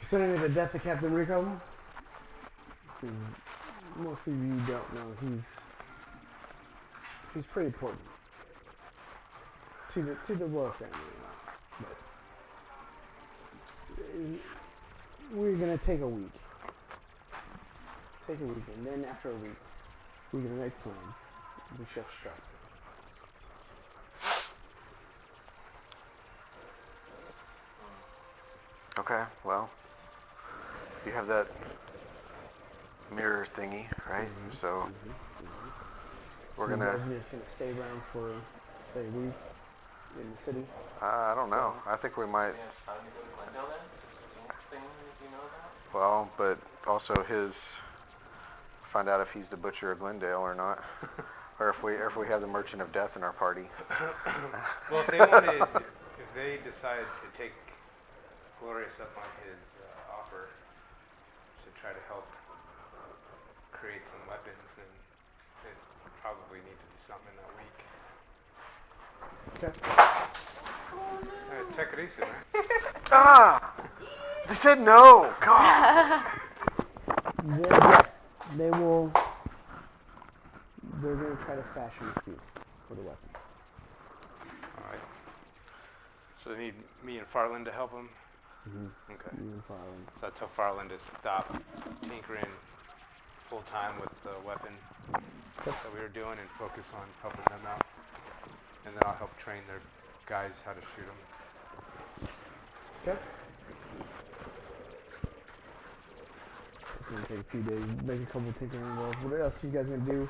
Concerning the death of Captain Rico, most of you don't know he's pretty important to the royal family. But we're gonna take a week. Take a week, and then after a week, we're gonna make plans. We shall strike. Okay, well, you have that mirror thingy, right? So we're You gonna. guys are just gonna stay around for, say, a week in the city. I don't know. I think we might. We have time to go to Glendale then? Is this Phoenix thing that you know about? Well, but also find out if he's the butcher of Glendale or not, or if we have the Merchant of Death in our party. Well, if they decide to take Glorious up on his offer to try to help create some weapons, then they probably need to do something in that week. Okay. All right, take it easy, man. Ah! They said no. God. They will. They're gonna try to fashion a fuse for the weapon. All right. So they need me and Farland to help them? Mm-hmm. Okay. You and Farland. So I tell Farland to stop tinkering full time with the weapon that we were doing and focus on helping them out. And then I'll help train their guys how to shoot them. Okay. It's gonna take a few days. Make a couple tinkering rolls. What else you guys gonna do?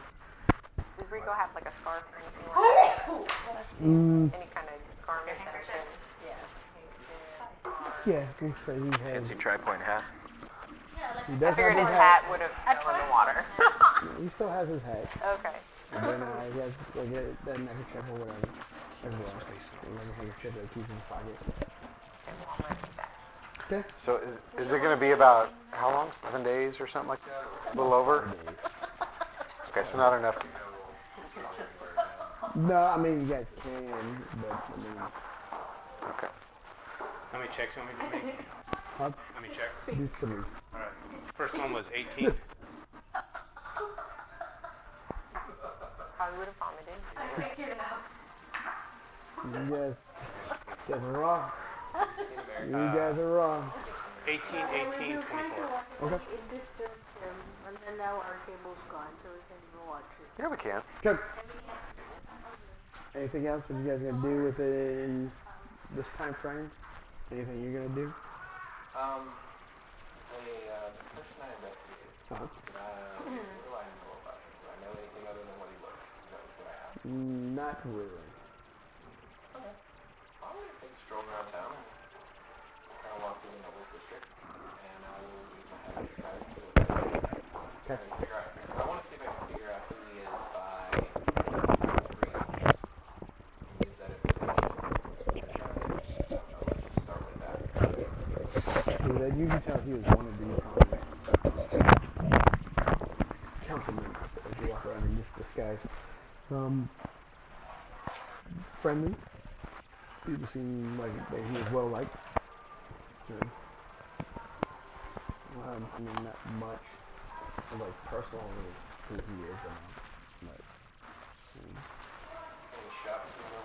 Does Rico have like a scarf or anything like that? Any kind of garment that can... Yeah, we say he has. Fancy tri-point hat. He I does have figured his his hat. hat would have fell in the water. He still has his hat. Okay. And then he has like that neckerchief or whatever. As well. Like a handkerchief that keeps in his pocket. Okay, well, I'm gonna do that. Okay. So is it going to be about how long? 7 days or something like that? A little over? Okay, so not enough. No, I mean you guys can, but I mean, Okay. How many checks you want me to make? Huh? How many checks? do 3. All right. First one was 18. Probably would have vomited. You guys are wrong. You guys are wrong. 18, 18, 24. Okay. It disturbed him, and then now our cable's gone, so we can go watch it. Yeah, we can. Good. Anything else? What you guys gonna do within this time frame? Anything you're gonna do? The person I investigated, Uh-huh. what do I know about him? Do I know anything other than what he looks? That was what I asked. Not really. Okay. I'm going to take a stroll around town and kind of walk through the Nobles District, and I will use my heavy disguise to Okay. figure out. I want to see if I can figure out who he is by greetings. Use that information. Let's just start with that. So that you can tell he was one of the councilmen as you walk around in this disguise. Friendly. People seem like he was well liked. I mean, not much like personal who he is, but Any shops in the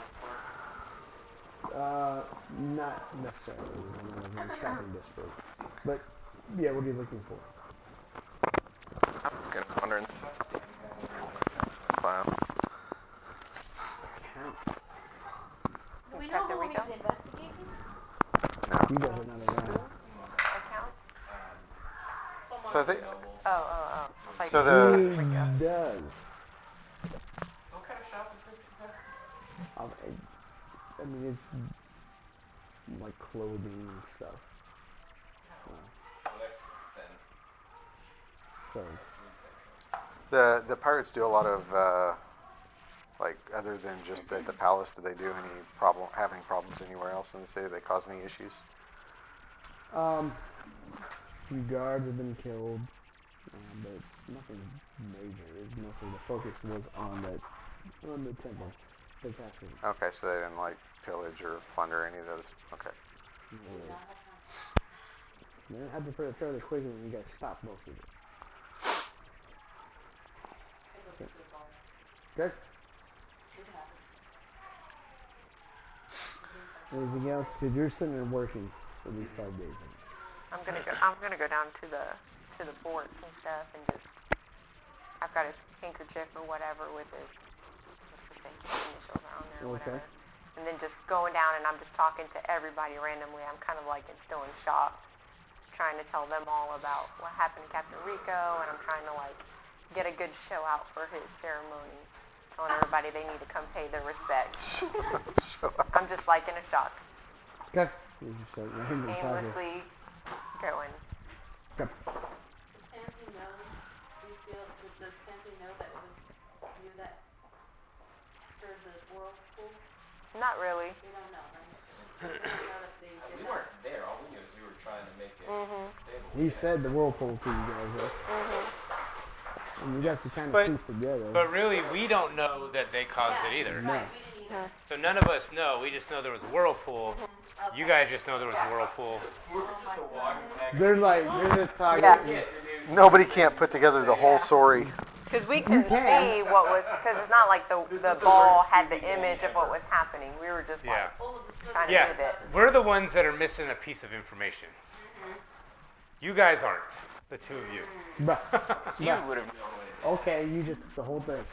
report? not necessarily in the shopping district. But yeah, what are you looking for? I'm gonna wondering. Wow. Do we know Captain who he's Rico? investigating? He doesn't know around. Account? So I think. Oh. It's like So the. He does. So what kind of shop is this exactly? I mean, it's like clothing and stuff. Well, excellent then. So, The pirates do a lot of like other than just at the palace. Do they do any having problems anywhere else in the city? Do they cause any issues? few guards have been killed, but nothing major. It's mostly the focus was on the temple, the castle. Okay, so they didn't like pillage or plunder any of those. Okay. It happened fairly quickly, and you guys stopped most of it. Okay. Anything else? Because you're sitting there working for these 5 days. I'm gonna go down to the forts and stuff and just I've got his handkerchief or whatever with his let's just say his initials are on there or Okay. whatever. And then just going down and I'm just talking to everybody randomly. I'm kind of like still in shock, trying to tell them all about what happened to Captain Rico, and I'm trying to like get a good show out for his ceremony. Telling everybody they need to come pay their respects. I'm just like in a shock, Okay. You just like randomly talking. aimlessly going. Okay. Tansy knows, do you feel, does Tansy know that it was you that stirred the whirlpool? Not really. We don't know, right? We don't know that they did We that. weren't there. All we knew is we were trying to make it stable. He said the whirlpool to you guys, right? And you guys can kind of But- piece together. But really, we don't know that they caused it either. No. We didn't either. So none of us know. We just know there was a whirlpool. You guys just know there was a whirlpool. They're like, they're just talking. Yeah. Nobody can't put together the whole story. Because we couldn't can. see what was, because it's not like the ball had the image of what was happening. We were just like Yeah. All of a sudden, trying to Yeah. move it. We're the ones that are missing a piece of information. You guys aren't. The two of you. Bruh. You Bruh. would have known what it Okay, you just the whole thing.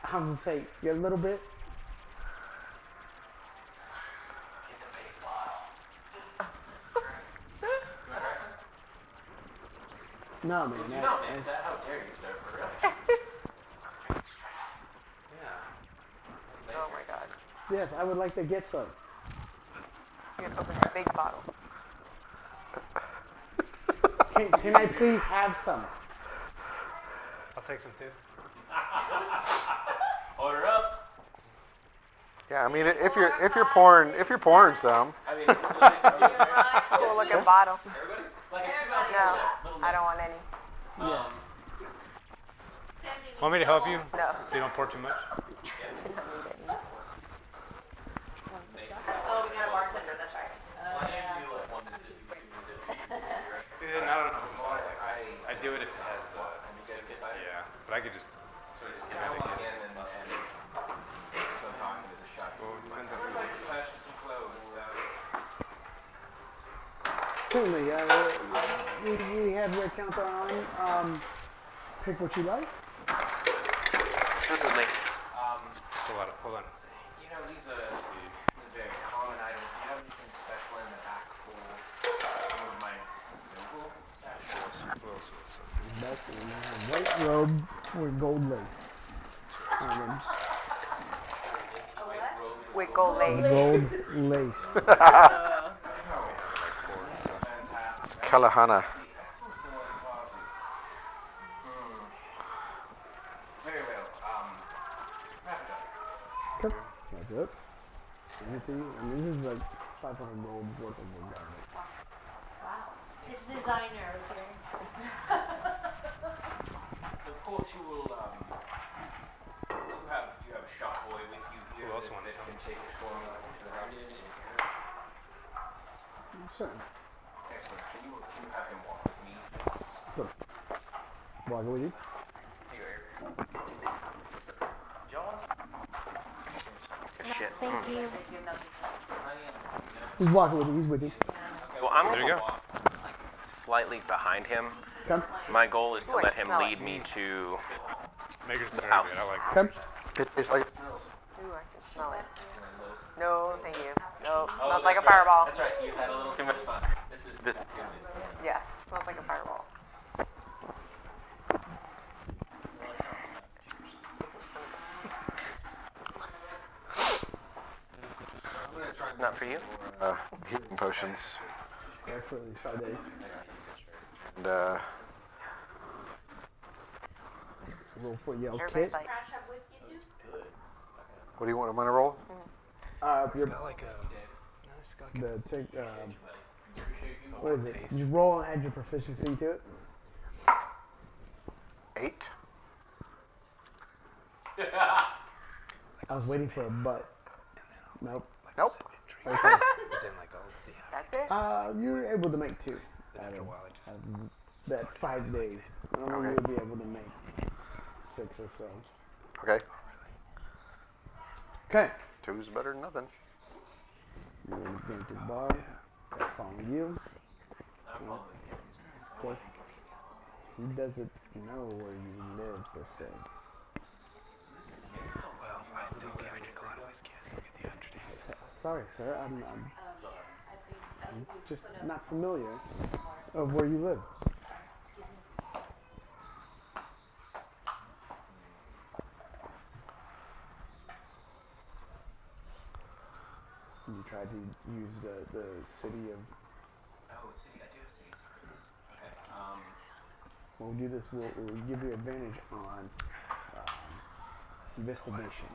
I'm gonna say you a little bit. No, man. is. How dare you, sir? For real. Oh my God. Yes, I would like to get some. You're gonna open a big bottle. Can I please have some? I'll take some too. Order up. Yeah, I mean, if you're pouring some, I mean, it's Cool looking bottle. everybody? Like a No, I don't want any. Yeah. Tansy Want me to help you? No. So you don't pour too much? Oh, we got a bartender, that's right. Why didn't you do like one that says you choose it? I don't know. I do it if it has the. Yeah, but I could just. So just get one again and so talking to the shop. Well, it depends on who Everybody likes it. purchase some clothes. Certainly. We have your counter on. Pick what you like. Absolutely. Hold on. You know, these are very common items. Do you have anything special in the back for some of my local stash? That's a white robe with gold lace. on them. With gold lace. Gold lace. It's Kalahana. Very well. Wrap it up. Come. That's it. Give it to you. I mean, this is like 500 gold worth of the garment. It's designer, okay? Of course, you will. You have a shop boy with you here. Who else that wants can some? take it for me to the house. Certainly. Excellent. Can you have him walk with me? So, walk with you. Here, here. John. Shit. Thank you. He's walking with you. He's with you. Well, I'm There you go. slightly behind him. Come. My goal is to Ooh, I let him smell it. lead me to. Maker's very house. good. I like it. Come. It tastes like Ooh, I can smell it. No, thank you. No, Oh, smells like a that's right. fireball. That's right. You've had a little too much fun. This is This- Yeah, smells like a fireball. Not for you. healing potions. Yeah, for these 5 days. And Roll for Yale Everybody's kit. like, Crash have whiskey too? what do you want? Am I to roll? Your, like a. the take, what is it? You roll and add your proficiency to it. 8. I was waiting for a butt. Nope. Nope. Okay. that's it? You're able to make 2 out of that 5 days. Normally Okay. you'll be able to make 6 or so. Okay. Okay. 2's better than nothing. You're going to drink your bar. That's following you. Of course, he doesn't know where you live per se. I still drink a lot of whiskey. I still get the aftertaste. Sorry, sir. I'm I think just not familiar of where you live. You tried to use the city of. Oh, city. I do have city secrets. Okay. When we do this, we'll give you advantage on investigation.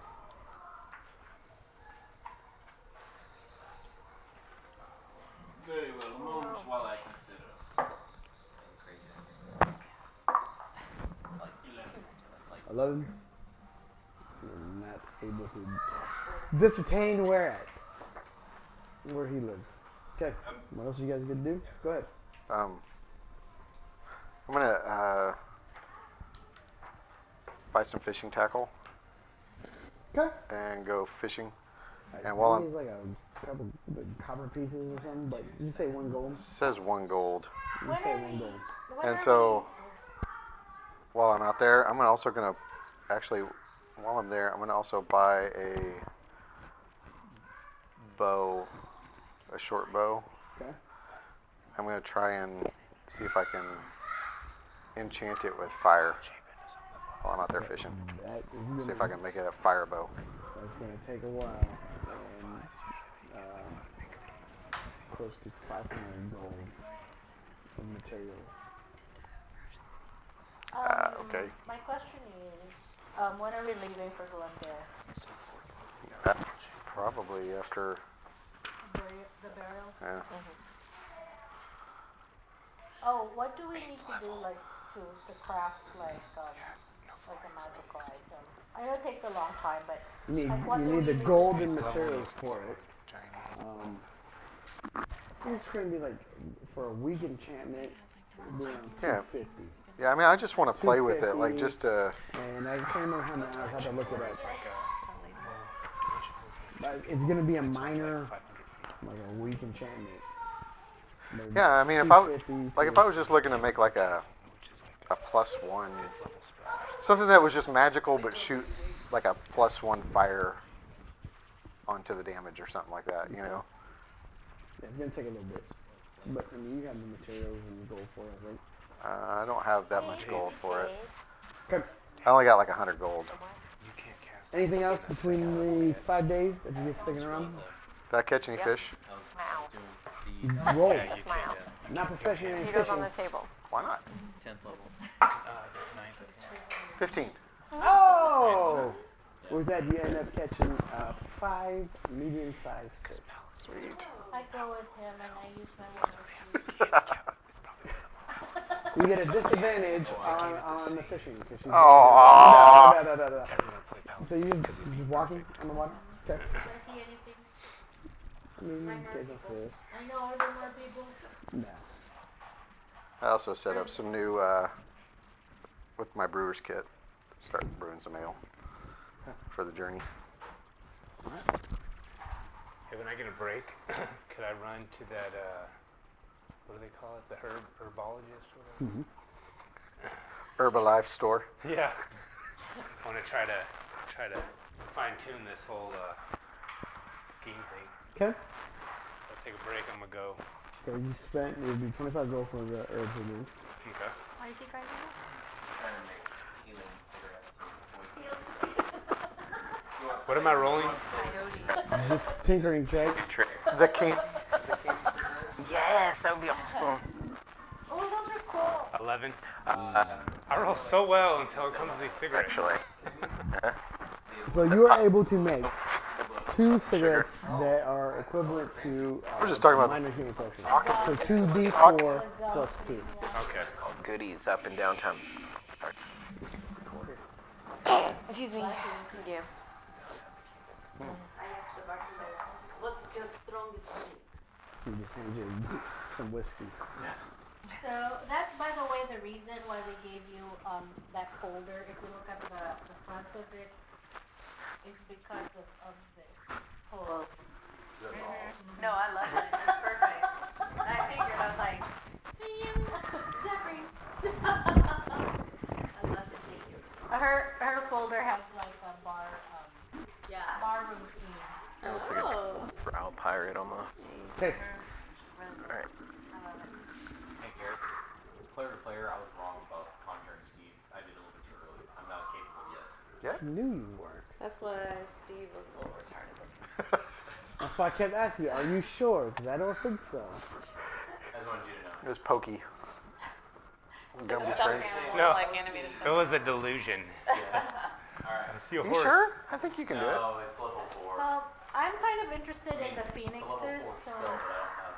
Very well. A moment while I consider. Crazy. Like 11. 11. You're not able to discertain where he lives. Okay. What else you guys gonna do? Go ahead. I'm gonna buy some fishing tackle Okay. and go fishing. And And while it's like a couple of copper pieces or something, but you say 1 gold. says 1 gold. You say 1 gold. And so while I'm out there, I'm also gonna actually while I'm there, I'm gonna also buy a bow, a short bow. Okay. I'm gonna try and see if I can enchant it with fire while I'm out there fishing. That is See if gonna, I can make it a fire bow. that's gonna take a while. And close to 500 gold of material. Okay. My question is, when are we leaving for Glendale? Probably after. The burial? Yeah. Oh, what do we need to do, like, to craft, like a magical item? I know it takes a long time, but You need like, what do the we gold and materials for it. It's gonna be like for a week enchantment, it'll be around Yeah. 250. Yeah, I mean, I just want to play with it, like 250. just to. And I can't remember how many hours. I have to look it up. But it's gonna be a minor, like a week enchantment. Maybe Yeah, I mean, if I 250 like, if I was just looking to make like a +1, something that was just magical but shoot like a +1 fire onto the damage or something like that, you know. Yeah, it's gonna take a little bit, but I mean, you have the materials and the gold for it, right? I don't have that much gold for it. Okay. I only got like 100 gold. You can't cast. Anything else between these 5 days that you're sticking around? Did I catch any fish? Wow. Roll. Yeah, you Smile. can. Not professional in Cheetos on fishing. the table. Why not? 10th level. 15. Oh! With that, you end up catching 5 medium-sized fish. Sweet. I go with him and I use my water. You get a disadvantage on the fishing. Cause she's Aw. Da. So you're just walking on the water? Okay. Does I see anything? I mean, you catch a fish. I know, are there more people? No. I also set up some new, with my brewer's kit, start brewing some ale for the journey. Hey, when I get a break, could I run to that, what do they call it? The herbologist or whatever? Herbalife store. Yeah. I want to try to fine tune this whole scheme thing. Okay. So I'll take a break. I'm gonna go. So you spent, it would be 25 gold for the herbs removed. Okay. Why is he trying to do? Trying to make healing cigarettes. What am I rolling? Just tinkering check. The king. Yes, that would be awesome. Oh, those are cool. 11. I roll so well until it comes to these cigarettes. So you are able to make 2 cigarettes that are equivalent to We're just talking about minor human potion. So 2d4 plus 2. Okay. Goodies up in downtown. Excuse me. Thank you. What's your strongest drink? You just hand you some whiskey. So that's, by the way, the reason why we gave you that folder. If you look at the front of it, is because of this whole. No, I love it. It's perfect. And I figured, I was like, Zachary. I love it. Thank you. Her folder has like a Yeah. bar room scene. It looks like a brow pirate almost. Okay. I was wrong about conjuring Steve. I did it a little bit too early. I'm not capable yet. Yeah. I knew you weren't. That's why Steve was a little retarded. That's why I kept asking you, are you sure? Because I don't think so. I just wanted you to know. It was pokey. Gumby Stuffed spray. animal, No. like animated It stuff. was a delusion. Alright. I see a Are you horse. sure? I think you can do it. No, it's level 4. I'm kind of interested in the It's a level 4 phoenixes, so. spell that I don't have.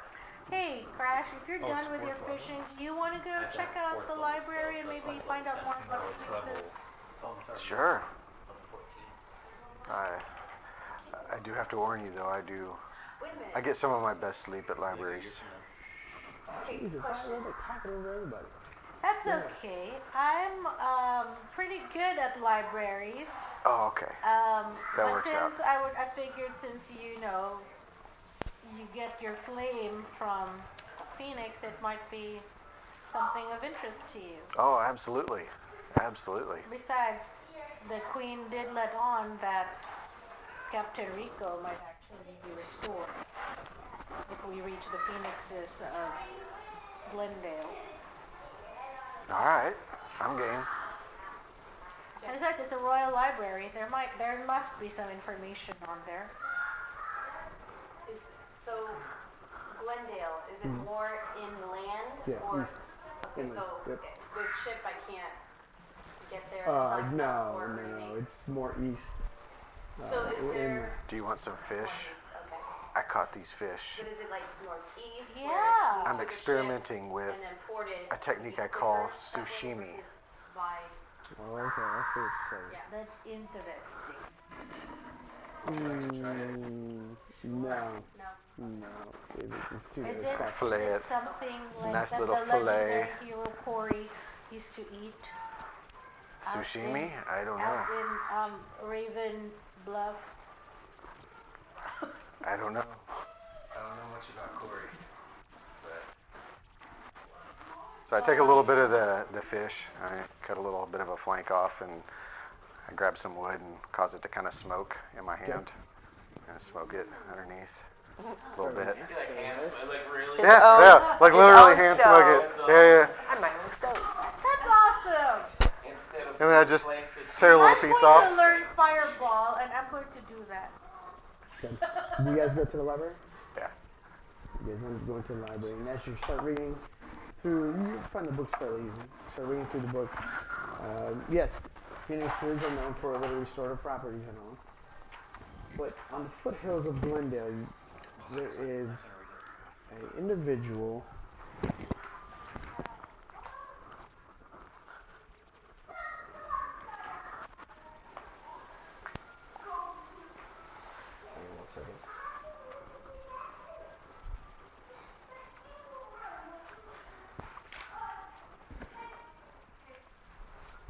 Hey, Crash, if you're Oh, done it's with your fourth level. fishing, do you want to go I've check got out fourth the level library and spells, maybe that's find out more No, about it's phoenixes? level. Oh, I'm sorry. Sure. Level 14. I do have to warn you though. Wait a minute. I get some of my best sleep at libraries. Okay, Jesus, I question. love it talking over everybody. That's okay. I'm pretty good at libraries. Oh, okay. That That works since out. I figured since you get your flame from Phoenix, it might be something of interest to you. Oh, absolutely. Absolutely. Besides, the Queen did let on that Captain Rico might actually be restored if we reach the Phoenixes of Glendale. All right. I'm game. And in fact, it's a royal library. There must be some information on there. So, Glendale, is it more inland? Yeah, or, east. Okay, Inland, so yep. with ship I can't get there. It's like No, not port or no, anything. it's more east. So is inland. there Do you want some fish? northeast? Okay. I caught these fish. But is it like northeast? Yeah. where you I'm took a ship experimenting with and then ported a technique I quicker call that way, or sushimi. is it by Oh, okay, I see what you're saying. yeah. That's interesting. No, No. it's too Is it's it, got- Fillet is it. it something like Nice that little the fillet. legendary hero Cory used to eat? out Sushimi? in- I don't know. Out in Raven Bluff. I don't know. I don't know much about Cory. So I take a little bit of the fish, I cut a little bit of a flank off, and I grab some wood and cause it to kind of smoke in my hand, and smoke it underneath a little bit. You feel like hands, like really? Yeah, like literally own hand stove. smoke it. Yeah. On my own stove. That's awesome! Instead of And then I just flanks, it's tear a little I'm piece going off. to learn Fireball, and I'm going to do that. Do you guys go to the library? Yeah. You guys want to go into the library, and as you start reading through, you find the books fairly easy. Start reading through the book. Yes, Phoenixes are known for their restorative properties and all. But on the foothills of Glendale, there is an individual. Hang on one second.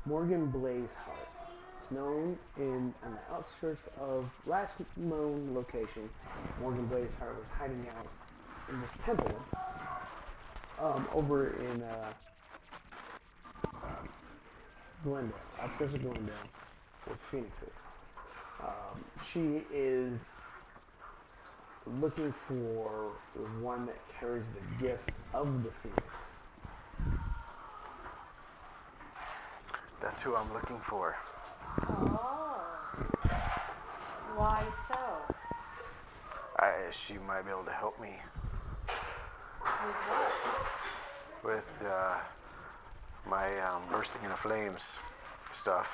Morgan Blaze Heart. It's known on the outskirts of last known location. Morgan Blaze Heart was hiding out in this temple over in Glendale, outskirts of Glendale, with phoenixes. She is looking for the one that carries the gift of the phoenix. That's who I'm looking for. Oh. Why so? She might be able to help me With what? with my bursting into flames stuff.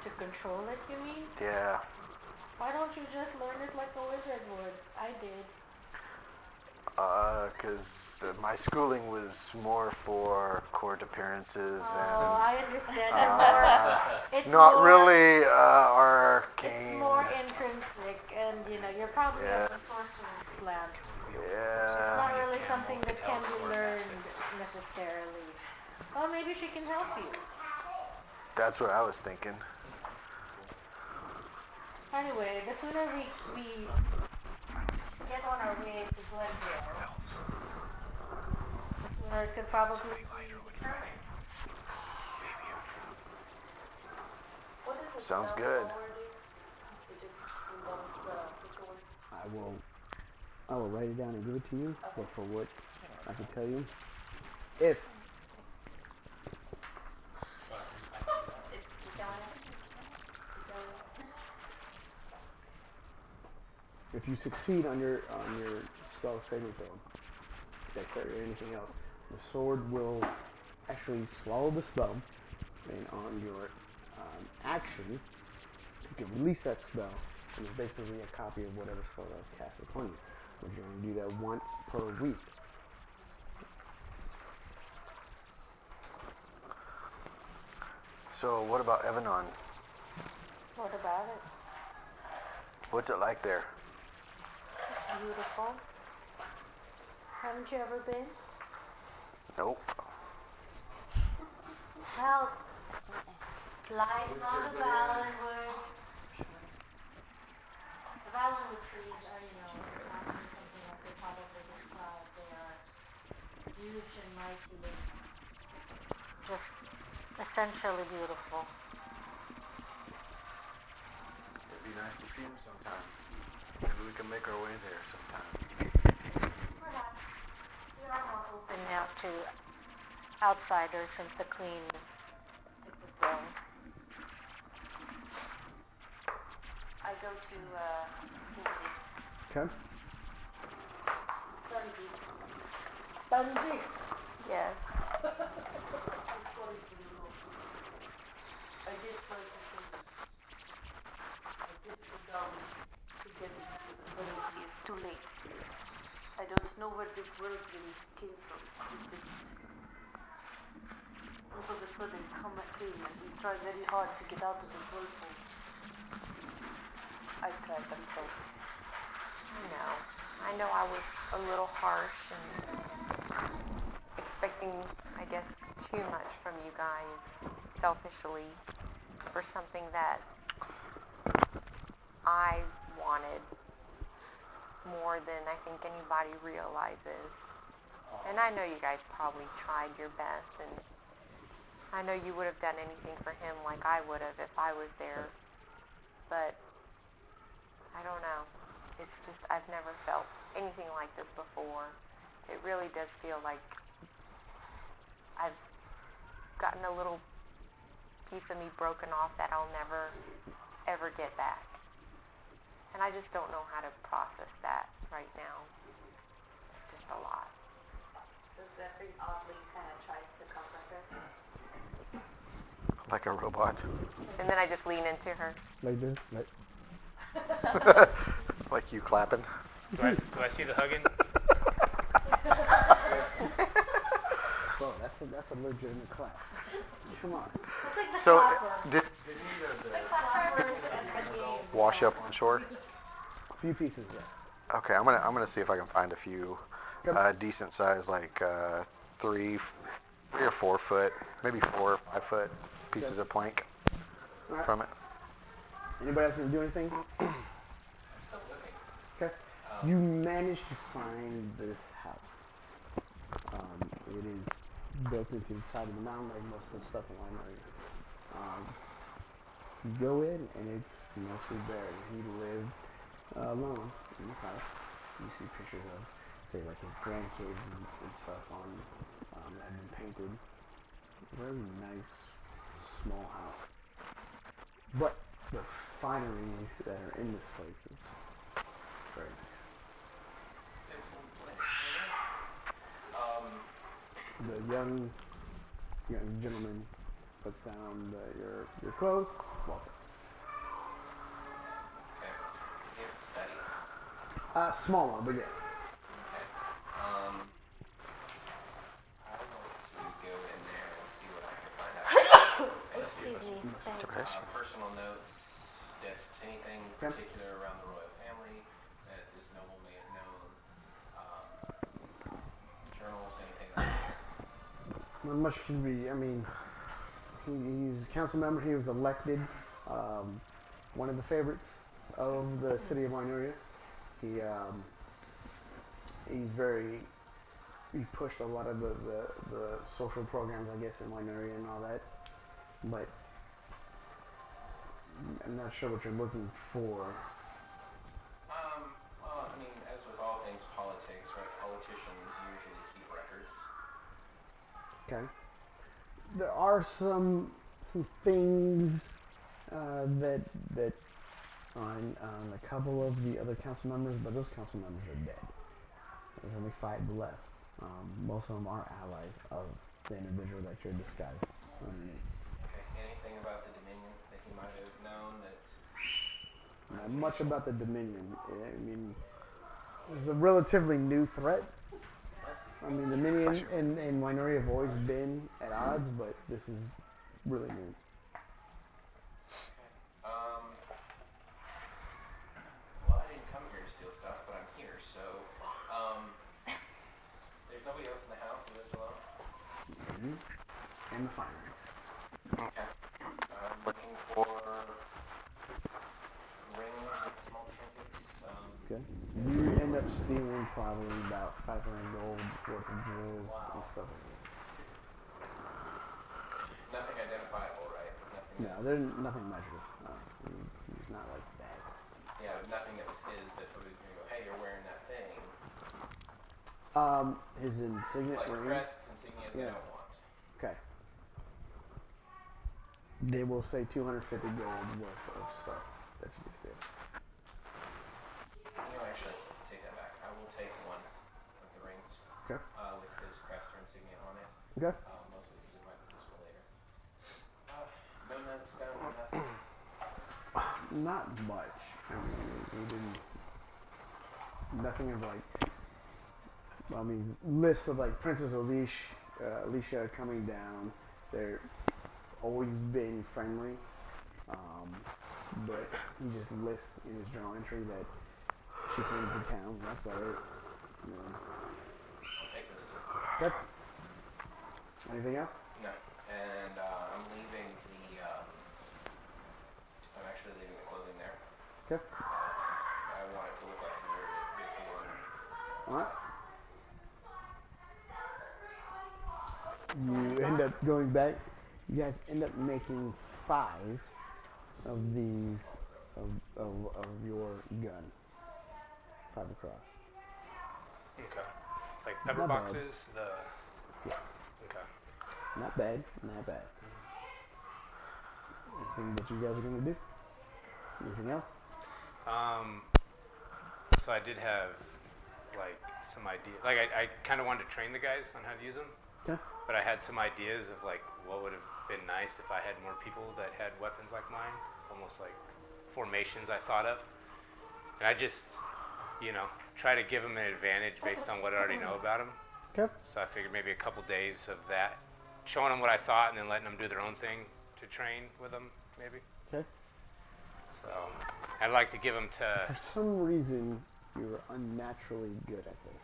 To control it, you mean? Yeah. Why don't you just learn it like a wizard would? I did. Because my schooling was more for court appearances Oh, and I understand. It's not more, really It's arcane. more intrinsic, and you're probably at the Yes. sorcerer's land. It's Yeah. not really something that can be learned necessarily. Well, maybe she can help you. That's what I was thinking. Anyway, the sooner we get on our way to Glendale, the sooner it could probably be determined. What does the Sounds spell good. power do? It just involves the sword. I will write it down and give it to you. But for what I can tell you, if if you succeed on your spell saving throw, dexterity or anything else, the sword will actually swallow the spell, and on your action, you can release that spell, and it's basically a copy of whatever spell that was cast upon you. But you're going to do that once per week. So what about Evanon? What about it? What's it like there? Beautiful. Haven't you ever been? Nope. Well, lies on the Valenwood. The Valenwood trees are, not something that they probably describe. They are huge and mighty and just essentially beautiful. It'd be nice to see him sometime. Maybe we can make our way there sometime. Perhaps we are more open now to outsiders since the Queen took the throne. I go to Cindy. Okay? Bundy. Yes. I'm so sorry for the loss. I did try to Cindy. I did go down to get it, but it's too late. I don't know where this whirlwind came from. It just all of a sudden come at him and he tried very hard to get out of this whirlpool. I tried, I'm sorry. I know I was a little harsh and expecting, I guess, too much from you guys selfishly for something that I wanted more than I think anybody realizes. And I know you guys probably tried your best, and I know you would have done anything for him like I would have if I was there. But I don't know. It's just, I've never felt anything like this before. It really does feel like I've gotten a little piece of me broken off that I'll never, ever get back. And I just don't know how to process that right now. It's just a lot. So Zephyr oddly kind of tries to comfort her. Like a robot. And then I just lean into her. Like this? Like, Like you clapping. Do I see the hugging? bro, that's a legitimate class. Come on. So did wash up on shore? A few pieces there. Okay, I'm gonna see if I can find a few decent size, like 3 or 4 foot, maybe 4 or 5 foot pieces of plank Alright. from it. Anybody else gonna do anything? Okay. You managed to find this house. It is built into the side of the mountain like most of the stuff in Wine. You go in and it's mostly bare. He lived alone in this house. You see pictures of, say, like his grandkids and stuff on that have been painted. Very nice, small house. But the fineries that are in this place is very nice. The young gentleman puts down your clothes. Welcome. Small one, but yes. I want to go in there and see what I can find out. Personal notes, discs, anything particular around the royal family that this noble may have known, journals, anything like that. Not much can be. I mean, he's a council member. He was elected one of the favorites of the city of Wainuria. He pushed a lot of the social programs, I guess, in Wainuria and all that. But I'm not sure what you're looking for. Well, I mean, as with all things politics, right? Politicians usually keep records. Okay. There are some things that on a couple of the other council members, but those council members are dead. There's only 5 left. Most of them are allies of the individual that you're disguised underneath. Okay. Anything about the Dominion that he might have known that? Not much about the Dominion. I mean, this is a relatively new threat. I mean, the Dominion and Minority have always been at odds, but this is really new. Well, I didn't come here to steal stuff, but I'm here, so, there's nobody else in the house who lives alone? And the fire. Okay. I'm looking for rings and small trinkets, Okay. You end up stealing probably about 500 gold worth of jewels and stuff like that. nothing identifiable, right? Nothing. No, there's nothing measurable. It's not like that. Yeah, nothing that was his that somebody's gonna go, hey, you're wearing that thing. His insignia Like ring. crests, insignias, Yeah. I don't want. Okay. They will say 250 gold worth of stuff that you can steal. No, actually, take that back. I will take one of the rings Okay. with his crest or insignia on it. Okay. Mostly because it might be useful later. No nuts, nothing. Not much. I mean, we didn't. Nothing of like. I mean, lists of like Princess Alicia coming down. They're always been friendly, but he just lists in his journal entry that she came to town. That's about it. You know. I'll take those two. Okay. Anything else? No. And I'm leaving the. I'm actually leaving the clothing there. Okay. I want it to look like you wore it before. All right. You end up going back. You guys end up making 5 of these of your gun. 5 across. Okay. Like pepper Not bad. boxes. Yeah. Okay. Not bad. Not bad. Anything that you guys are gonna do? Anything else? So I did have like some idea. Like I kind of wanted to train the guys on how to use them. Okay. But I had some ideas of like what would have been nice if I had more people that had weapons like mine, almost like formations I thought of. And I just, try to give them an advantage based on what I already know about them. Okay. So I figured maybe a couple days of that, showing them what I thought and then letting them do their own thing to train with them, maybe. Okay. So I'd like to give them to. For some reason, you're unnaturally good at this.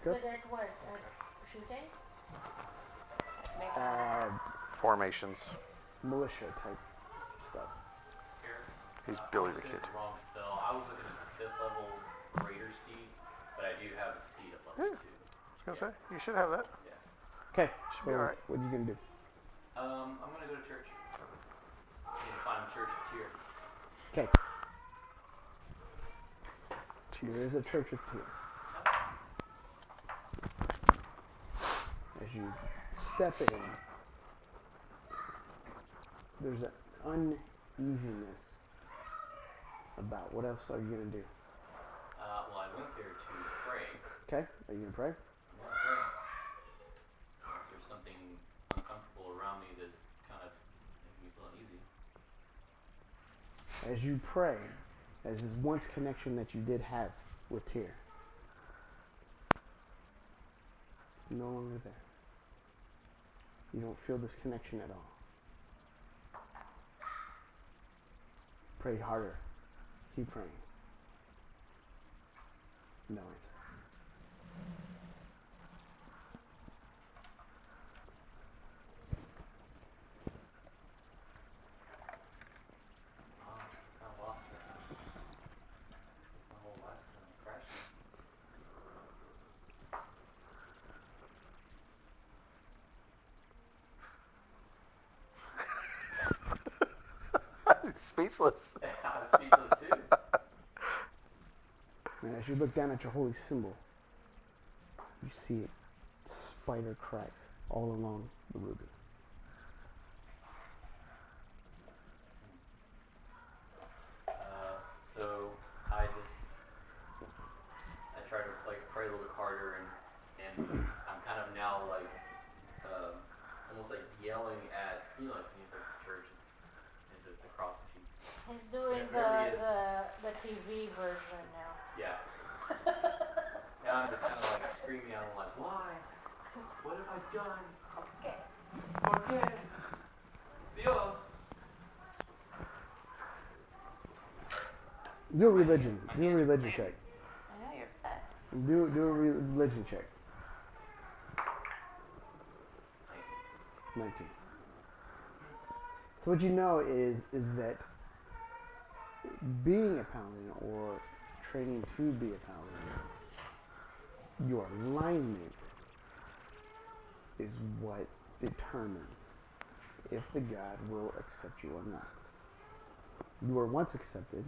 Good at what? At shooting? Formations. Militia type stuff. He's Billy the looking Kid. at the wrong spell. I was looking at the 5th level Raider steed, but I do have a steed at level 2. I was gonna say you should have that. Yeah. Okay. Should be all right. What are you gonna do? I'm gonna go to church. Need to find a church of Tyr. Okay. There is a church of Tyr. As you step in, there's an uneasiness about what else are you gonna do? Well, I went there to pray. Okay. Are you gonna pray? I'm gonna pray. Unless there's something uncomfortable around me that's kind of making me feel uneasy. As you pray, as this once connection that you did have with Tyr, it's no longer there. You don't feel this connection at all. Pray harder. Keep praying. No answer. Kind of lost it. My whole life's kind of crashing. Speechless. I was speechless too. And as you look down at your holy symbol, you see spider cracks all along the ruby. almost like yelling at, like the church and the cross of Jesus. He's doing Whatever he is. the TV version now. Yeah. And I'm just kind of like screaming out, like, why? What have I done? Okay. Okay. Dios. Do a religion. Do a religion check. I know you're upset. Do a religion check. 19. So what you know is that being a paladin or training to be a paladin, your alignment is what determines if the god will accept you or not. You were once accepted,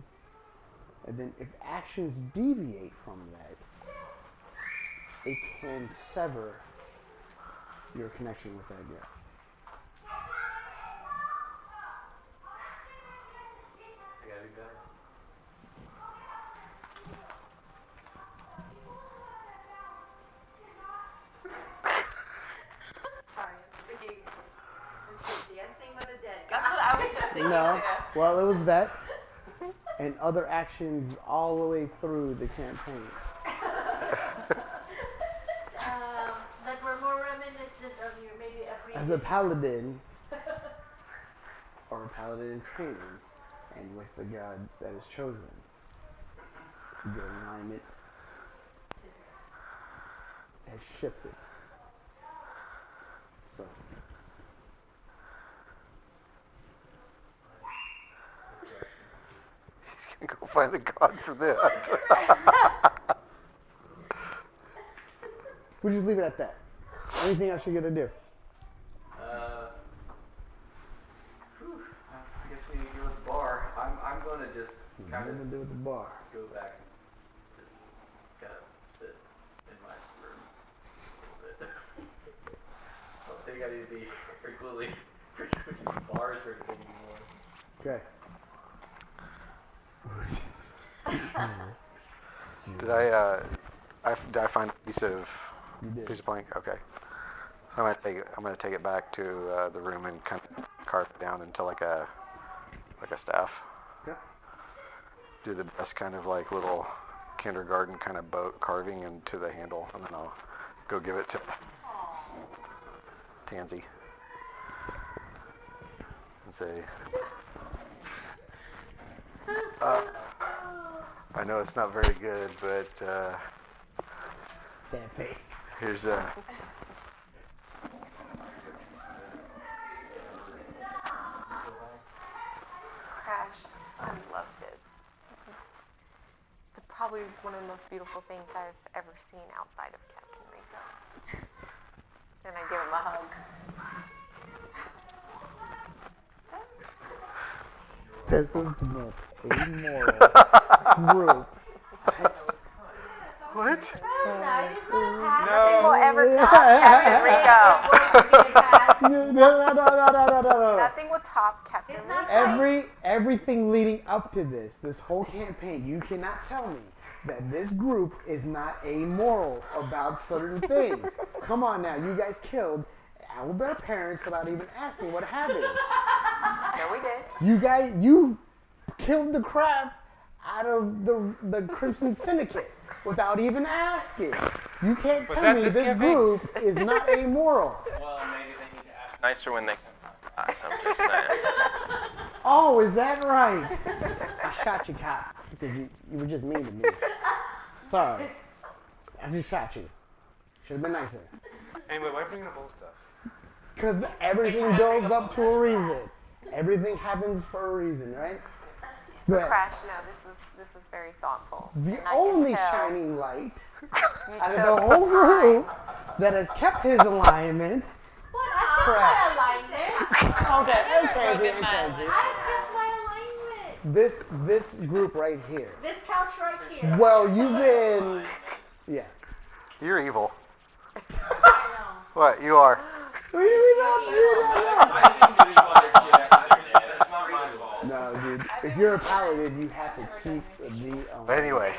and then if actions deviate from that, it can sever your connection with that god. I gotta be better. Sorry, I'm thinking Dancing with the Dead. That's what I was just thinking No, too. well, it was that, and other actions all the way through the campaign. That were more reminiscent of your maybe a previous. As a paladin, or a paladin in training, and with the god that is chosen, your alignment has shifted. So, He's gonna go find the god for that. we'll just leave it at that. Anything else you're gonna do? I guess we need to go to the bar. I'm going to just What kind are you of gonna do at the bar? go back and just kind of sit in my room a little bit. I don't think I need to be frequently to bars or anything anymore. Okay. Did I find a piece of You did. blank? Okay. So I'm gonna take it back to the room and kind of carve it down into like a staff. Okay. Do the best kind of like little kindergarten kind of boat carving into the handle, and then I'll go give it to Tansy and say, I know it's not very good, but Sad face. here's a. Crash. I loved it. It's probably one of the most beautiful things I've ever seen outside of Captain Rico. And I give him a hug. This is the most immoral group. What? Nothing will ever top Captain Rico. No. Nothing will top Captain Rico. Everything leading up to this whole campaign, you cannot tell me that this group is not amoral about certain things. Come on now, you guys killed our parents without even asking what happened. No, we did. You killed the crap out of the Crimson Syndicate without even asking. You can't Was tell that me this this campaign? group is not amoral. Well, maybe they need to ask nicer when they come to us, I'm just saying. Oh, is that right? I shot you, cop, because you were just mean to me. Sorry. I just shot you. Should have been nicer. Anyway, why bringing up old stuff? Because everything builds up to a reason. Everything happens for a reason, right? But Crash, no, this is very thoughtful. the And I can only tell shining light you out took of the whole time. group that has kept his alignment. What? I Crap. kept my alignment. Okay. I kept my alignment. This group right here. This couch right here. Well, you've been, yeah. You're evil. I know. What? You are. I didn't do any other shit after that. That's not my fault. No, dude. If you're a paladin, you have to keep the. But anyway,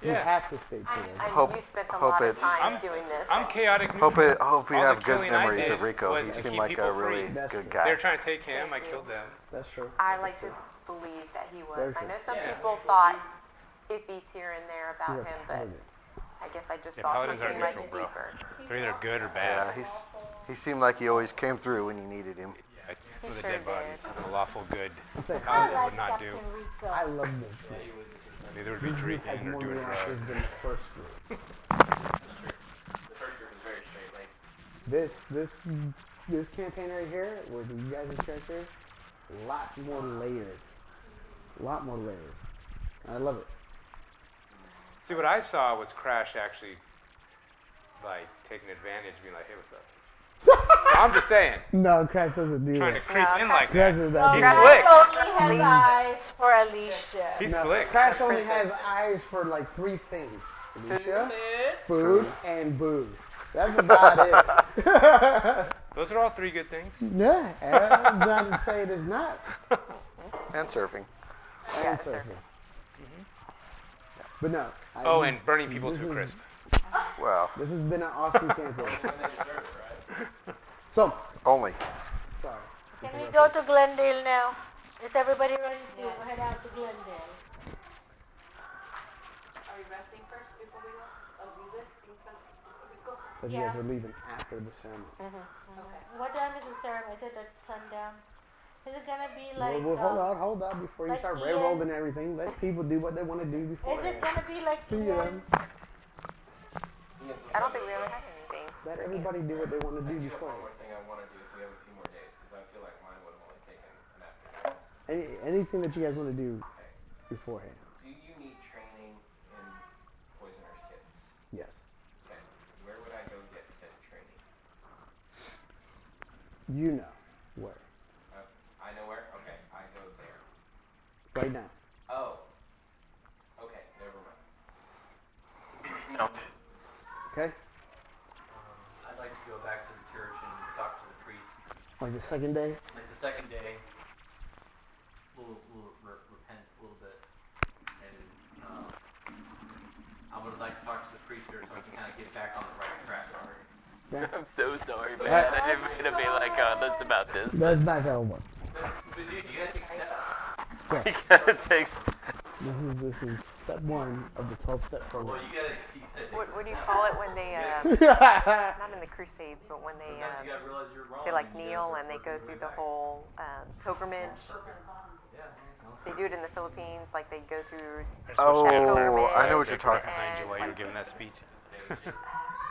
You Yeah. have to stay tuned. I Hope- you spent a hope lot of it- time doing this. I'm chaotic Hope neutral. it. Hope you All have the good killing I memories did of Rico. was He to seemed keep like people a really free. That's good true. guy. They were trying to take him. I Thank you. killed them. That's true. I like to believe that he was. Very I true. know some Yeah. people thought iffies here and there about You're a him, but paladin. I guess I just Yeah, saw paladins something aren't much neutral, bro. deeper. They're either good or Yeah, bad. he seemed like he always came through when you needed him. Yeah, He with the sure dead did. bodies. The lawful good. Say, I They like would not do. Captain Rico. I love this game. Neither would be drinking As or more doing nuances drugs. than the first group. The first group is very straight-laced. This campaign right here, with you guys' characters, a lot more layers. A lot more layers. I love it. See, what I saw was Crash actually, like, taking advantage, being like, hey, what's up? So I'm just saying, No, Crash doesn't do trying to that. creep in like Crash that. does not do He's that. slick. only has eyes for Alicia. He's No, slick. Crash only has eyes for like 3 things. Alicia, food, and booze. That's about it. Those are all 3 good things. Yeah, I'm not to say it is not. And surfing. Yeah, And surfing. surfing. But no. Oh, and burning people this to a is- crisp. Well, This has been an awesome campaign. So, only. sorry. Can we go to Glendale now? Is everybody ready to head out to Glendale? Are we resting first before we go? Are we resting first before we go? But you guys are leaving after the ceremony. Okay. What time is the ceremony? Is it at sundown? Is it gonna be like? Well, hold on before you like start Ian. railroading everything. Let people do what they want to do before. Is it gonna be like Yeah. Ian's? I don't think we ever had anything. Let everybody do what they want to do before. One more thing I want to do if we have a few more days, because I feel like mine would have only taken an afternoon. Anything that you guys want to do beforehand. Do you need training in poisoners kits? Yes. Okay. Where would I go get said training? You know where. I know where? Okay, I go there. Right now. Oh. Okay, never mind. No. Okay? I'd like to go back to the church and talk to the priests. Like the second day. Like the second day, we'll repent a little bit, and I would like to talk to the priest here so I can kind of get back on the right track. Okay? I'm so sorry, man. I didn't mean to be like, oh, that's about this. That's not how it works. But dude, you gotta take steps. He kind of takes. This is step 1 of the 12-step Well, program. you gotta What do you call it when they, not in the Crusades, but when they, sometimes you gotta realize you're wrong. they like and you kneel gotta and they work go your through way the back. whole pilgrimage? Yeah. They do it in the Philippines, like they go through. They're Oh, supposed to get pilgrimage I know what you're to the talking behind you end, while you're like- giving that speech.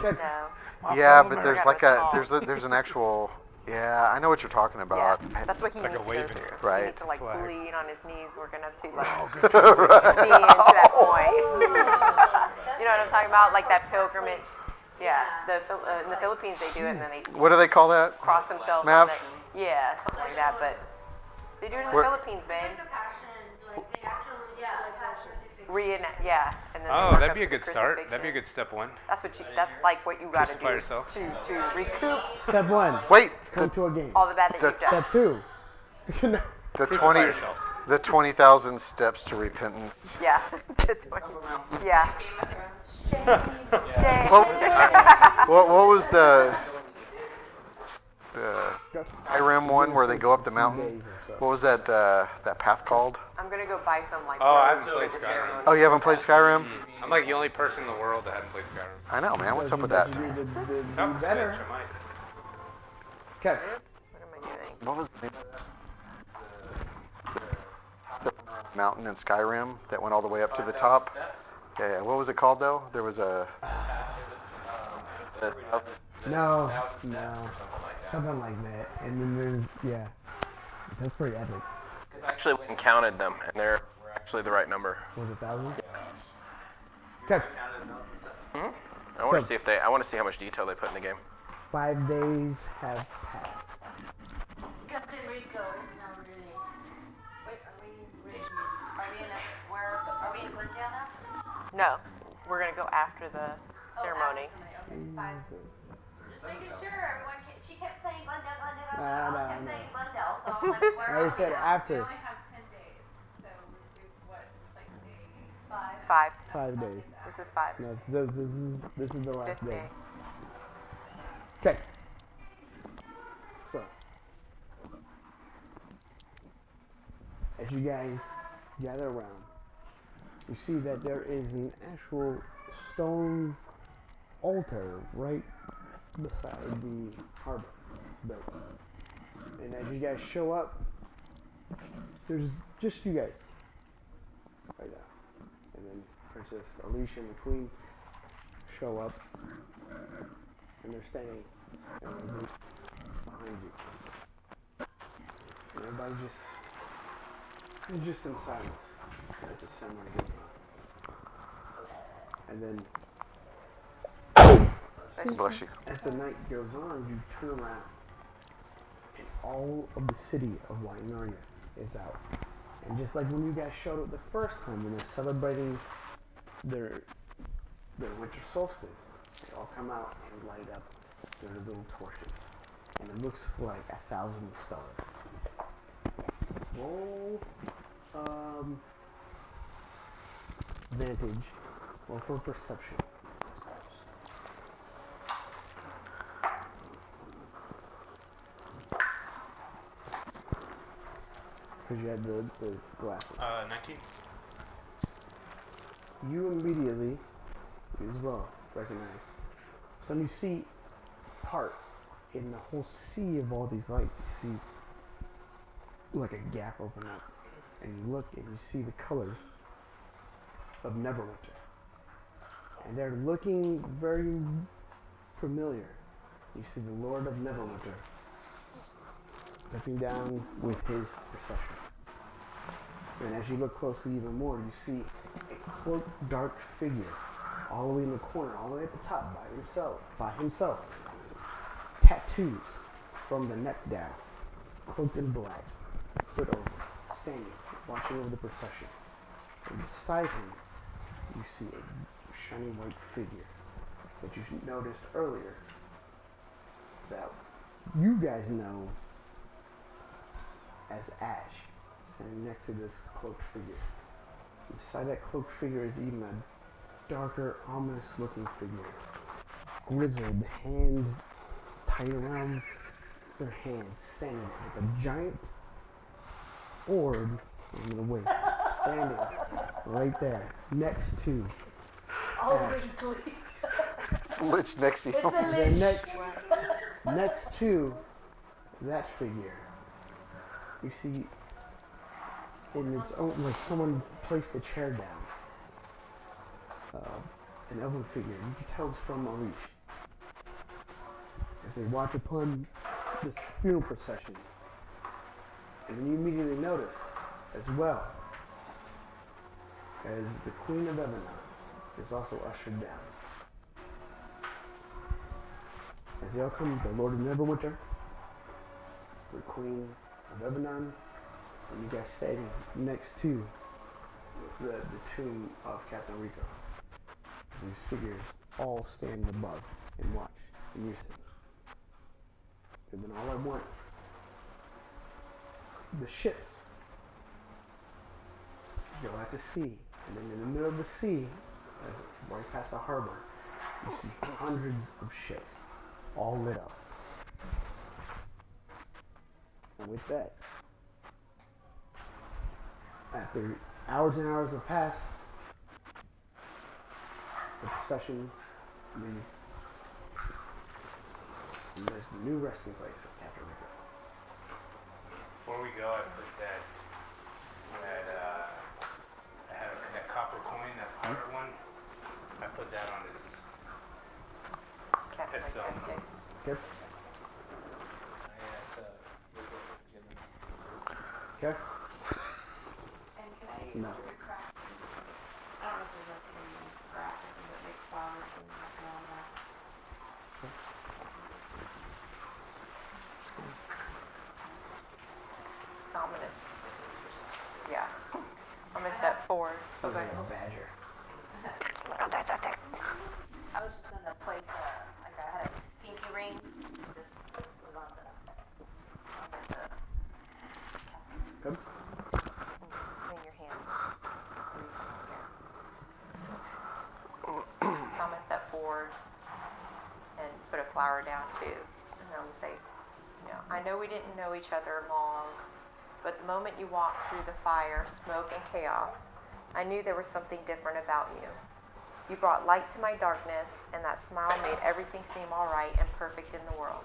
Okay. No. Yeah, but there's Forgot like what it's there's an actual. Yeah, I know what you're talking Yeah, about. that's what he Like a needs to go waving through. Right. He needs to like flag. bleed on his knees. We're gonna to like be into that point. You know what I'm talking about? Like that pilgrimage. Yeah, in the Philippines they do it and then they What do they call that? cross themselves Mav? on it. Yeah, something like that. But they do it in the Where- Philippines, babe. Yeah, and then they Oh, work that'd up be a to the good start. crucifixion. That'd be a good step 1. That's like what you gotta Crucify do yourself. to recoup Step 1. Wait, Come to a game. all the bad that you've done. Step 2. the Crucify 20 yourself. the 20,000 steps to repentance. Yeah. Yeah. Shame. What was the Skyrim one where they go up the mountain? What was that that path called? I'm gonna go buy some like. Oh, I robes haven't for played the Skyrim. ceremony. Oh, you haven't played Skyrim? I'm like the only person in the world that hasn't played Skyrim. I know, man. What's up with that? Tough Do to better. switch, I might. Okay. What am I doing? What was the name of the mountain in Skyrim that went all the way up to the top? Yeah. What was it called though? There was a. No. Something like that. And then there's, yeah. That's pretty epic. I actually went and counted them, and they're actually the right number. Was it 1,000? Okay. I want to see if they. I want to see how much detail they put in the game. 5 days have passed. Captain Rico is now really. Wait, are we in Glendale now? No, we're gonna go after the ceremony. Okay, fine. Just making sure everyone. She kept saying Glendale, Glendale, No, Glendale. no, I kept no. saying Glendale, so I'm like, where I are we said now? after. We only have 10 days, so we do what, like day 5? 5. 5 days. This is 5. No, this is the last 5th day. day. Okay. So, as you guys gather around, you see that there is an actual stone altar right beside the harbor building. And as you guys show up, there's just you guys right now. And then Princess Alicia and the Queen show up, and they're standing in a group behind you. And everybody just in silence as the ceremony goes on. And then Bless you. as the night goes on, you turn around, and all of the city of Wainuria is out. And just like when you guys showed up the first time, when they're celebrating their winter solstice, they all come out and light up their little torches. And it looks like 1,000 stars. Roll vantage, roll for perception. Because you had the glasses. 19. You immediately, as well, recognize. So you see part in the whole sea of all these lights. You see like a gap open up. And you look and you see the colors of Neverwinter. And they're looking very familiar. You see the Lord of Neverwinter stepping down with his procession. And as you look closely even more, you see a cloaked dark figure all the way in the corner, all the way at the top by himself. Tattoos from the neck down, cloaked in black, hood over, standing, watching over the procession. And beside him, you see a shiny white figure that you noticed earlier that you guys know as Ash, standing next to this cloaked figure. And beside that cloaked figure is even a darker, ominous looking figure. Grizzled, hands tied around their hands, standing with a giant orb on the waist, standing right there, next to Ash. It's Lich next to you. Then next to that figure, you see in its own, like someone placed a chair down. An elven figure. You can tell it's from Alish. As they watch upon this funeral procession. And then you immediately notice as well as the Queen of Evanon is also ushered down. As they all come, the Lord of Neverwinter, the Queen of Evanon, and you guys standing next to the tomb of Captain Rico. These figures all stand above and watch and you see. And then all at once, the ships go out to sea, and then in the middle of the sea, right past the harbor, you see hundreds of ships, all lit up. And with that, after hours and hours have passed, the procession leaves. And there's the new resting place of Captain Rico. Before we go, I put that I had that copper coin, that pirate one. I put that on his headstone. Okay? Okay? And can I No. do a craft? I don't know if there's anything in the craft that make flowers and all that. It's ominous. Yeah. Ominous at 4. Sounds like a badger. I was just gonna place like I had a pinky ring, just put on the Good? In your hand. shower down too. And I'm gonna say, I know we didn't know each other long, but the moment you walked through the fire, smoke, and chaos, I knew there was something different about you. You brought light to my darkness, and that smile made everything seem all right and perfect in the world.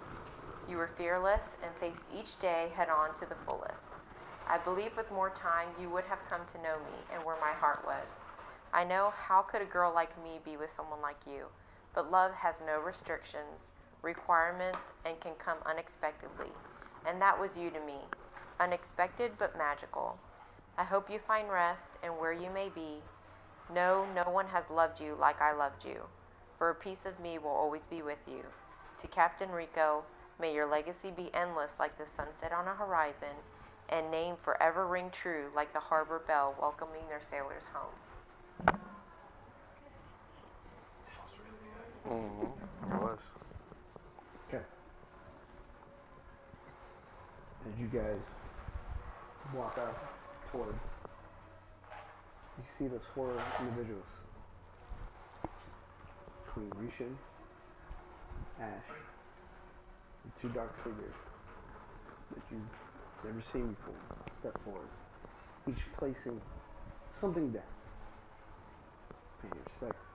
You were fearless and faced each day head on to the fullest. I believe with more time you would have come to know me and where my heart was. I know how could a girl like me be with someone like you, but love has no restrictions, requirements, and can come unexpectedly. And that was you to me, unexpected but magical. I hope you find rest and where you may be. No one has loved you like I loved you, for a piece of me will always be with you. To Captain Rico, may your legacy be endless like the sunset on a horizon, and name forever ring true like the harbor bell welcoming their sailors home. It was. Okay. As you guys walk out towards, you see those 4 individuals. Queen Rishin, Ash, and 2 dark figures that you've never seen before step forward, each placing something down. Pay your respects.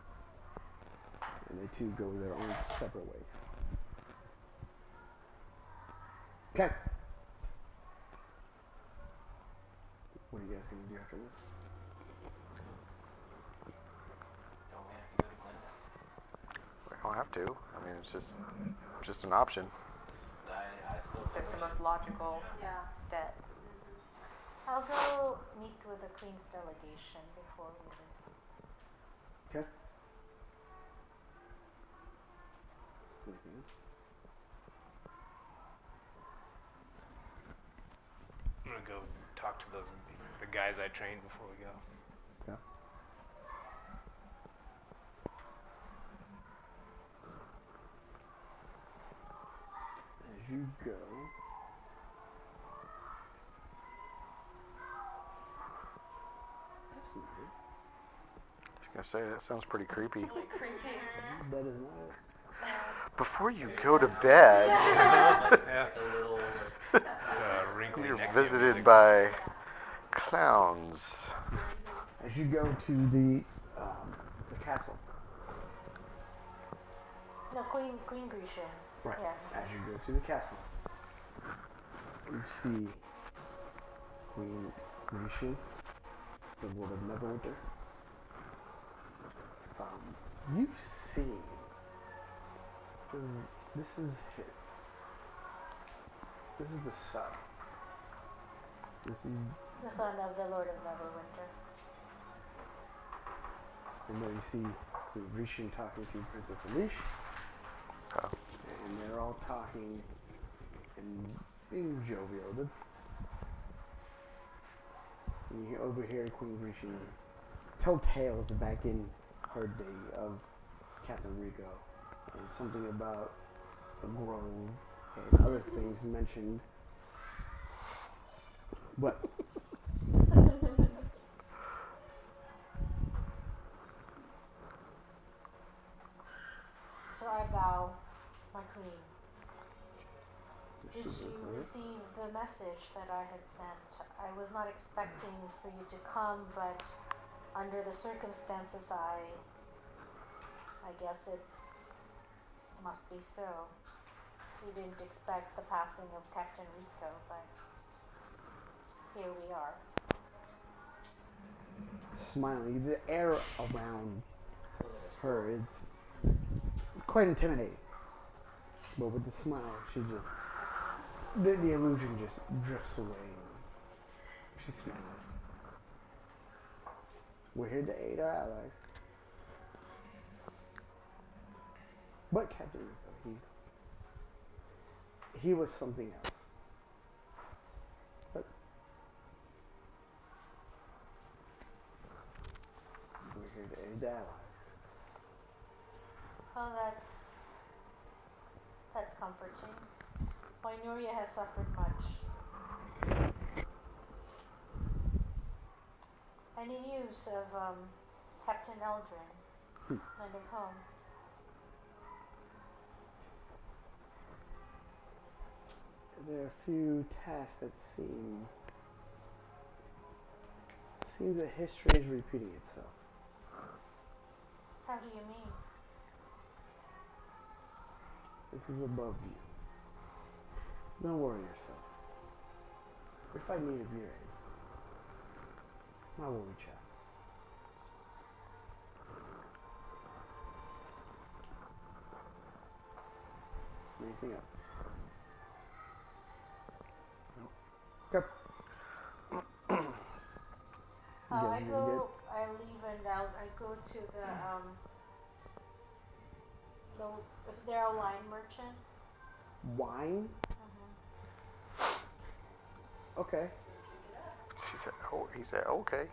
And they too go their own separate ways. Okay. What are you guys gonna do after this? We don't have to. I mean, it's just an option. That's the most logical step. I'll go meet with the Queen's delegation before we leave. Okay. Anything else? I'm gonna go talk to the guys I trained before we go. Okay. As you go, that's not it. I was gonna say that sounds pretty creepy. That is not it. Before you go to bed, Yeah. It's wrinkly you're Nexium visited music. by clowns. As you go to the castle, No, Queen Grecian. right? Yeah. As you go to the castle, you see Queen Grecian, the Lord of Neverwinter. You see, this is the son. This is, The son of the Lord of Neverwinter. and then you see Queen Grecian talking to Princess Elish, Oh. and they're all talking and being jovial. And you overhear Queen Grecian tell tales back in her day of Captain Rico, and something about a grove and other things mentioned. But So I bow, my queen. Did She's you okay. receive the message that I had sent? I was not expecting for you to come, but under the circumstances, I guess it must be so. We didn't expect the passing of Captain Rico, but here we are. Smiling, the air around her is quite intimidating. But with the smile, she just, the illusion just drifts away. She smiles. We're here to aid our allies. But Captain Rico, he was something else. But we're here to aid the allies. Oh, that's comforting. Wainuria has suffered much. Any news of Captain Eldrin and of home? there are a few tasks that seems that history is repeating itself. How do you mean? This is above you. Don't worry yourself. If I need of your aid, I will reach out. Anything else? Okay. I You good? leave and I go to if they're a wine merchant. Wine? Okay. She said, oh, he said, okay.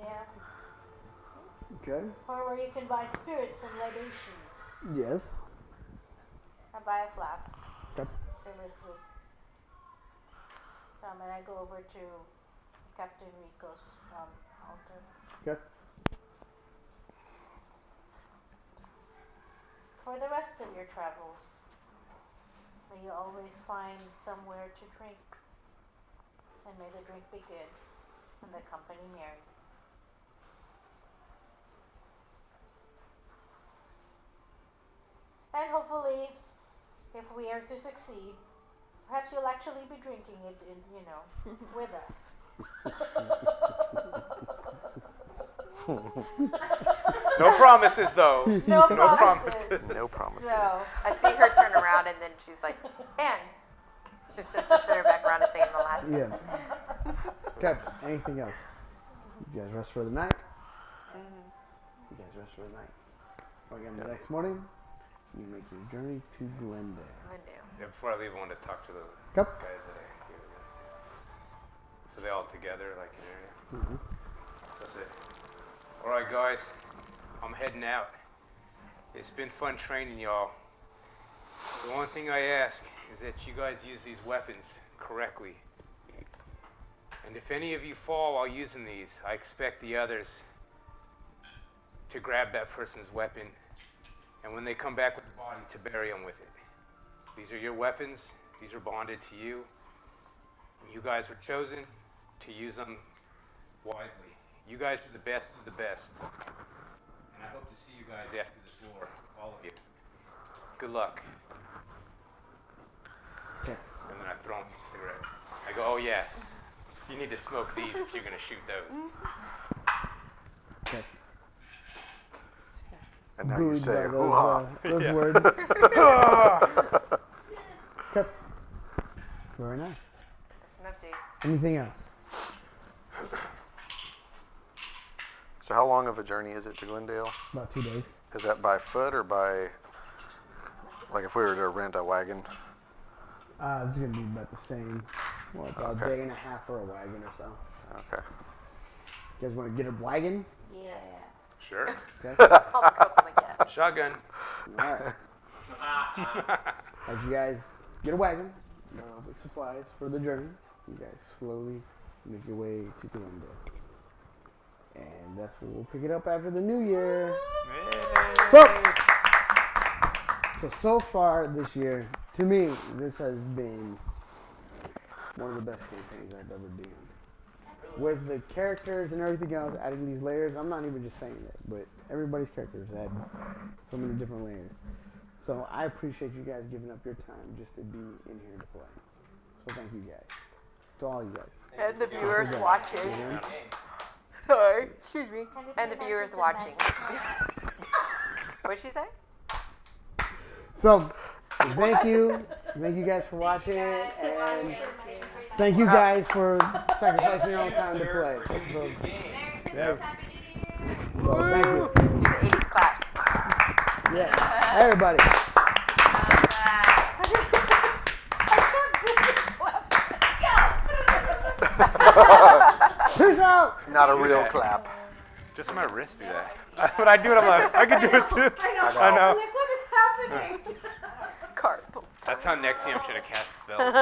Yeah. Okay. Or where you can buy spirits and libations. Yes. I buy a flask. Okay. Fill it with some, and I go over to Captain Rico's altar. Okay. For the rest of your travels, may you always find somewhere to drink, and may the drink be good, and the company merry. And hopefully, if we are to succeed, perhaps you'll actually be drinking it, with us. No promises, though. No No promises. promises. No promises. So, I see her turn around and then she's like, and turn her back around and sing the last. Yeah. Okay. Anything else? You guys rest for the night? You guys rest for the night. Again, the next morning, you make your journey to Glendale. Yeah, before I leave, I wanted to talk to the Yep. guys that I gave this. So they all together, like in area. So I said, all right, guys, I'm heading out. It's been fun training y'all. The one thing I ask is that you guys use these weapons correctly. And if any of you fall while using these, I expect the others to grab that person's weapon, and when they come back with the body, to bury them with it. These are your weapons. These are bonded to you. You guys were chosen to use them wisely. You guys are the best of the best. And I hope to see you guys after this war, all of you. Good luck. Okay. And then I throw him a cigarette. I go, oh yeah, you need to smoke these if you're gonna shoot those. Okay. And now you Buoyed say, by hoo-ha. those Yeah. words. Okay. Very nice. Enough, Jason. Anything else? So how long of a journey is it to Glendale? About 2 days. Is that by foot or by, like if we were to rent a wagon? It's gonna be about the same. Well, about a Okay. day and a half for a wagon or so. Okay. You guys want to get a wagon? yeah. Sure. Okay. All the coats like that. Shotgun. All right. As you guys get a wagon with supplies for the journey, you guys slowly make your way to Glendale. And that's where we'll pick it up after the new year. So far this year, to me, this has been one of the best campaigns I've ever done. With the characters and everything else, adding these layers, I'm not even just saying it, but everybody's characters had so many different layers. So I appreciate you guys giving up your time just to be in here to play. So thank you guys. To all you guys. And the viewers Yeah. watching. Yeah. Sorry, excuse me. Can you And the put that viewers to watching. tonight? What'd she say? So thank you guys for watching, and thank you guys for sacrificing your own time to play. So, Merry Christmas, Happy New Year. so thank you. Do the 80s clap. Yeah, everybody. Peace out. Not a real clap. Just my wrist do that. When I do it, I'm like, I can do it too. I know. Like, what is happening? Carpool. That's how Nexium should have cast spells.